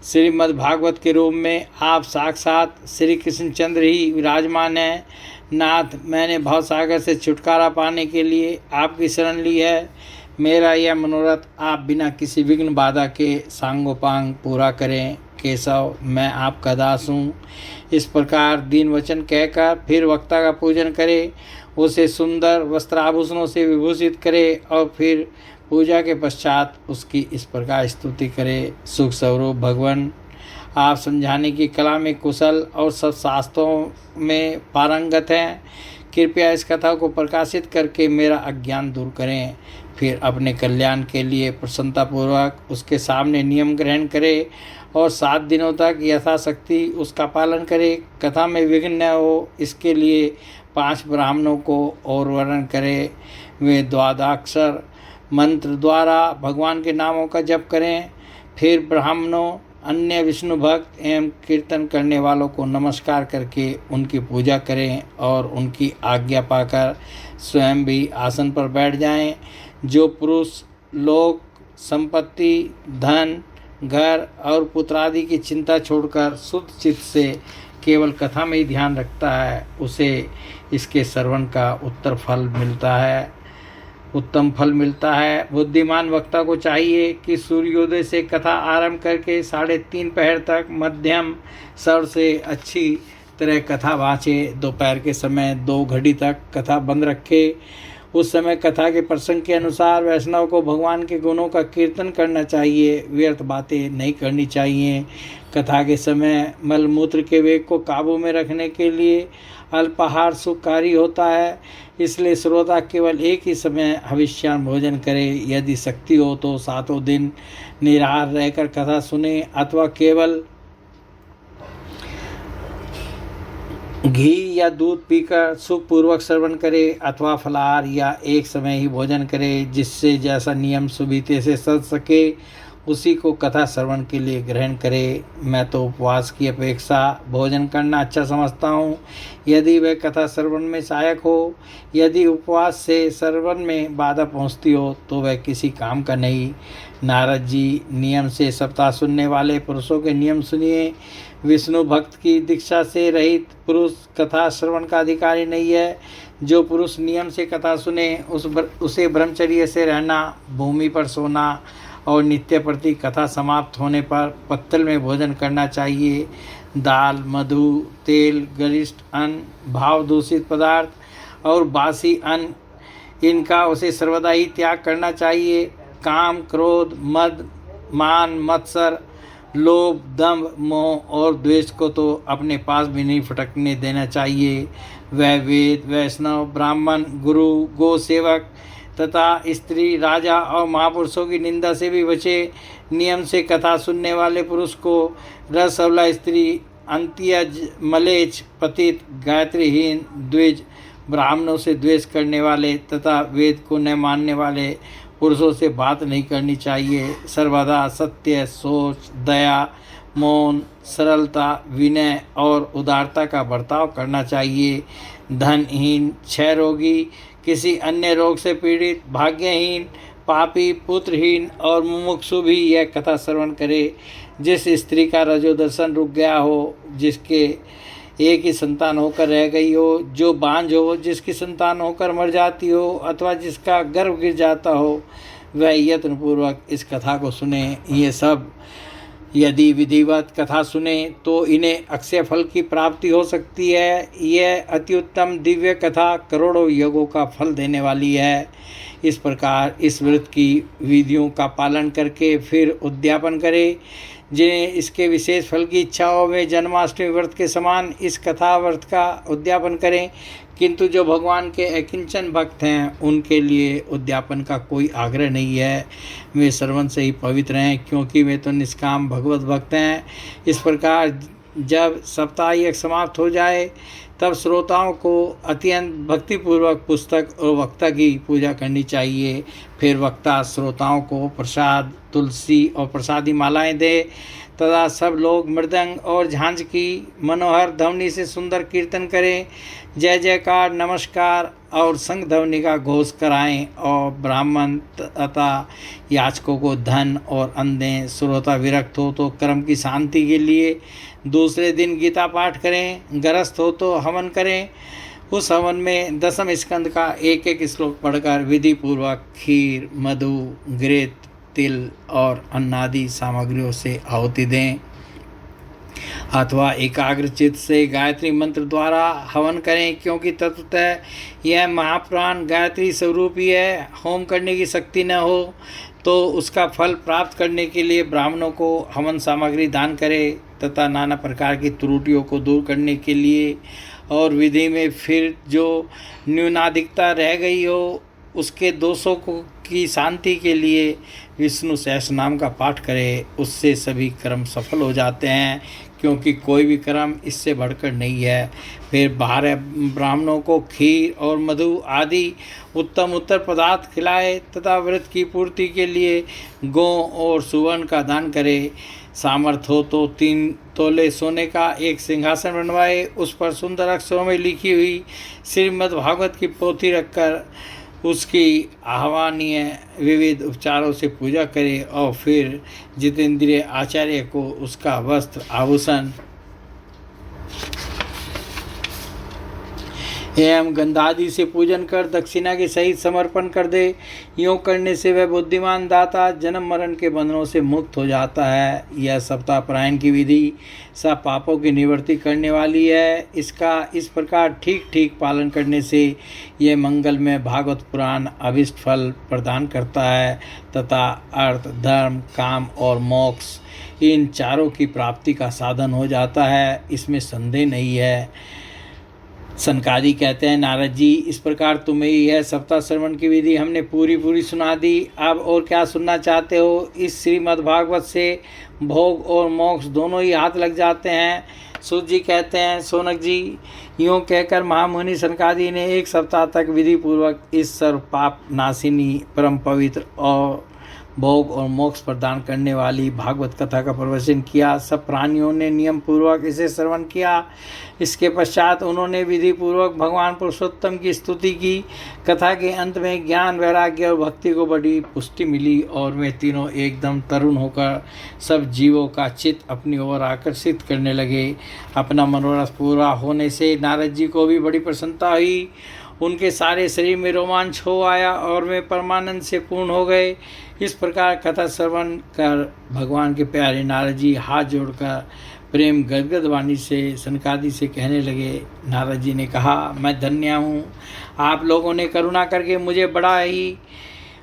Speaker 1: श्रीमद् भागवत के रूप में आप साक्षात श्री कृष्णचंद्र ही विराजमान हैं। नाथ, मैंने भवसागर से छुटकारा पाने के लिए आपकी शरण ली है। मेरा यह मनोरथ आप बिना किसी विघ्न बाधा के सांगोपांग पूरा करें। केशव, मैं आपका दास हूँ। इस प्रकार दीन वचन कहकर फिर वक्ता का पूजन करे, उसे सुंदर वस्त्राभूषणों से विभूषित करे और फिर पूजा के पश्चात उसकी इस प्रकार स्तुति करे। सुख स्वरूप भगवान, आप समझाने की कला में कुशल और सब शास्त्रों में पारंगत हैं। कृपया इस कथा को प्रकाशित करके मेरा अज्ञान दूर करें। फिर अपने कल्याण के लिए प्रसन्नतापूर्वक उसके सामने नियम ग्रहण करे और 7 दिनों तक यथाशक्ति उसका पालन करे। कथा में विघ्न न हो इसके लिए 5 ब्राह्मणों को और वर्ण करे। वे द्वादशाक्षर मंत्र द्वारा भगवान के नामों का जप करें। फिर ब्राह्मणों अन्य विष्णु भक्त एवं कीर्तन करने वालों को नमस्कार करके उनकी पूजा करें और उनकी आज्ञा पाकर स्वयं भी आसन पर बैठ जाएं। जो पुरुष लोक संपत्ति धन घर और पुत्र आदि की चिंता छोड़कर शुद्ध चित्त से केवल कथा में ही ध्यान रखता है उसे इसके श्रवण का उत्तम फल मिलता है। बुद्धिमान वक्ता को चाहिए कि सूर्योदय से कथा आरंभ करके 3:30 पहर तक मध्यम स्वर से अच्छी तरह कथा वाँचे। दोपहर के समय 2 घड़ी तक कथा बंद रखे। उस समय कथा के प्रसंग के अनुसार वैष्णव को भगवान के गुणों का कीर्तन करना चाहिए, व्यर्थ बातें नहीं करनी चाहिए। कथा के समय मलमूत्र के वेग को काबू में रखने के लिए अल्पाहार सुखकारी होता है, इसलिए श्रोता केवल एक ही समय हविष्यान्न भोजन करे। यदि शक्ति हो तो 7 दिन निराहार रहकर कथा सुने अथवा केवल घी या दूध पीकर सुखपूर्वक श्रवण करे अथवा फलाहार या एक समय ही भोजन करे। जिससे जैसा नियम सुविधि से सज सके उसी को कथा श्रवण के लिए ग्रहण करे। मैं तो उपवास की अपेक्षा भोजन करना अच्छा समझता हूँ, यदि वह कथा श्रवण में सहायक हो। यदि उपवास से श्रवण में बाधा पहुँचती हो तो वह किसी काम का नहीं। नारद जी नियम से सप्ताह सुनने वाले पुरुषों के नियम सुनिए। विष्णु भक्त की दीक्षा से रहित पुरुष कथा श्रवण का अधिकारी नहीं है। जो पुरुष नियम से कथा सुने उसे ब्रह्मचर्य से रहना, भूमि पर सोना और नित्य प्रति कथा समाप्त होने पर पत्तल में भोजन करना चाहिए। दाल, मधु, तेल, गरिष्ठ अन्न, भाव दूषित पदार्थ और बासी अन्न इनका उसे सर्वदा ही त्याग करना चाहिए। काम, क्रोध, मद, मान, मत्सर, लोभ, दंभ, मोह और द्वेष को तो अपने पास भी नहीं फटकने देना चाहिए। वह वेद, वैष्णव, ब्राह्मण, गुरु, गो सेवक तथा स्त्री, राजा और महापुरुषों की निंदा से भी बचे। नियम से कथा सुनने वाले पुरुष को रस अवला स्त्री, अंत्यज, मलेच्छ, पतित, गायत्रीहीन, द्विज, ब्राह्मणों से द्वेष करने वाले तथा वेद को न मानने वाले पुरुषों से बात नहीं करनी चाहिए। सर्वदा सत्य, सोच, दया, मौन, सरलता, विनय और उदारता का बर्ताव करना चाहिए। धनहीन, क्षय रोगी, किसी अन्य रोग से पीड़ित, भाग्यहीन, पापी, पुत्रहीन और मुमुक्षु भी यह कथा श्रवण करे। जिस स्त्री का रजोदर्शन रुक गया हो, जिसके एक ही संतान होकर रह गई हो, जो बांझ हो, जिसकी संतान होकर मर जाती हो अथवा जिसका गर्भ गिर जाता हो, वह यत्नपूर्वक इस कथा को सुने। ये सब यदि विधिवत कथा सुने तो इन्हें अक्षय फल की प्राप्ति हो सकती है। यह अति उत्तम दिव्य कथा करोड़ों यज्ञों का फल देने वाली है। इस प्रकार इस व्रत की विधियों का पालन करके फिर उद्यापन करें। जिन्हें इसके विशेष फल की इच्छा हो वे जन्माष्टमी व्रत के समान इस कथा व्रत का उद्यापन करें, किंतु जो भगवान के अकिंचन भक्त हैं उनके लिए उद्यापन का कोई आग्रह नहीं है। वे श्रवण से ही पवित्र हैं, क्योंकि वे तो निष्काम भगवत भक्त हैं। इस प्रकार जब सप्ताह समाप्त हो जाए तब श्रोताओं को अत्यंत भक्तिपूर्वक पुस्तक और वक्ता की पूजा करनी चाहिए। फिर वक्ता श्रोताओं को प्रसाद, तुलसी और प्रसादी मालाएं दे तथा सब लोग मृदंग और झांझ की मनोहर ध्वनि से सुंदर कीर्तन करें, जय जयकार, नमस्कार और संग ध्वनि का घोष कराएं और ब्राह्मण तथा याचकों को धन और अन्न दें। श्रोता विरक्त हो तो कर्म की शांति के लिए दूसरे दिन गीता पाठ करें, गृहस्थ हो तो हवन करें। उस हवन में 10वें स्कंद का एक एक श्लोक पढ़कर विधि पूर्वक खीर, मधु, घृत, तिल और अन्नादि सामग्रियों से आहुति दें अथवा एकाग्रचित से गायत्री मंत्र द्वारा हवन करें, क्योंकि तत्वतः यह महाप्राण गायत्री स्वरूप ही है। होम करने की शक्ति न हो तो उसका फल प्राप्त करने के लिए ब्राह्मणों को हवन सामग्री दान करें तथा नाना प्रकार की त्रुटियों को दूर करने के लिए और विधि में फिर जो न्यूनाधिकता रह गई हो
Speaker 2: उसके दोषों को की शांति के लिए विष्णु सहस्रनाम का पाठ करे, उससे सभी कर्म सफल हो जाते हैं, क्योंकि कोई भी कर्म इससे बढ़कर नहीं है। फिर 12 ब्राह्मणों को खीर और मधु आदि उत्तम उत्तर पदार्थ खिलाए तथा व्रत की पूर्ति के लिए गौ और सुवर्ण का दान करे। सामर्थ्य हो तो 3 तोले सोने का एक सिंहासन बनवाए, उस पर सुंदर अक्षरों में लिखी हुई श्रीमद् भागवत की पोथी रखकर उसकी आह्वानीय विविध उपचारों से पूजा करे और फिर जितेंद्रिय आचार्य को उसका वस्त्र आभूषण एवं गंधादि से पूजन कर दक्षिणा के सहित समर्पण कर दे। यूँ करने से वह बुद्धिमान दाता जन्म मरण के बंधनों से मुक्त हो जाता है। यह सप्ताह परायण की विधि सब पापों की निवृत्ति करने वाली है। इसका इस प्रकार ठीक ठीक पालन करने से यह मंगलमय भागवत पुराण अभिष्ट फल प्रदान करता है तथा अर्थ, धर्म, काम और मोक्ष इन चारों की प्राप्ति का साधन हो जाता है, इसमें संदेह नहीं है। सनकादि कहते हैं, नारद जी, इस प्रकार तुम्हें यह सप्ताह श्रवण की विधि हमने पूरी सुना दी। अब और क्या सुनना चाहते हो? इस श्रीमद् भागवत से भोग और मोक्ष दोनों ही हाथ लग जाते हैं। सूत जी कहते हैं, सोनक जी, यूँ कहकर महामुनि सनकादि ने 1 सप्ताह तक विधि पूर्वक इस सर्व पाप नाशिनी परम पवित्र और भोग और मोक्ष प्रदान करने वाली भागवत कथा का प्रवचन किया। सब प्राणियों ने नियम पूर्वक इसे श्रवण किया। इसके पश्चात उन्होंने विधि पूर्वक भगवान पुरुषोत्तम की स्तुति की। कथा के अंत में ज्ञान, वैराग्य और भक्ति को बड़ी पुष्टि मिली और वे तीनों एकदम तरुण होकर सब जीवों का चित्त अपनी ओर आकर्षित करने लगे। अपना मनोरथ पूरा होने से नारद जी को भी बड़ी प्रसन्नता हुई। उनके सारे शरीर में रोमांच हो आया और वे परमानंद से पूर्ण हो गए। इस प्रकार कथा श्रवण कर भगवान के प्यारे नारद जी हाथ जोड़कर प्रेम गदगद वाणी से सनकादि से कहने लगे। नारद जी ने कहा, मैं धन्य हूँ, आप लोगों ने करुणा करके मुझे बड़ा ही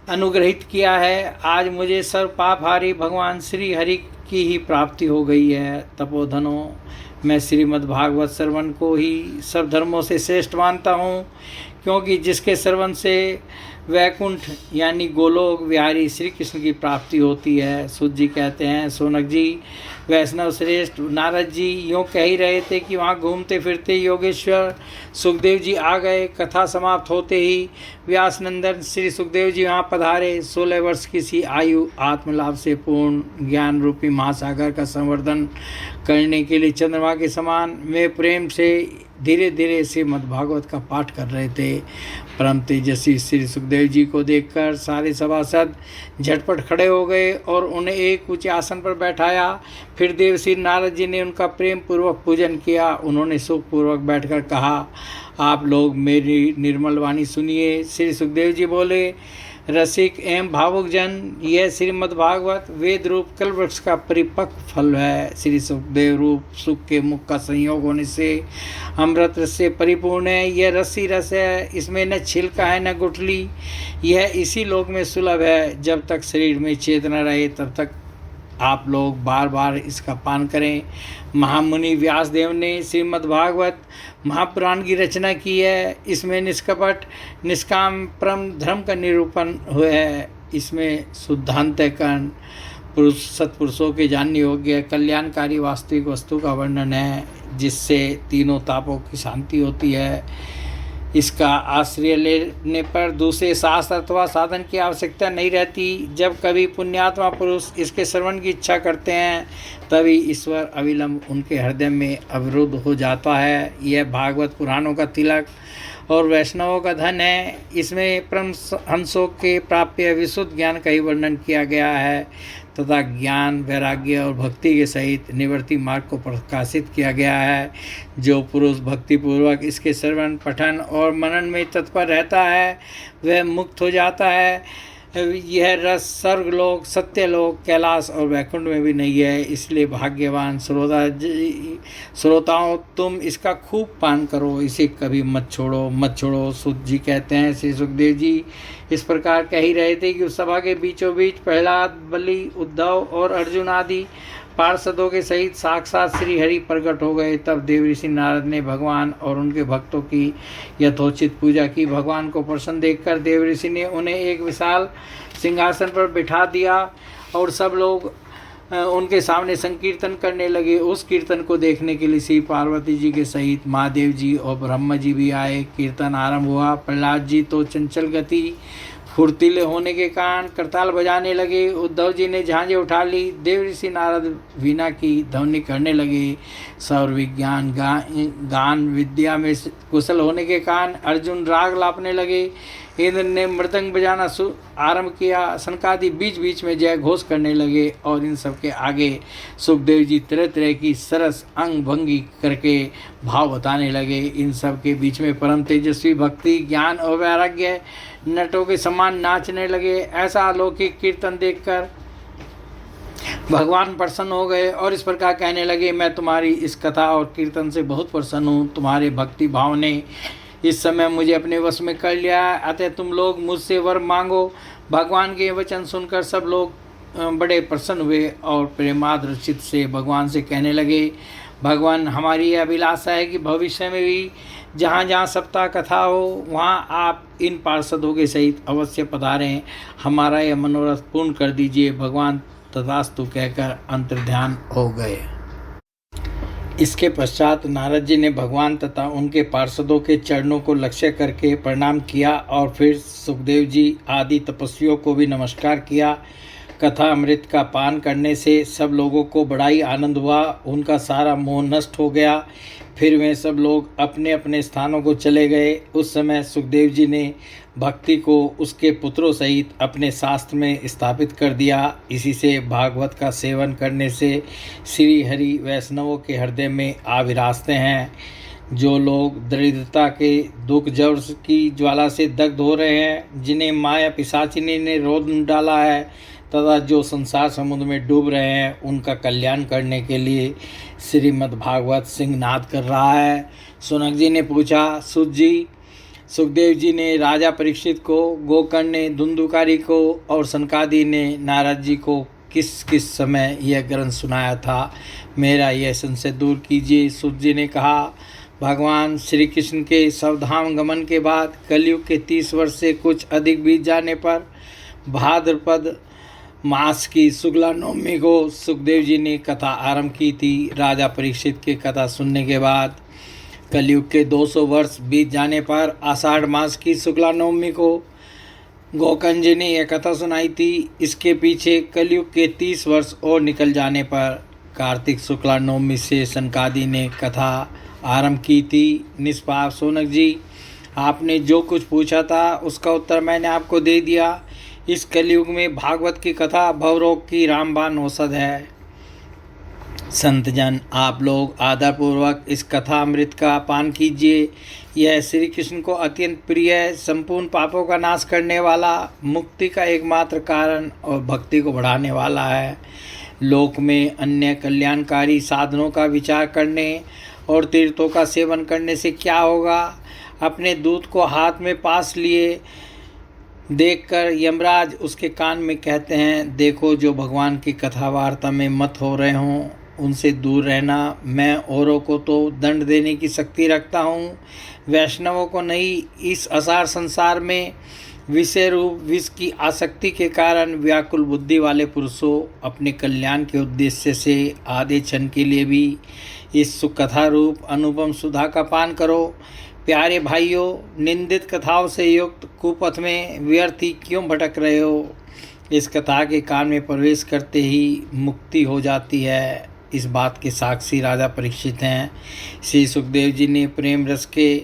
Speaker 2: अनुग्रहित किया है। आज मुझे सर्व पापहारी भगवान श्री हरि की ही प्राप्ति हो गई है। तपोधनों, मैं श्रीमद् भागवत श्रवण को ही सब धर्मों से श्रेष्ठ मानता हूँ, क्योंकि जिसके श्रवण से वैकुंठ यानी गोलोक विहारी श्री कृष्ण की प्राप्ति होती है। सूत जी कहते हैं, सोनक जी, वैष्णव श्रेष्ठ नारद जी यूँ कह ही रहे थे कि वहाँ घूमते फिरते योगेश्वर सुखदेव जी आ गए। कथा समाप्त होते ही व्यासनंदन श्री सुखदेव जी वहाँ पधारे। 16 वर्ष की सी आयु आत्मलाभ से पूर्ण ज्ञान रूपी महासागर का संवर्धन करने के लिए चंद्रमा के समान वे प्रेम से धीरे धीरे श्रीमद् भागवत का पाठ कर रहे थे। परम तेजस्वी श्री सुखदेव जी को देखकर सारे सभासद झटपट खड़े हो गए और उन्हें एक ऊंचे आसन पर बैठाया। फिर देवश्री नारद जी ने उनका प्रेम पूर्वक पूजन किया। उन्होंने सुखपूर्वक बैठकर कहा, आप लोग मेरी निर्मल वाणी सुनिए। श्री सुखदेव जी बोले, रसिक एवं भावुक जन, यह श्रीमद् भागवत वेद रूप कल्पवृक्ष का परिपक्व फल है। श्री सुखदेव रूप सुख के मुख का संयोग होने से अमृत रस से परिपूर्ण है। यह रसी रस है, इसमें न छिलका है न गुठली। यह इसी लोक में सुलभ है। जब तक शरीर में चेतना रहे तब तक आप लोग बार बार इसका पान करें। महामुनि व्यासदेव ने श्रीमद् भागवत महापुराण की रचना की है। इसमें निष्कपट निष्काम परम धर्म का निरूपण हुआ है। इसमें शुद्धांतकरण पुरुष सत्पुरुषों के जानने योग्य कल्याणकारी वास्तविक वस्तु का वर्णन है, जिससे तीनों तापों की शांति होती है। इसका आश्रय लेने पर दूसरे शास्त्र अथवा साधन की आवश्यकता नहीं रहती। जब कभी पुण्यात्मा पुरुष इसके श्रवण की इच्छा करते हैं तभी ईश्वर अविलंब उनके हृदय में अवरुद्ध हो जाता है। यह भागवत पुराणों का तिलक और वैष्णवों का धन है। इसमें परमहंसों के प्राप्य विशुद्ध ज्ञान का ही वर्णन किया गया है तथा ज्ञान, वैराग्य और भक्ति के सहित निवृत्ति मार्ग को प्रकाशित किया गया है। जो पुरुष भक्तिपूर्वक इसके श्रवण, पठन और मनन में तत्पर रहता है वह मुक्त हो जाता है। यह रस स्वर्गलोक, सत्यलोक, कैलाश और वैकुंठ में भी नहीं है। इसलिए भाग्यवान श्रोताओं, तुम इसका खूब पान करो, इसे कभी मत छोड़ो। सूत जी कहते हैं, श्री सुखदेव जी, इस प्रकार कह ही रहे थे कि उस सभा के बीचों बीच प्रहलाद, बलि, उद्धव और अर्जुन आदि पार्षदों के सहित साक्षात श्री हरि प्रकट हो गए। तब देवऋषि नारद ने भगवान और उनके भक्तों की यथोचित पूजा की। भगवान को प्रसन्न देखकर देवऋषि ने उन्हें एक विशाल सिंहासन पर बिठा दिया और सब लोग उनके सामने संकीर्तन करने लगे। उस कीर्तन को देखने के लिए श्री पार्वती जी के सहित महादेव जी और ब्रह्मा जी भी आए। कीर्तन आरंभ हुआ। प्रहलाद जी तो चंचल गति फुर्तीले होने के कारण करताल बजाने लगे। उद्धव जी ने झांझे उठा ली। देवऋषि नारद वीणा की ध्वनि करने लगे। सौर विज्ञान गान विद्या में कुशल होने के कारण अर्जुन राग लापने लगे। इंद्र ने मृदंग बजाना आरंभ किया। सनकादि बीच बीच में जय घोष करने लगे और इन सब के आगे सुखदेव जी तरह तरह की सरस अंग भंगी करके भाव बताने लगे। इन सब के बीच में परम तेजस्वी भक्ति, ज्ञान और वैराग्य नटों के समान नाचने लगे। ऐसा अलौकिक कीर्तन देखकर भगवान प्रसन्न हो गए और इस प्रकार कहने लगे, मैं तुम्हारी इस कथा और कीर्तन से बहुत प्रसन्न हूँ। तुम्हारे भक्ति भाव ने इस समय मुझे अपने वश में कर लिया है, अतः तुम लोग मुझसे वर मांगो। भगवान के वचन सुनकर सब लोग बड़े प्रसन्न हुए और प्रेमाद्र चित्त से भगवान से कहने लगे, भगवान हमारी यह अभिलाषा है कि भविष्य में भी जहाँ जहाँ सप्ताह कथा हो वहाँ आप इन पार्षदों के सहित अवश्य पधारें। हमारा यह मनोरथ पूर्ण कर दीजिए। भगवान तथास्तु कहकर अंतर्ध्यान हो गए। इसके पश्चात नारद जी ने भगवान तथा उनके पार्षदों के चरणों को लक्ष्य करके प्रणाम किया और फिर सुखदेव जी आदि तपस्वियों को भी नमस्कार किया। कथा अमृत का पान करने से सब लोगों को बड़ा ही आनंद हुआ। उनका सारा मोह नष्ट हो गया। फिर वे सब लोग अपने अपने स्थानों को चले गए। उस समय सुखदेव जी ने भक्ति को उसके पुत्रों सहित अपने शास्त्र में स्थापित कर दिया। इसी से भागवत का सेवन करने से श्री हरि वैष्णवों के हृदय में आ विराजते हैं। जो लोग दरिद्रता के दुख जड़ की ज्वाला से दग्ध हो रहे हैं, जिन्हें माया पिशाचिनी ने रोध डाला है तथा जो संसार समुद्र में डूब रहे हैं, उनका कल्याण करने के लिए श्रीमद् भागवत सिंहनाद कर रहा है। सुनक जी ने पूछा, सुखदेव जी ने राजा परीक्षित को, गोकर्ण ने धुंधुकारी को और सनकादि ने नारद जी को किस किस समय यह ग्रंथ सुनाया था, मेरा यह संशय दूर कीजिए। सुत जी ने कहा, भगवान श्री कृष्ण के सवधाम गमन के बाद कलयुग के 30 वर्ष से कुछ अधिक बीत जाने पर भाद्रपद मास की शुक्ला नवमी को सुखदेव जी ने कथा आरंभ की थी। राजा परीक्षित की कथा सुनने के बाद कलयुग के 200 वर्ष बीत जाने पर आषाढ़ मास की शुक्ला नवमी को गोकर्ण जी ने यह कथा सुनाई थी। इसके पीछे कलयुग के 30 वर्ष और निकल जाने पर कार्तिक शुक्ला नवमी से सनकादि ने कथा आरंभ की थी। निष्पाप सोनक जी, आपने जो कुछ पूछा था उसका उत्तर मैंने आपको दे दिया। इस कलयुग में भागवत की कथा भवरोग की रामबाण औषध है। संत जन, आप लोग आदरपूर्वक इस कथा अमृत का पान कीजिए। यह श्री कृष्ण को अत्यंत प्रिय है, संपूर्ण पापों का नाश करने वाला, मुक्ति का एकमात्र कारण और भक्ति को बढ़ाने वाला है। लोक में अन्य कल्याणकारी साधनों का विचार करने और तीर्थों का सेवन करने से क्या होगा। अपने दूत को हाथ में पास लिए देखकर यमराज उसके कान में कहते हैं, देखो जो भगवान की कथा वार्ता में मत हो रहे हों उनसे दूर रहना। मैं औरों को तो दंड देने की शक्ति रखता हूँ, वैष्णवों को नहीं। इस असार संसार में विषय रूप विष की आसक्ति के कारण व्याकुल बुद्धि वाले पुरुषों, अपने कल्याण के उद्देश्य से आधे क्षण के लिए भी इस सुकथा रूप अनुपम सुधा का पान करो। प्यारे भाइयों, निंदित कथाओं से युक्त कुपथ में व्यर्थ ही क्यों भटक रहे हो। इस कथा के कान में प्रवेश करते ही मुक्ति हो जाती है। इस बात के साक्षी राजा परीक्षित हैं। श्री सुखदेव जी ने प्रेम रस के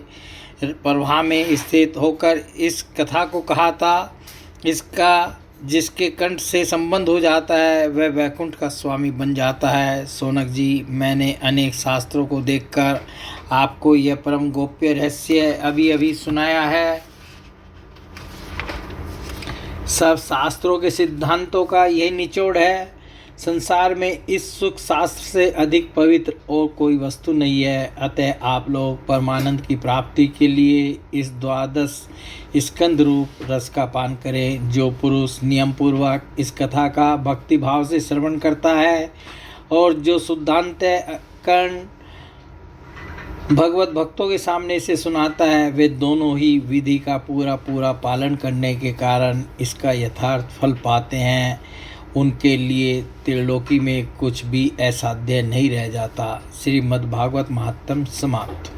Speaker 2: प्रवाह में स्थित होकर इस कथा को कहा था। इसका जिसके कंठ से संबंध हो जाता है वह वैकुंठ का स्वामी बन जाता है। सोनक जी, मैंने अनेक शास्त्रों को देखकर आपको यह परम गोप्य रहस्य अभी अभी सुनाया है। सब शास्त्रों के सिद्धांतों का यही निचोड़ है। संसार में इस सुख शास्त्र से अधिक पवित्र और कोई वस्तु नहीं है। अतः आप लोग परमानंद की प्राप्ति के लिए इस 12 स्कंद रूप रस का पान करें। जो पुरुष नियम पूर्वक इस कथा का भक्ति भाव से श्रवण करता है और जो शुद्धांत कर्ण भगवत भक्तों के सामने से सुनाता है, वे दोनों ही विधि का पूरा पालन करने के कारण इसका यथार्थ फल पाते हैं। उनके लिए त्रिलोकी में कुछ भी असाध्य नहीं रह जाता। श्रीमद् भागवत महात्म्य समाप्त।